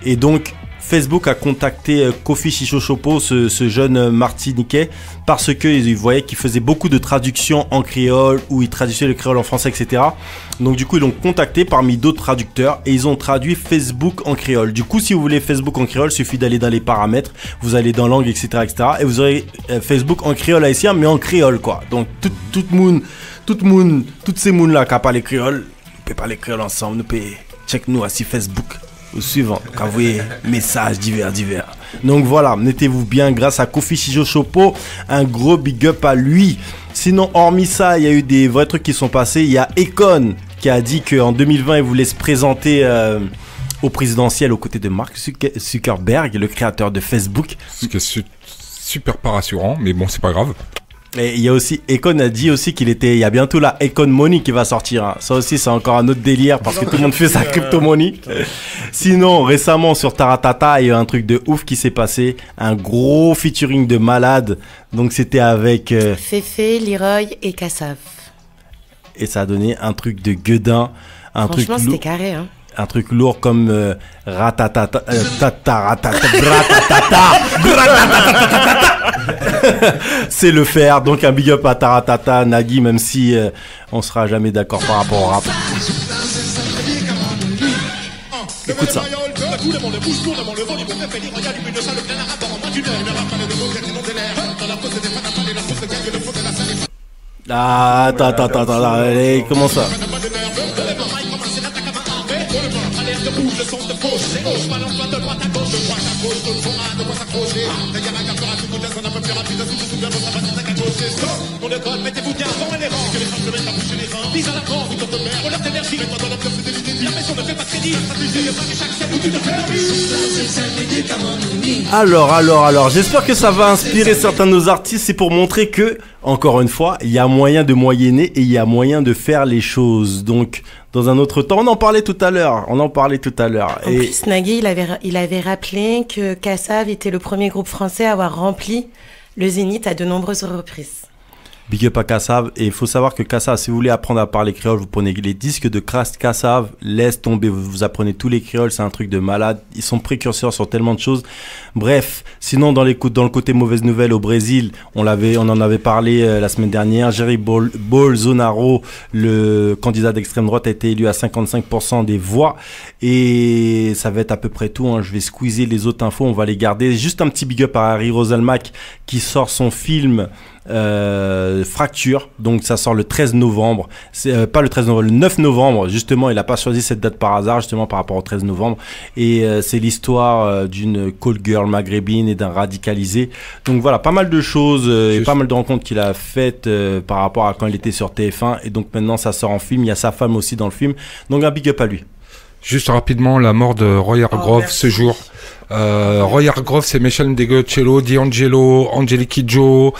Et donc, Facebook a contacté Kofi Chicho Kopo, ce jeune Martiniquais, parce qu'ils voyaient qu'il faisait beaucoup de traductions en créole, où il traduisait le créole en français, etc. Donc du coup, ils l'ont contacté parmi d'autres traducteurs et ils ont traduit Facebook en créole. Du coup, si vous voulez Facebook en créole, il suffit d'aller dans les paramètres, vous allez dans langue, etc., etc. et vous aurez Facebook en créole haïtien, mais en créole, quoi. Donc toutes ces mounes-là qui parlent créole, nous pouvons parler créole ensemble, nous pouvons check nous assis Facebook. Au suivant, envoyez messages divers. Donc voilà, mettez-vous bien grâce à Kofi Chicho Kopo, un gros big up à lui. Sinon, hormis ça, il y a eu des vrais trucs qui sont passés. Il y a Akon qui a dit qu'en 2020, il voulait se présenter au présidentiel aux côtés de Mark Zuckerberg, le créateur de Facebook. Ce qui est super pas rassurant, mais bon, c'est pas grave. Et il y a aussi, Akon a dit aussi il y a bientôt la Akon Money qui va sortir. Hein. Ça aussi, c'est encore un autre délire parce que tout le monde fait sa crypto-money. Sinon, récemment, sur Taratata, il y a un truc de ouf qui s'est passé. Un gros featuring de malade. Donc, c'était avec Féfé, Leroy et Kassav. Et ça a donné un truc de gueudin. Franchement, c'était carré, hein. Un truc lourd comme ratatata, c'est le faire. Donc un big up à Taratata, Nagui, même si on sera jamais d'accord par rapport au rap. Écoute ça. Ah, attends, allez, comment ça? Alors, j'espère que ça va inspirer certains de nos artistes. C'est pour montrer que, encore une fois, il y a moyen de moyenner et il y a moyen de faire les choses. Donc, dans un autre temps, on en parlait tout à l'heure. En plus, Nagui, il avait rappelé que Kassav était le premier groupe français à avoir rempli le Zénith à de nombreuses reprises. Big up à Kassav. Et il faut savoir que Kassav, si vous voulez apprendre à parler créole, vous prenez les disques de Kassav, laisse tomber, vous apprenez tous les créoles, c'est un truc de malade. Ils sont précurseurs sur tellement de choses. Bref, sinon dans le côté mauvaise nouvelle au Brésil, on en avait parlé la semaine dernière. Jair Bolsonaro, le candidat d'extrême droite, a été élu à 55% des voix. Et ça va être à peu près tout, hein. Je vais squeezer les autres infos, on va les garder. Juste un petit big up à Harry Roselmack qui sort son film Fracture, donc ça sort le 13 novembre, pas le 13 novembre, le 9 novembre, justement. Il a pas choisi cette date par hasard, justement par rapport au 13 novembre, et c'est l'histoire d'une call girl maghrébine et d'un radicalisé. Donc voilà, pas mal de choses et pas mal de rencontres qu'il a faites par rapport à quand il était sur TF1, et donc maintenant ça sort en film. Il y a sa femme aussi dans le film, donc un big up à lui. Juste rapidement, la mort de Roy Hargrove ce jour. Roy Hargrove, c'est Michel Ndegecello, D'Angelo, Angelique Kidjo,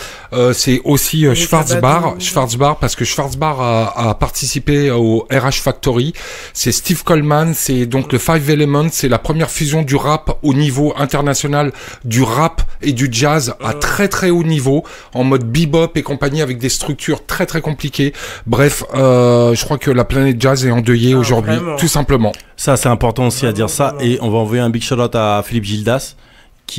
c'est aussi Schwarzbar, parce que Schwarzbar a participé au RH Factory. C'est Steve Coleman, c'est donc le Five Elements, c'est la première fusion du rap au niveau international, du rap et du jazz à très très haut niveau, en mode bebop et compagnie, avec des structures très très compliquées. Bref, je crois que la planète jazz est endeuillée aujourd'hui, tout simplement. Ça, c'est important aussi à dire ça, et on va envoyer un big shout-out à Philippe Gildas,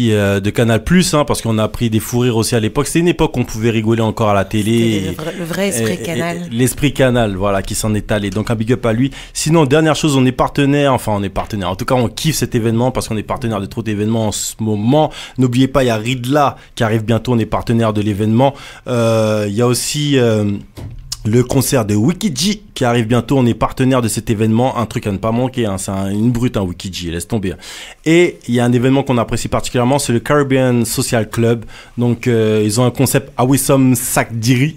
de Canal+, hein, parce qu'on a pris des fous rires aussi à l'époque. C'était une époque où on pouvait rigoler encore à la télé. Le vrai esprit Canal. L'esprit Canal, voilà, qui s'en est allé. Donc un big up à lui. Sinon, dernière chose, on est partenaire. En tout cas, on kiffe cet événement parce qu'on est partenaire de trop d'événements en ce moment. N'oubliez pas, il y a Ridla qui arrive bientôt. On est partenaire de l'événement. Il y a aussi le concert de Wikiji qui arrive bientôt. On est partenaire de cet événement. Un truc à ne pas manquer, hein. C'est une brute, hein, Wikiji, laisse tomber. Et il y a un événement qu'on apprécie particulièrement, c'est le Caribbean Social Club. Donc ils ont un concept Awissom Sakdiri.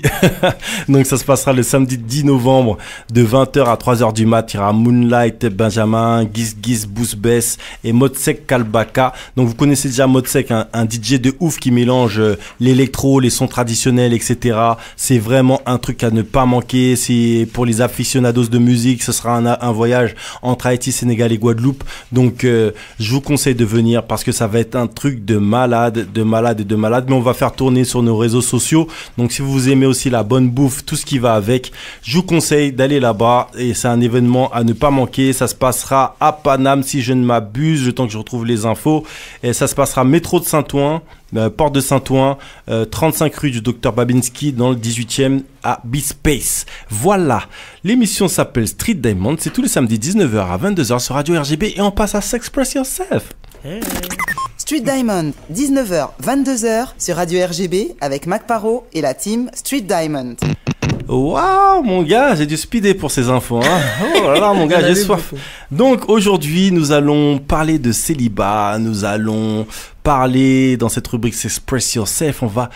Donc ça se passera le samedi 10 novembre de 20h à 3h du mat. Il y aura Moonlight Benjamin, Giz Bousbess et Modsek Kalbaka. Donc vous connaissez déjà Modsek, un DJ de ouf qui mélange l'électro, les sons traditionnels, etc. C'est vraiment un truc à ne pas manquer. C'est pour les aficionados de musique, ce sera un voyage entre Haïti, Sénégal et Guadeloupe. Donc je vous conseille de venir parce que ça va être un truc de malade. Mais on va faire tourner sur nos réseaux sociaux. Donc si vous aimez aussi la bonne bouffe, tout ce qui va avec, je vous conseille d'aller là-bas. Et c'est un événement à ne pas manquer. Ça se passera à Paname si je ne m'abuse, le temps que je retrouve les infos. Et ça se passera métro de Saint-Ouen, porte de Saint-Ouen, 35 rue du Dr Babinski dans le 18e à B-Space. Voilà, l'émission s'appelle Street Diamond, c'est tous les samedis 19h à 22h sur Radio RGB et on passe à S'Express Yourself. Hey. Street Diamond, 19h, 22h sur Radio RGB avec Mac Paro et la team Street Diamond. Waouh, mon gars, j'ai dû speeder pour ces infos, hein. Oh là là, mon gars, j'ai soif. Donc aujourd'hui, nous allons parler de célibat, nous allons parler dans cette rubrique S'Express Yourself, on va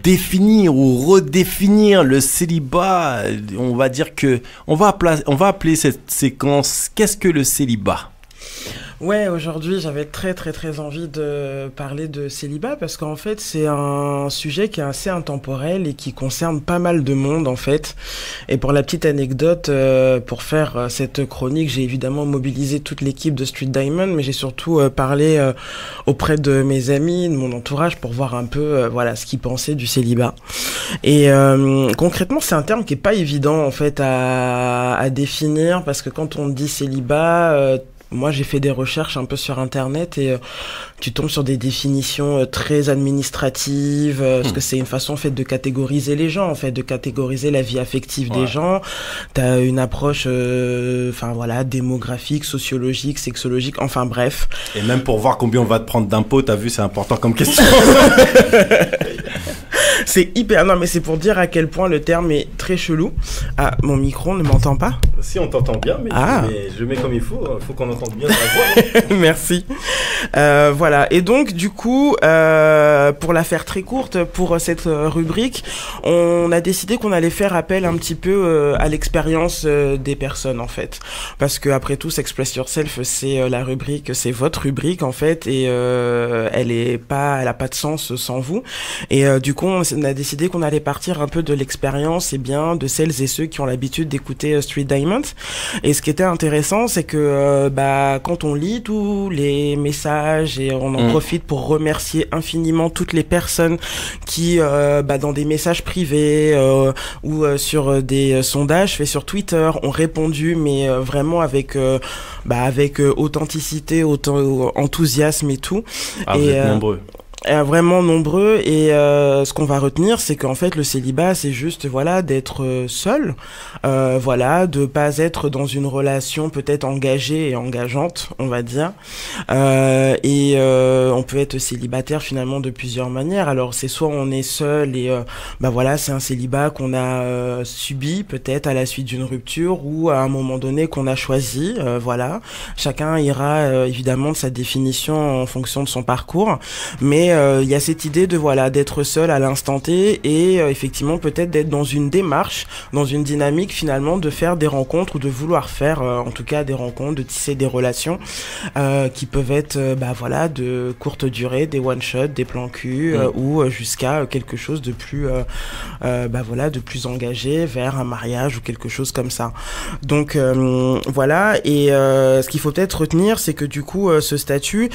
définir ou redéfinir le célibat. On va dire que on va appeler cette séquence qu'est-ce que le célibat? Ouais, aujourd'hui, j'avais très envie de parler de célibat parce qu'en fait, c'est un sujet qui est assez intemporel et qui concerne pas mal de monde, en fait. Et pour la petite anecdote, pour faire cette chronique, j'ai évidemment mobilisé toute l'équipe de Street Diamond, mais j'ai surtout parlé auprès de mes amis, de mon entourage, pour voir un peu, voilà, ce qu'ils pensaient du célibat. Et concrètement, c'est un terme qui est pas évident, en fait, à définir parce que quand on dit célibat, moi, j'ai fait des recherches un peu sur Internet et tu tombes sur des définitions très administratives, parce que c'est une façon en fait de catégoriser les gens, en fait, de catégoriser la vie affective des gens. T'as une approche, enfin voilà, démographique, sociologique, sexologique, enfin bref. Et même pour voir combien on va te prendre d'impôts, t'as vu, c'est important comme question. C'est hyper... Non, mais c'est pour dire à quel point le terme est très chelou. Ah, mon micro ne m'entend pas? Si, on t'entend bien, mais je mets comme il faut. Il faut qu'on entende bien la voix. Merci. Voilà. Et donc, du coup, pour la faire très courte, pour cette rubrique, on a décidé qu'on allait faire appel un petit peu à l'expérience des personnes, en fait. Parce que, après tout, S'Express Yourself, c'est la rubrique, c'est votre rubrique, en fait, et elle a pas de sens sans vous. Et du coup, on a décidé qu'on allait partir un peu de l'expérience, et bien, de celles et ceux qui ont l'habitude d'écouter Street Diamond. Et ce qui était intéressant, c'est que, quand on lit tous les messages et on en profite pour remercier infiniment toutes les personnes qui, dans des messages privés ou sur des sondages faits sur Twitter, ont répondu, mais vraiment avec authenticité, enthousiasme et tout. Ah, vous êtes nombreux. Vraiment nombreux, et ce qu'on va retenir, c'est qu'en fait le célibat, c'est juste d'être seul, de pas être dans une relation peut-être engagée et engageante, on va dire, et on peut être célibataire finalement de plusieurs manières. Alors c'est soit on est seul et c'est un célibat qu'on a subi peut-être à la suite d'une rupture, ou à un moment donné qu'on a choisi, chacun ira évidemment de sa définition en fonction de son parcours, mais il y a cette idée d'être seul à l'instant T, et effectivement peut-être d'être dans une démarche, dans une dynamique finalement de faire des rencontres, ou de vouloir faire en tout cas des rencontres, de tisser des relations qui peuvent être de courte durée, des one shot, des plans cul, ou jusqu'à quelque chose de plus de plus engagé vers un mariage ou quelque chose comme ça. Donc et ce qu'il faut peut-être retenir, c'est que du coup ce statut,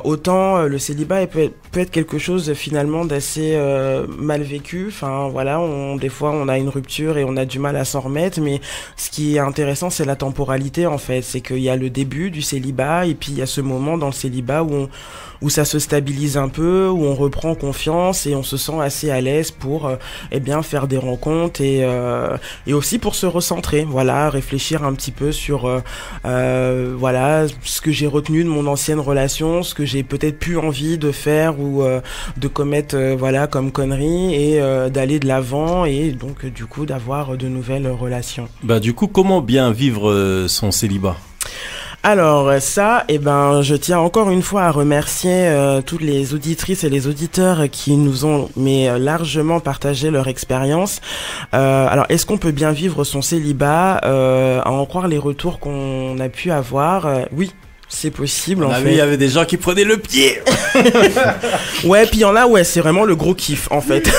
autant le célibat peut peut être quelque chose finalement d'assez mal vécu. Enfin voilà, des fois on a une rupture et on a du mal à s'en remettre, mais ce qui est intéressant, c'est la temporalité en fait. C'est qu'il y a le début du célibat et puis il y a ce moment dans le célibat où ça se stabilise un peu, où on reprend confiance et on se sent assez à l'aise pour faire des rencontres et aussi pour se recentrer, voilà, réfléchir un petit peu sur voilà ce que j'ai retenu de mon ancienne relation, ce que j'ai peut-être plus envie de faire ou de commettre voilà comme connerie et d'aller de l'avant et donc du coup d'avoir de nouvelles relations. Bah du coup, comment bien vivre son célibat? Alors ça, je tiens encore une fois à remercier toutes les auditrices et les auditeurs qui nous ont largement partagé leur expérience. Alors, est-ce qu'on peut bien vivre son célibat? À en croire les retours qu'on a pu avoir, oui. C'est possible, en fait. Il y avait des gens qui prenaient le pied. Ouais, puis il y en a, c'est vraiment le gros kiff, en fait.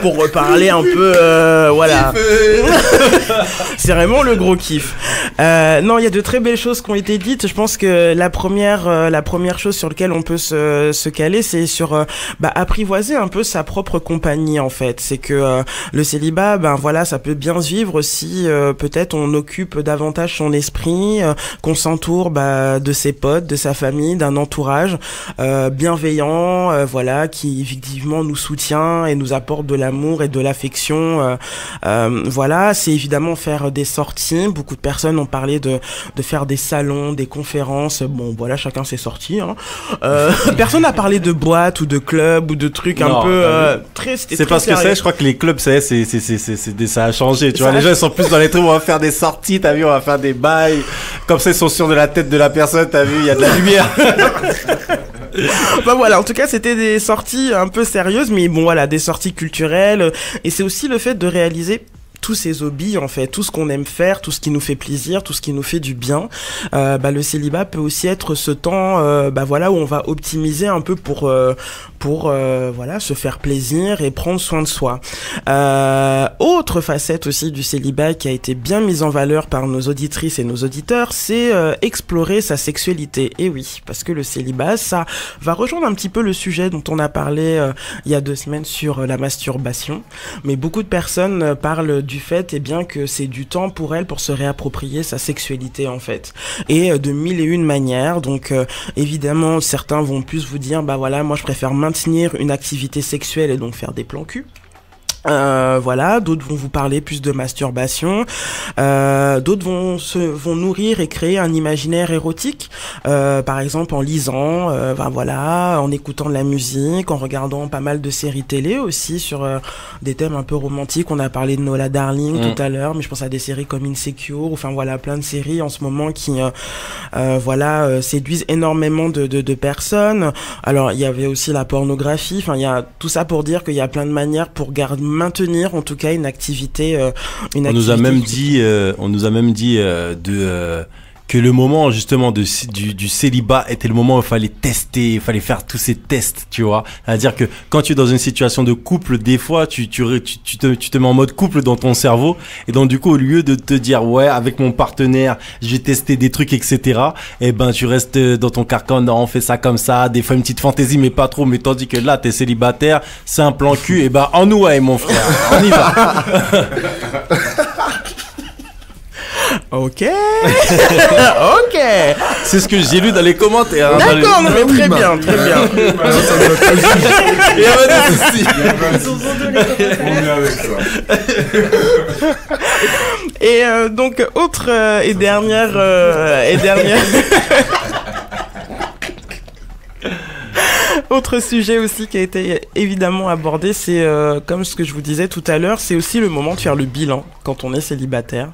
Pour reparler un peu, voilà. C'est vraiment le gros kiff. Non, il y a de très belles choses qui ont été dites. Je pense que la première chose sur laquelle on peut se caler, c'est sur, apprivoiser un peu sa propre compagnie, en fait. C'est que, le célibat, voilà, ça peut bien se vivre si, peut-être on occupe davantage son esprit, qu'on s'entoure, de ses potes, de sa famille, d'un entourage bienveillant, voilà, qui effectivement nous soutient et nous apporte de l'amour et de l'affection. Voilà, c'est évidemment faire des sorties. Beaucoup de personnes ont parlé de faire des salons, des conférences. Bon, voilà, chacun ses sorties. Hein. Personne n'a parlé de boîtes ou de clubs ou de trucs un peu très. C'est parce que je crois que les clubs, ça a changé. Tu vois, les gens ils sont plus dans les trucs. On va faire des sorties, t'as vu, on va faire des bails. Comme ça, ils sont sûrs de la tête de la personne, t'as vu, il y a de la lumière. Voilà, en tout cas, c'était des sorties un peu sérieuses, mais bon, voilà, des sorties culturelles. Et c'est aussi le fait de réaliser tous ces hobbies, en fait, tout ce qu'on aime faire, tout ce qui nous fait plaisir, tout ce qui nous fait du bien. Le célibat peut aussi être ce temps, voilà, où on va optimiser un peu pour voilà, se faire plaisir et prendre soin de soi. Autre facette aussi du célibat qui a été bien mise en valeur par nos auditrices et nos auditeurs, c'est explorer sa sexualité. Et oui, parce que le célibat, ça va rejoindre un petit peu le sujet dont on a parlé il y a 2 semaines sur la masturbation. Mais beaucoup de personnes parlent du fait que c'est du temps pour elles pour se réapproprier sa sexualité en fait, et de 1001 manières. Donc évidemment certains vont plus vous dire voilà, moi je préfère maintenir une activité sexuelle et donc faire des plans cul. Voilà, d'autres vont vous parler plus de masturbation, d'autres vont nourrir et créer un imaginaire érotique, par exemple en lisant, voilà, en écoutant de la musique, en regardant pas mal de séries télé aussi sur des thèmes un peu romantiques. On a parlé de Nola Darling tout à l'heure, mais je pense à des séries comme Insecure, enfin voilà, plein de séries en ce moment qui voilà, séduisent énormément de personnes. Alors il y avait aussi la pornographie, enfin il y a tout ça pour dire qu'il y a plein de manières pour maintenir en tout cas une activité. On nous a même dit que le moment justement du célibat était le moment où il fallait tester, il fallait faire tous ces tests, tu vois. C'est-à-dire que quand tu es dans une situation de couple, des fois tu te mets en mode couple dans ton cerveau, et donc du coup au lieu de te dire ouais, avec mon partenaire je vais tester des trucs etc, et tu restes dans ton carcan, non, on fait ça comme ça, des fois une petite fantaisie mais pas trop, mais tandis que là t'es célibataire, c'est un plan cul, et en ouais mon frère, on y va. Ok. Ok. C'est ce que j'ai lu dans les commentaires. D'accord, mais très bien, très bien. Il y a pas de soucis. Et donc autre et dernière autre sujet aussi qui a été évidemment abordé, c'est comme ce que je vous disais tout à l'heure, c'est aussi le moment de faire le bilan quand on est célibataire.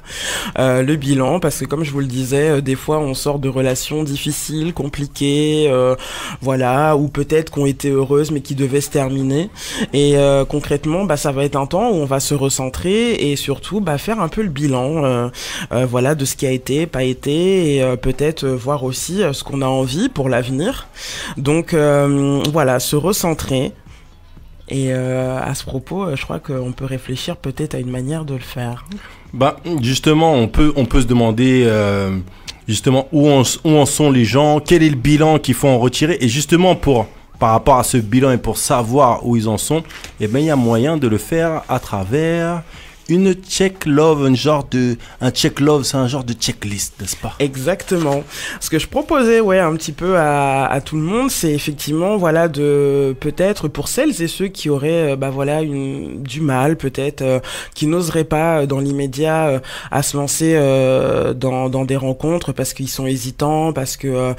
Le bilan, parce que comme je vous le disais, des fois on sort de relations difficiles, compliquées, voilà, ou peut-être qu'on était heureuses mais qui devaient se terminer. Et concrètement, ça va être un temps où on va se recentrer et surtout faire un peu le bilan, voilà, de ce qui a été, pas été, et peut-être voir aussi ce qu'on a envie pour l'avenir. Donc voilà, se recentrer. Et à ce propos, je crois qu'on peut réfléchir peut-être à une manière de le faire. Justement, on peut se demander justement où en sont les gens, quel est le bilan qu'il faut en retirer, et justement pour par rapport à ce bilan et pour savoir où ils en sont, eh ben il y a moyen de le faire à travers une check love, un check love, c'est un genre de checklist, n'est-ce pas? Exactement. Ce que je proposais, un petit peu à tout le monde, c'est effectivement, voilà, de peut-être pour celles et ceux qui auraient, du mal, peut-être, qui n'oseraient pas dans l'immédiat à se lancer dans des rencontres parce qu'ils sont hésitants, parce que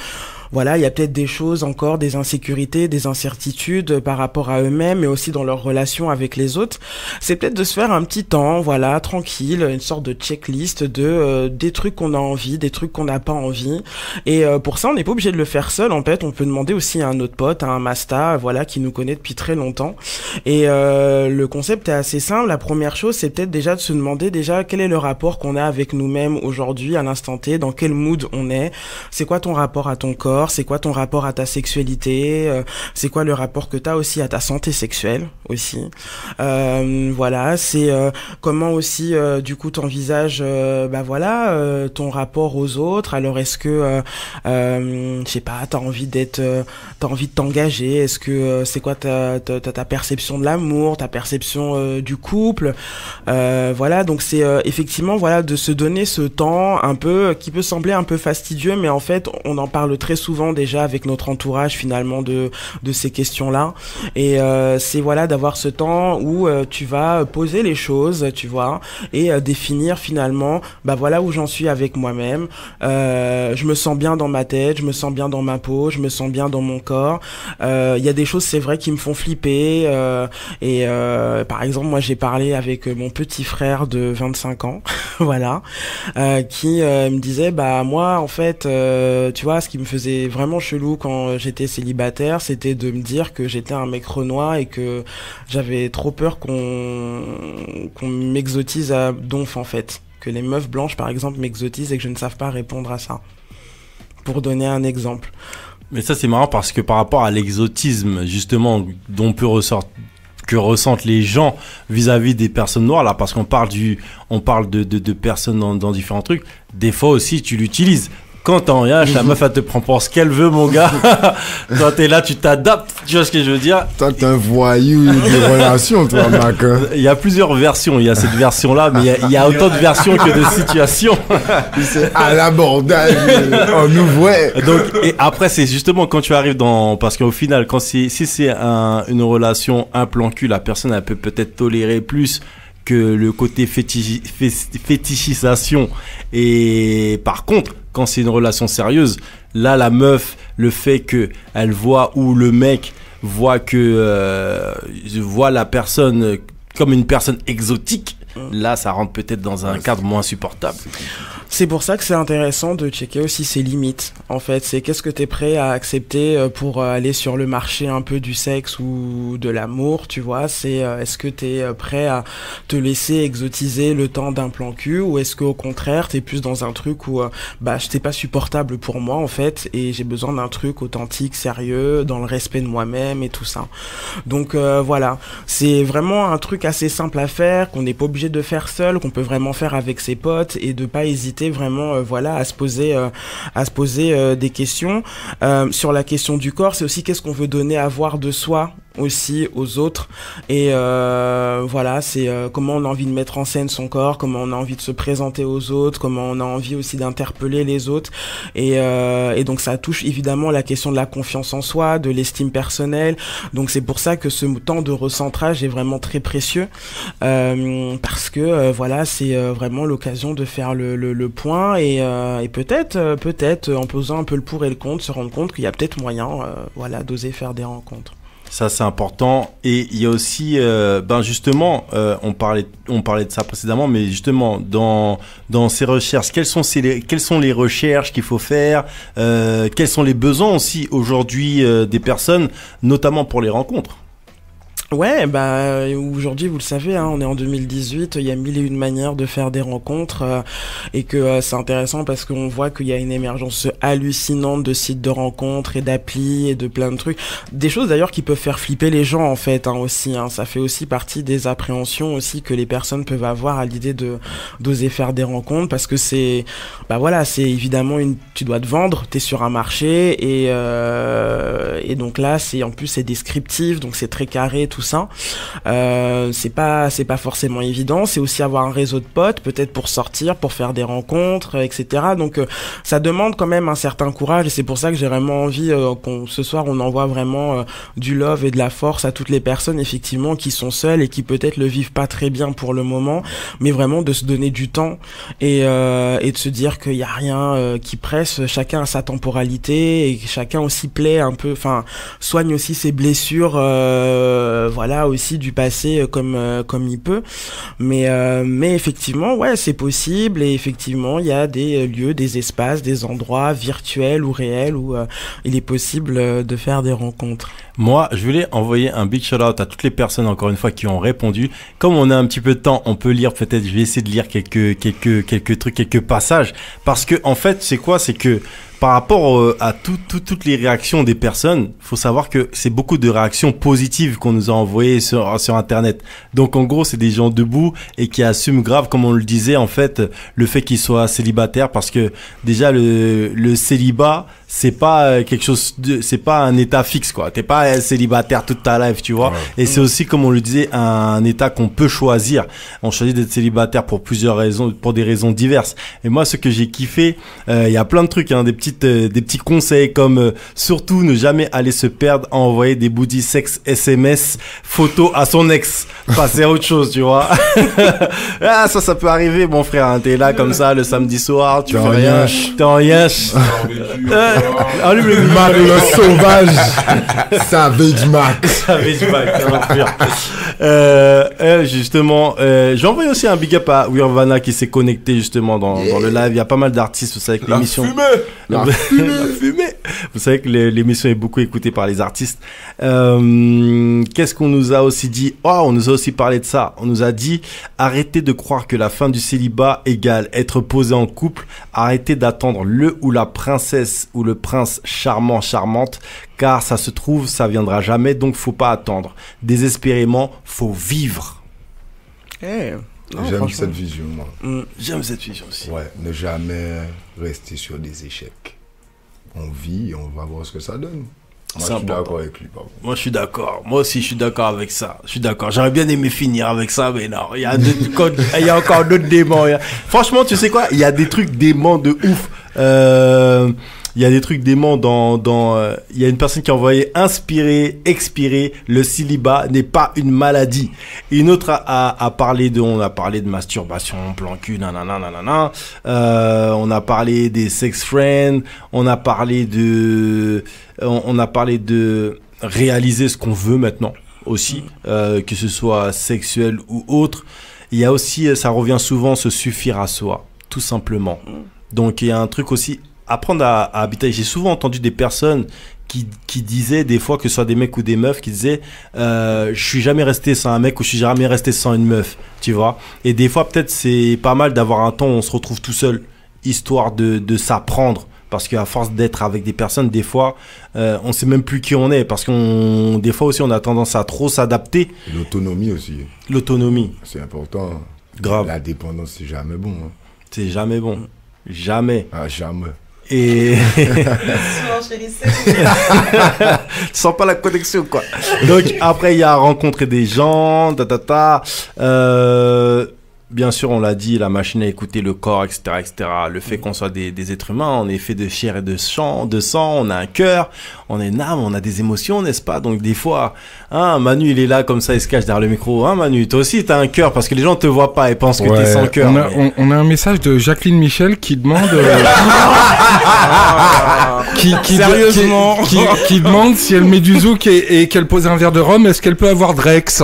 voilà, il y a peut-être des choses encore, des insécurités, des incertitudes par rapport à eux-mêmes, mais aussi dans leur relation avec les autres. C'est peut-être de se faire un petit temps, voilà, tranquille, une sorte de checklist de des trucs qu'on a envie, des trucs qu'on n'a pas envie. Et pour ça, on n'est pas obligé de le faire seul. En fait, on peut demander aussi à un autre pote, à un Masta, voilà, qui nous connaît depuis très longtemps. Et le concept est assez simple. La première chose, c'est peut-être déjà de se demander déjà quel est le rapport qu'on a avec nous-mêmes aujourd'hui, à l'instant T, dans quel mood on est. C'est quoi ton rapport à ton corps? C'est quoi ton rapport à ta sexualité? C'est quoi le rapport que t'as aussi à ta santé sexuelle aussi? Voilà, c'est comment aussi du coup t'envisages ton rapport aux autres. Alors est-ce que je sais pas, t'as envie de t'engager? Est-ce que c'est quoi ta perception de l'amour, ta perception du couple? Voilà, donc c'est effectivement voilà de se donner ce temps un peu qui peut sembler un peu fastidieux, mais en fait on en parle très souvent déjà avec notre entourage finalement de ces questions-là, et c'est voilà d'avoir ce temps où tu vas poser les choses, tu vois, et définir finalement voilà où j'en suis avec moi-même. Je me sens bien dans ma tête, je me sens bien dans ma peau, je me sens bien dans mon corps. Il y a des choses, c'est vrai, qui me font flipper, et par exemple moi j'ai parlé avec mon petit frère de 25 ans voilà, qui me disait moi en fait tu vois, ce qui me faisait vraiment chelou quand j'étais célibataire, c'était de me dire que j'étais un mec renois et que j'avais trop peur qu'on m'exotise à donf, en fait, que les meufs blanches par exemple m'exotisent et que je ne sache pas répondre à ça, pour donner un exemple. Mais ça c'est marrant parce que par rapport à l'exotisme justement dont que ressentent les gens vis-à-vis des personnes noires, là, parce qu'on parle de personnes dans différents trucs, des fois aussi tu l'utilises. Quand t'es en rien, la meuf elle te prend pour ce qu'elle veut, mon gars. Toi t'es là, tu t'adaptes, tu vois ce que je veux dire. Toi t'es un voyou de relation, toi, Mac. Il y a plusieurs versions, il y a cette version-là, mais il y a autant de versions que de situations. C'est à l'abordage, on nous voit. Donc, et après c'est justement quand tu arrives parce qu'au final, si c'est une relation un plan cul, la personne elle peut peut-être tolérer plus que le côté fétichisation. Et par contre, quand c'est une relation sérieuse, là la meuf, le fait que elle voit, ou le mec voit voit la personne comme une personne exotique, là ça rentre peut-être dans un cadre moins supportable. C'est pour ça que c'est intéressant de checker aussi ses limites. En fait, c'est qu'est-ce que t'es prêt à accepter pour aller sur le marché un peu du sexe ou de l'amour, tu vois. C'est est-ce que t'es prêt à te laisser exotiser le temps d'un plan cul, ou est-ce qu'au contraire t'es plus dans un truc où c'est pas supportable pour moi en fait, et j'ai besoin d'un truc authentique, sérieux, dans le respect de moi-même et tout ça. Donc voilà, c'est vraiment un truc assez simple à faire, qu'on n'est pas obligé de faire seul, qu'on peut vraiment faire avec ses potes, et de pas hésiter vraiment à se poser des questions sur la question du corps. C'est aussi qu'est-ce qu'on veut donner à voir de soi aussi aux autres, et c'est comment on a envie de mettre en scène son corps, comment on a envie de se présenter aux autres, comment on a envie aussi d'interpeller les autres, et donc ça touche évidemment la question de la confiance en soi, de l'estime personnelle. Donc c'est pour ça que ce temps de recentrage est vraiment très précieux, parce que c'est vraiment l'occasion de faire le point, et peut-être en posant un peu le pour et le contre, se rendre compte qu'il y a peut-être moyen d'oser faire des rencontres. Ça c'est important. Et il y a aussi justement on parlait de ça précédemment, mais justement dans ces recherches, quelles sont les recherches qu'il faut faire, quels sont les besoins aussi aujourd'hui des personnes, notamment pour les rencontres? Ouais, bah aujourd'hui, vous le savez, hein, on est en 2018, il y a 1001 manières de faire des rencontres et que c'est intéressant parce qu'on voit qu'il y a une émergence hallucinante de sites de rencontres et d'applis et de plein de trucs. Des choses d'ailleurs qui peuvent faire flipper les gens en fait aussi. Hein. Ça fait aussi partie des appréhensions aussi que les personnes peuvent avoir à l'idée d'oser faire des rencontres parce que c'est c'est évidemment tu dois te vendre, t'es sur un marché et donc là c'est descriptif, donc c'est très carré, tout ça. C'est pas forcément évident. C'est aussi avoir un réseau de potes, peut-être pour sortir, pour faire des rencontres, etc. Donc ça demande quand même un certain courage et c'est pour ça que j'ai vraiment envie ce soir on envoie vraiment du love et de la force à toutes les personnes effectivement qui sont seules et qui peut-être le vivent pas très bien pour le moment, mais vraiment de se donner du temps et de se dire qu'il y a rien qui presse. Chacun a sa temporalité et chacun aussi plaît un peu, soigne aussi ses blessures aussi du passé comme il peut, mais effectivement c'est possible et effectivement il y a des lieux, des espaces, des endroits virtuels ou réels où il est possible de faire des rencontres. Moi, je voulais envoyer un big shout-out à toutes les personnes, encore une fois, qui ont répondu. Comme on a un petit peu de temps, on peut lire peut-être, je vais essayer de lire quelques trucs, quelques passages. Parce que, en fait, c'est quoi? C'est que, par rapport à toutes les réactions des personnes, faut savoir que c'est beaucoup de réactions positives qu'on nous a envoyées sur Internet. Donc, en gros, c'est des gens debout et qui assument grave, comme on le disait, en fait, le fait qu'ils soient célibataires, parce que, déjà, le célibat, c'est pas quelque chose c'est pas un état fixe, quoi. T'es pas célibataire toute ta life, tu vois. Ouais. Et c'est aussi, comme on le disait, un état qu'on peut choisir. On choisit d'être célibataire pour plusieurs raisons, pour des raisons diverses. Et moi, ce que j'ai kiffé, il y a plein de trucs, hein, des petits conseils comme surtout ne jamais aller se perdre à envoyer des booty sex SMS photos à son ex. Passer à autre chose, tu vois. Ça peut arriver, mon frère. Hein. T'es là comme ça le samedi soir, tu fais rien. T'es en yinche. Mac le sauvage. Savage Mac. Savage Mac. Justement, j'ai envoyé aussi un big up à Wirvana qui s'est connecté justement dans le live. Il y a pas mal d'artistes, vous savez que l'émission... La fumée. Vous savez que l'émission est beaucoup écoutée par les artistes. Qu'est-ce qu'on nous a aussi dit? On nous a aussi parlé de ça. On nous a dit, arrêtez de croire que la fin du célibat égale être posé en couple. Arrêtez d'attendre le ou la princesse ou le prince charmant, charmante, car ça se trouve, ça viendra jamais, donc faut pas attendre. Désespérément, faut vivre. J'aime cette vision, moi. J'aime cette vision aussi. Ouais, ne jamais rester sur des échecs. On vit et on va voir ce que ça donne. Moi, je suis d'accord avec lui. Moi, je suis d'accord. Moi aussi, je suis d'accord avec ça. Je suis d'accord. J'aurais bien aimé finir avec ça, mais non. Il y a encore d'autres démons. Franchement, tu sais quoi? Il y a des trucs déments de ouf. Il y a des trucs déments il y a une personne qui a envoyé inspirer, expirer, le célibat n'est pas une maladie. Et une autre a parlé on a parlé de masturbation, plan cul, nanana. On a parlé des sex friends, on a parlé de réaliser ce qu'on veut maintenant aussi, que ce soit sexuel ou autre. Il y a aussi, ça revient souvent, se suffire à soi, tout simplement. Donc il y a un truc aussi, apprendre à habiter. J'ai souvent entendu des personnes qui disaient des fois, que ce soit des mecs ou des meufs, qui disaient je suis jamais resté sans un mec ou je suis jamais resté sans une meuf, tu vois. Et des fois peut-être c'est pas mal d'avoir un temps où on se retrouve tout seul, histoire de s'apprendre, parce qu'à force d'être avec des personnes, des fois on sait même plus qui on est, parce des fois aussi on a tendance à trop s'adapter. L'autonomie aussi. L'autonomie, c'est important. Grave. La dépendance, c'est jamais bon, hein. C'est jamais bon. Jamais. Jamais. Et tu sens pas la connexion, quoi. Donc après il y a rencontrer des gens, bien sûr, on l'a dit, la machine à écouter le corps, etc., etc. Le fait qu'on soit des êtres humains, on est fait de chair et de sang, on a un cœur, on a une âme, on a des émotions, n'est-ce pas? Donc des fois, Manu, il est là comme ça, il se cache derrière le micro. Manu, toi aussi, t'as un cœur, parce que les gens te voient pas et pensent que t'es sans cœur. On a un message de Jacqueline Michel qui demande... Sérieusement qui demande si elle met du zouk et qu'elle pose un verre de rhum, est-ce qu'elle peut avoir Drex?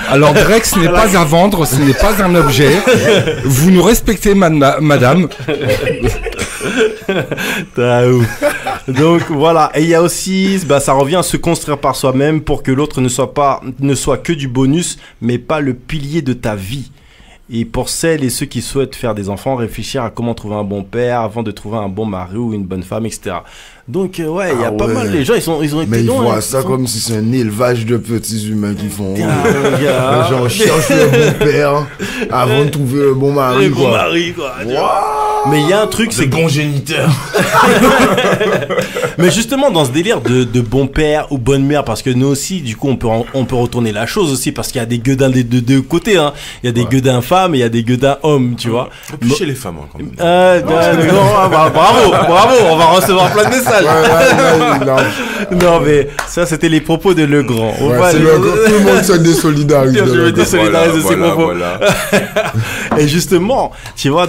Alors Drex n'est pas à vendre, ce n'est pas un objet. Vous nous respectez, madame. T'as ouf. Donc voilà, et il y a aussi, ça revient à se construire par soi-même pour que l'autre ne soit que du bonus, mais pas le pilier de ta vie. Et pour celles et ceux qui souhaitent faire des enfants, réfléchir à comment trouver un bon père avant de trouver un bon mari ou une bonne femme, etc. Donc ouais, il y a pas mal. Les gens, ils ont été mais ils loin, voient ça comme si c'est un élevage de petits humains qui font. Les gens cherchent le bon père avant de trouver le bon mari. Le bon mari, quoi. Mais il y a un truc, c'est bon géniteur. Mais justement, dans ce délire de bon père ou bonne mère, parce que nous aussi, du coup, on peut retourner la chose aussi, parce qu'il y a des gueudins des deux côtés, hein. Il y a des gueudins femmes et il y a des guedins hommes, tu vois. Et puis chez les femmes, hein, quand même. Bravo, on va recevoir plein de messages. Non, mais ça, c'était les propos de Legrand. Tout le monde se désolidarise. Je me désolidarise de ses propos. Et justement, tu vois,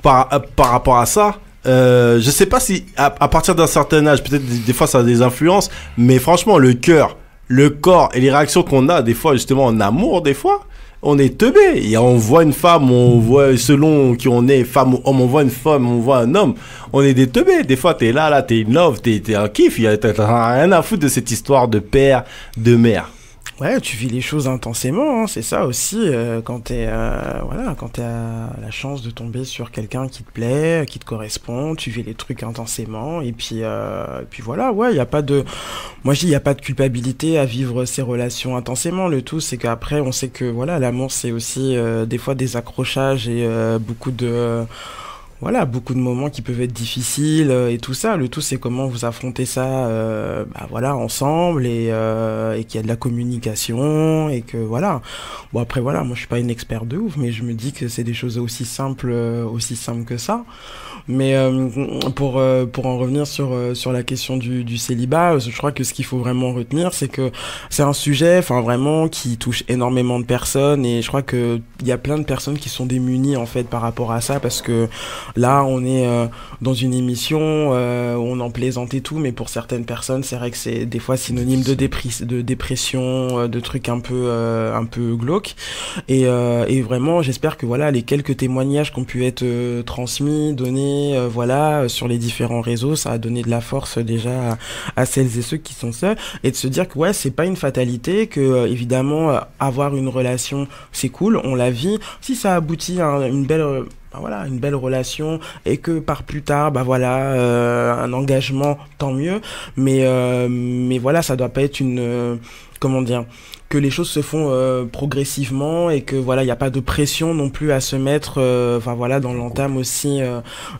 par rapport à ça, je sais pas si à partir d'un certain âge, peut-être des fois ça a des influences, mais franchement, le cœur, le corps et les réactions qu'on a des fois justement en amour, des fois on est teubé. Et on voit une femme, on voit selon qui on est, femme ou homme, on voit une femme, on voit un homme, on est des teubés. Des fois t'es là, t'es in love, t'es un kiff, t'as rien à foutre de cette histoire de père, de mère. Ouais, tu vis les choses intensément, hein, c'est ça aussi, quand t'as la chance de tomber sur quelqu'un qui te plaît, qui te correspond, tu vis les trucs intensément, et puis voilà, ouais, moi je dis, il y a pas de culpabilité à vivre ces relations intensément, le tout c'est qu'après on sait que, voilà, l'amour c'est aussi des fois des accrochages et beaucoup de moments qui peuvent être difficiles et tout ça. Le tout, c'est comment vous affrontez ça, ensemble et qu'il y a de la communication et que voilà. Bon après voilà, moi je suis pas une experte de ouf, mais je me dis que c'est des choses aussi simples que ça. Mais pour en revenir sur la question du célibat, je crois que ce qu'il faut vraiment retenir, c'est que c'est un sujet, vraiment qui touche énormément de personnes et je crois que il y a plein de personnes qui sont démunies en fait par rapport à ça parce que là, on est dans une émission où on en plaisante et tout, mais pour certaines personnes, c'est vrai que c'est des fois synonyme de dépression, de trucs un peu glauques. Et vraiment, j'espère que voilà, les quelques témoignages qui ont pu être transmis, donnés, sur les différents réseaux, ça a donné de la force déjà à celles et ceux qui sont seuls, et de se dire que ouais, c'est pas une fatalité, que évidemment avoir une relation, c'est cool, on la vit. Si ça aboutit à une belle relation et que par plus tard un engagement, tant mieux, mais voilà, ça doit pas être que les choses se font progressivement et que voilà, il n'y a pas de pression non plus à se mettre dans l'entame aussi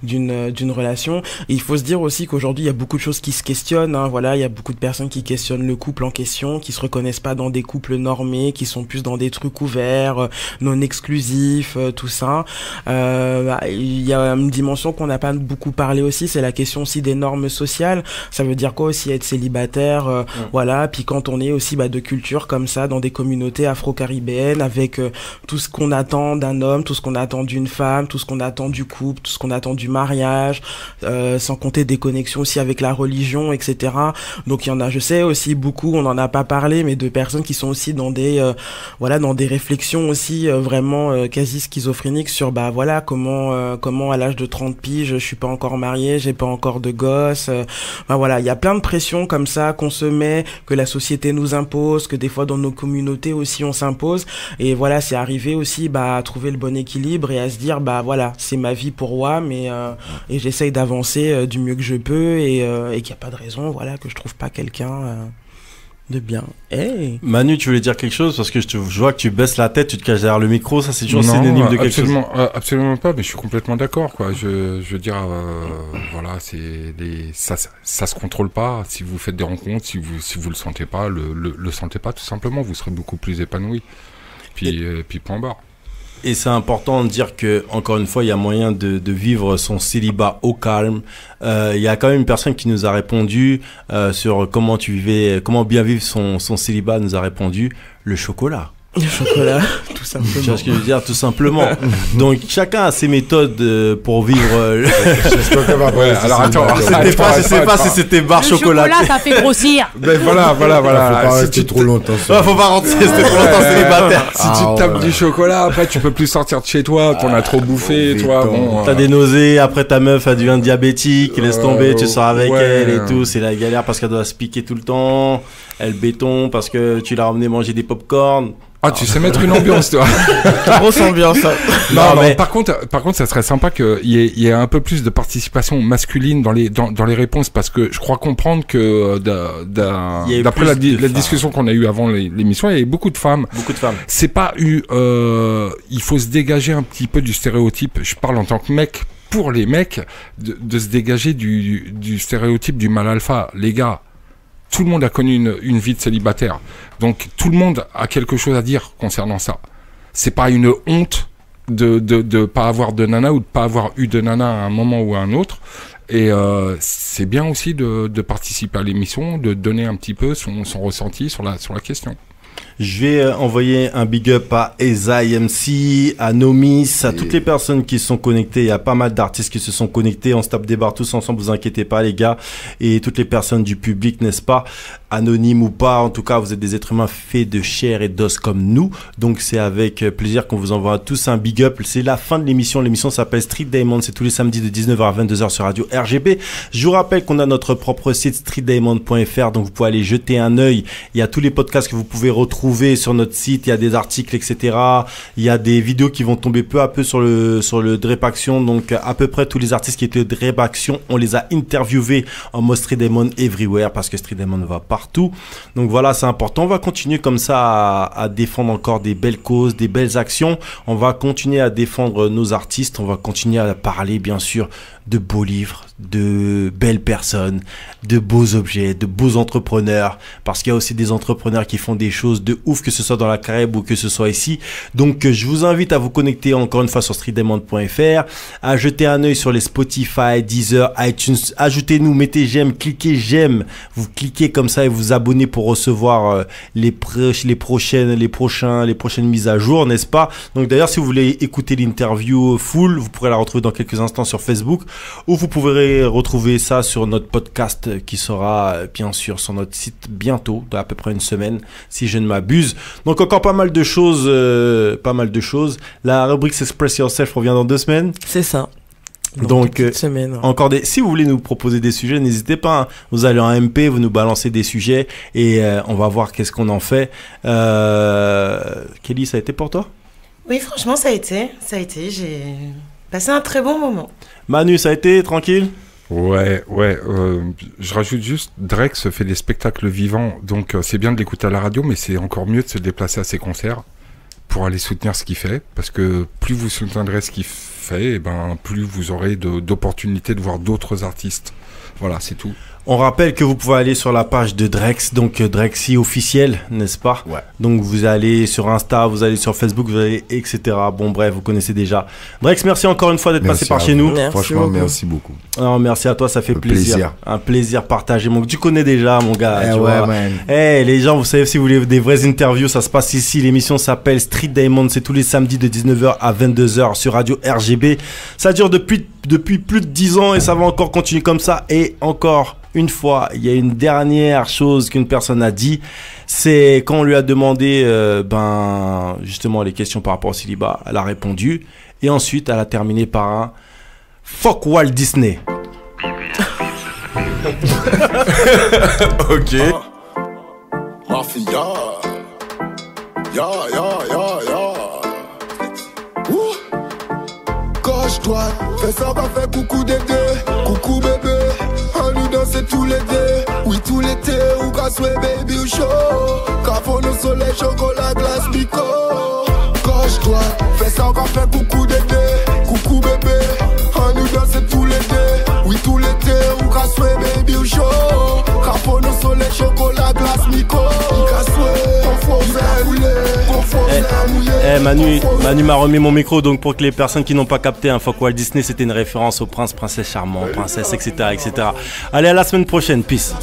d'une relation. Et il faut se dire aussi qu'aujourd'hui il y a beaucoup de choses qui se questionnent, hein, il y a beaucoup de personnes qui questionnent le couple en question, qui se reconnaissent pas dans des couples normés, qui sont plus dans des trucs ouverts, non exclusifs, tout ça. Il y a une dimension qu'on n'a pas beaucoup parlé aussi, c'est la question aussi des normes sociales. Ça veut dire quoi aussi être célibataire, puis quand on est aussi de culture comme ça, dans des communautés afro-caribéennes, avec tout ce qu'on attend d'un homme, tout ce qu'on attend d'une femme, tout ce qu'on attend du couple, tout ce qu'on attend du mariage, sans compter des connexions aussi avec la religion, etc. Donc il y en a, je sais aussi beaucoup, on n'en a pas parlé, mais de personnes qui sont aussi dans des réflexions aussi vraiment quasi schizophréniques sur comment à l'âge de 30 piges, je suis pas encore marié, j'ai pas encore de gosse. Il y a plein de pressions comme ça qu'on se met, que la société nous impose, que des fois dans nos communautés aussi on s'impose, et voilà, c'est arrivé aussi à trouver le bon équilibre et à se dire c'est ma vie pour moi, mais et j'essaye d'avancer du mieux que je peux et qu'il n'y a pas de raison que je trouve pas quelqu'un de bien. Hey. Manu, tu voulais dire quelque chose parce que je vois que tu baisses la tête, tu te caches derrière le micro, ça c'est toujours synonyme de quelque chose. Absolument pas, mais je suis complètement d'accord, quoi. Je veux dire, ça se contrôle pas. Si vous faites des rencontres, si vous le sentez pas, le sentez pas tout simplement, vous serez beaucoup plus épanoui. Puis point barre. Et c'est important de dire que, encore une fois, il y a moyen de vivre son célibat au calme. Il y a quand même une personne qui nous a répondu sur comment bien vivre son célibat, nous a répondu le chocolat. Le chocolat, tout simplement. Tu vois ce que je veux dire, tout simplement. Donc chacun a ses méthodes pour vivre. Alors attends, je sais pas si c'était barre chocolat. Le chocolat, ça fait grossir. Ben voilà. Faut pas rester trop longtemps. Faut pas rentrer trop longtemps célibataire. Si tu te tapes du chocolat, après tu peux plus sortir de chez toi, t'en as trop bouffé, toi. Bon, t'as des nausées, après ta meuf a devient diabétique, laisse tomber, tu sors avec elle et tout, c'est la galère parce qu'elle doit se piquer tout le temps. Elle béton parce que tu l'as ramené manger des pop-corn. Ah, tu sais mettre une ambiance, toi. Grosse ambiance. Non, mais par contre, ça serait sympa qu'il y ait un peu plus de participation masculine dans les réponses, parce que je crois comprendre que d'après la discussion qu'on a eue avant l'émission, il y avait beaucoup de femmes. Beaucoup de femmes. C'est pas il faut se dégager un petit peu du stéréotype. Je parle en tant que mec. Pour les mecs, de se dégager du stéréotype du mâle alpha. Les gars, tout le monde a connu une vie de célibataire. Donc, tout le monde a quelque chose à dire concernant ça. C'est pas une honte de pas avoir de nana ou de pas avoir eu de nana à un moment ou à un autre. Et c'est bien aussi de participer à l'émission, de donner un petit peu son ressenti sur la question. Je vais envoyer un big up à Eza MC, à Nomis, à toutes les personnes qui se sont connectées. Il y a pas mal d'artistes qui se sont connectés. On se tape des barres tous ensemble, vous inquiétez pas les gars. Et toutes les personnes du public, n'est-ce pas? Anonyme ou pas, en tout cas, vous êtes des êtres humains faits de chair et d'os comme nous. Donc c'est avec plaisir qu'on vous envoie tous un big up. C'est la fin de l'émission. L'émission s'appelle Street Diamond. C'est tous les samedis de 19h à 22h sur Radio RGB. Je vous rappelle qu'on a notre propre site streetdiamond.fr. Donc vous pouvez aller jeter un œil. Il y a tous les podcasts que vous pouvez retrouver sur notre site. Il y a des articles, etc. Il y a des vidéos qui vont tomber peu à peu sur le Drip Action. Donc à peu près tous les artistes qui étaient Drip Action, on les a interviewés en mode Street Diamond everywhere, parce que Street Diamond va partout. Donc voilà, c'est important. On va continuer comme ça à défendre encore des belles causes, des belles actions. On va continuer à défendre nos artistes. On va continuer à parler, bien sûr, de beaux livres, de belles personnes, de beaux objets, de beaux entrepreneurs, parce qu'il y a aussi des entrepreneurs qui font des choses de ouf, que ce soit dans la Caraïbe ou que ce soit ici. Donc je vous invite à vous connecter encore une fois sur streetdiamond.fr, à jeter un œil sur les Spotify, Deezer, iTunes. Ajoutez-nous, mettez j'aime, cliquez j'aime, vous cliquez comme ça et vous abonnez pour recevoir les prochaines mises à jour, n'est-ce pas? Donc d'ailleurs, si vous voulez écouter l'interview full, vous pourrez la retrouver dans quelques instants sur Facebook, ou vous pourrez retrouver ça sur notre podcast qui sera bien sûr sur notre site bientôt, dans à peu près une semaine, si je ne m'abuse. Donc encore pas mal de choses. La rubrique Express Yourself revient dans 2 semaines. C'est ça. Donc encore si vous voulez nous proposer des sujets, n'hésitez pas, hein. Vous allez en MP, vous nous balancez des sujets et on va voir qu'est-ce qu'on en fait. Kelly, ça a été pour toi? Oui, franchement, ça a été. J'ai passé un très bon moment. Manu, ça a été tranquille? Ouais. Je rajoute juste, Drex fait des spectacles vivants, donc c'est bien de l'écouter à la radio, mais c'est encore mieux de se déplacer à ses concerts pour aller soutenir ce qu'il fait, parce que plus vous soutiendrez ce qu'il fait, et ben plus vous aurez d'opportunités de voir d'autres artistes. Voilà, c'est tout. On rappelle que vous pouvez aller sur la page de Drex, donc Drexy officiel, n'est-ce pas? Ouais. Donc vous allez sur Insta, vous allez sur Facebook, vous allez etc. Bon bref, vous connaissez déjà. Drex, merci encore une fois d'être passé par chez nous. Franchement, merci beaucoup. Non, merci à toi, ça fait plaisir. Un plaisir partagé. Tu connais déjà, mon gars. Tu vois. Les gens, vous savez, si vous voulez des vraies interviews, ça se passe ici. L'émission s'appelle Street Diamond. C'est tous les samedis de 19h à 22h sur Radio RGB. Ça dure depuis plus de 10 ans et ça va encore continuer comme ça. Et encore une fois, il y a une dernière chose qu'une personne a dit, c'est quand on lui a demandé justement les questions par rapport au célibat, elle a répondu et ensuite elle a terminé par un fuck Walt Disney. Ok. Mafia. Gauche, droite, fais ça, va faire coucou des deux. Coucou bébé. C'est tous les deux, oui tous les l'été ou casse-ouais baby ou chaud. Cafon au soleil, chocolat, glace, bico. Gauche, droite, fais ça, on va faire coucou d'été. Coucou bébé, on nous danse tous les deux. Oui tous l'été ou casse-ouais baby ou chaud. Cafon au soleil, chocolat, glace, bico. Manu m'a remis mon micro, donc pour que les personnes qui n'ont pas capté, fuck Walt Disney, c'était une référence au prince, princesse charmant, princesse, etc. Allez, à la semaine prochaine, peace.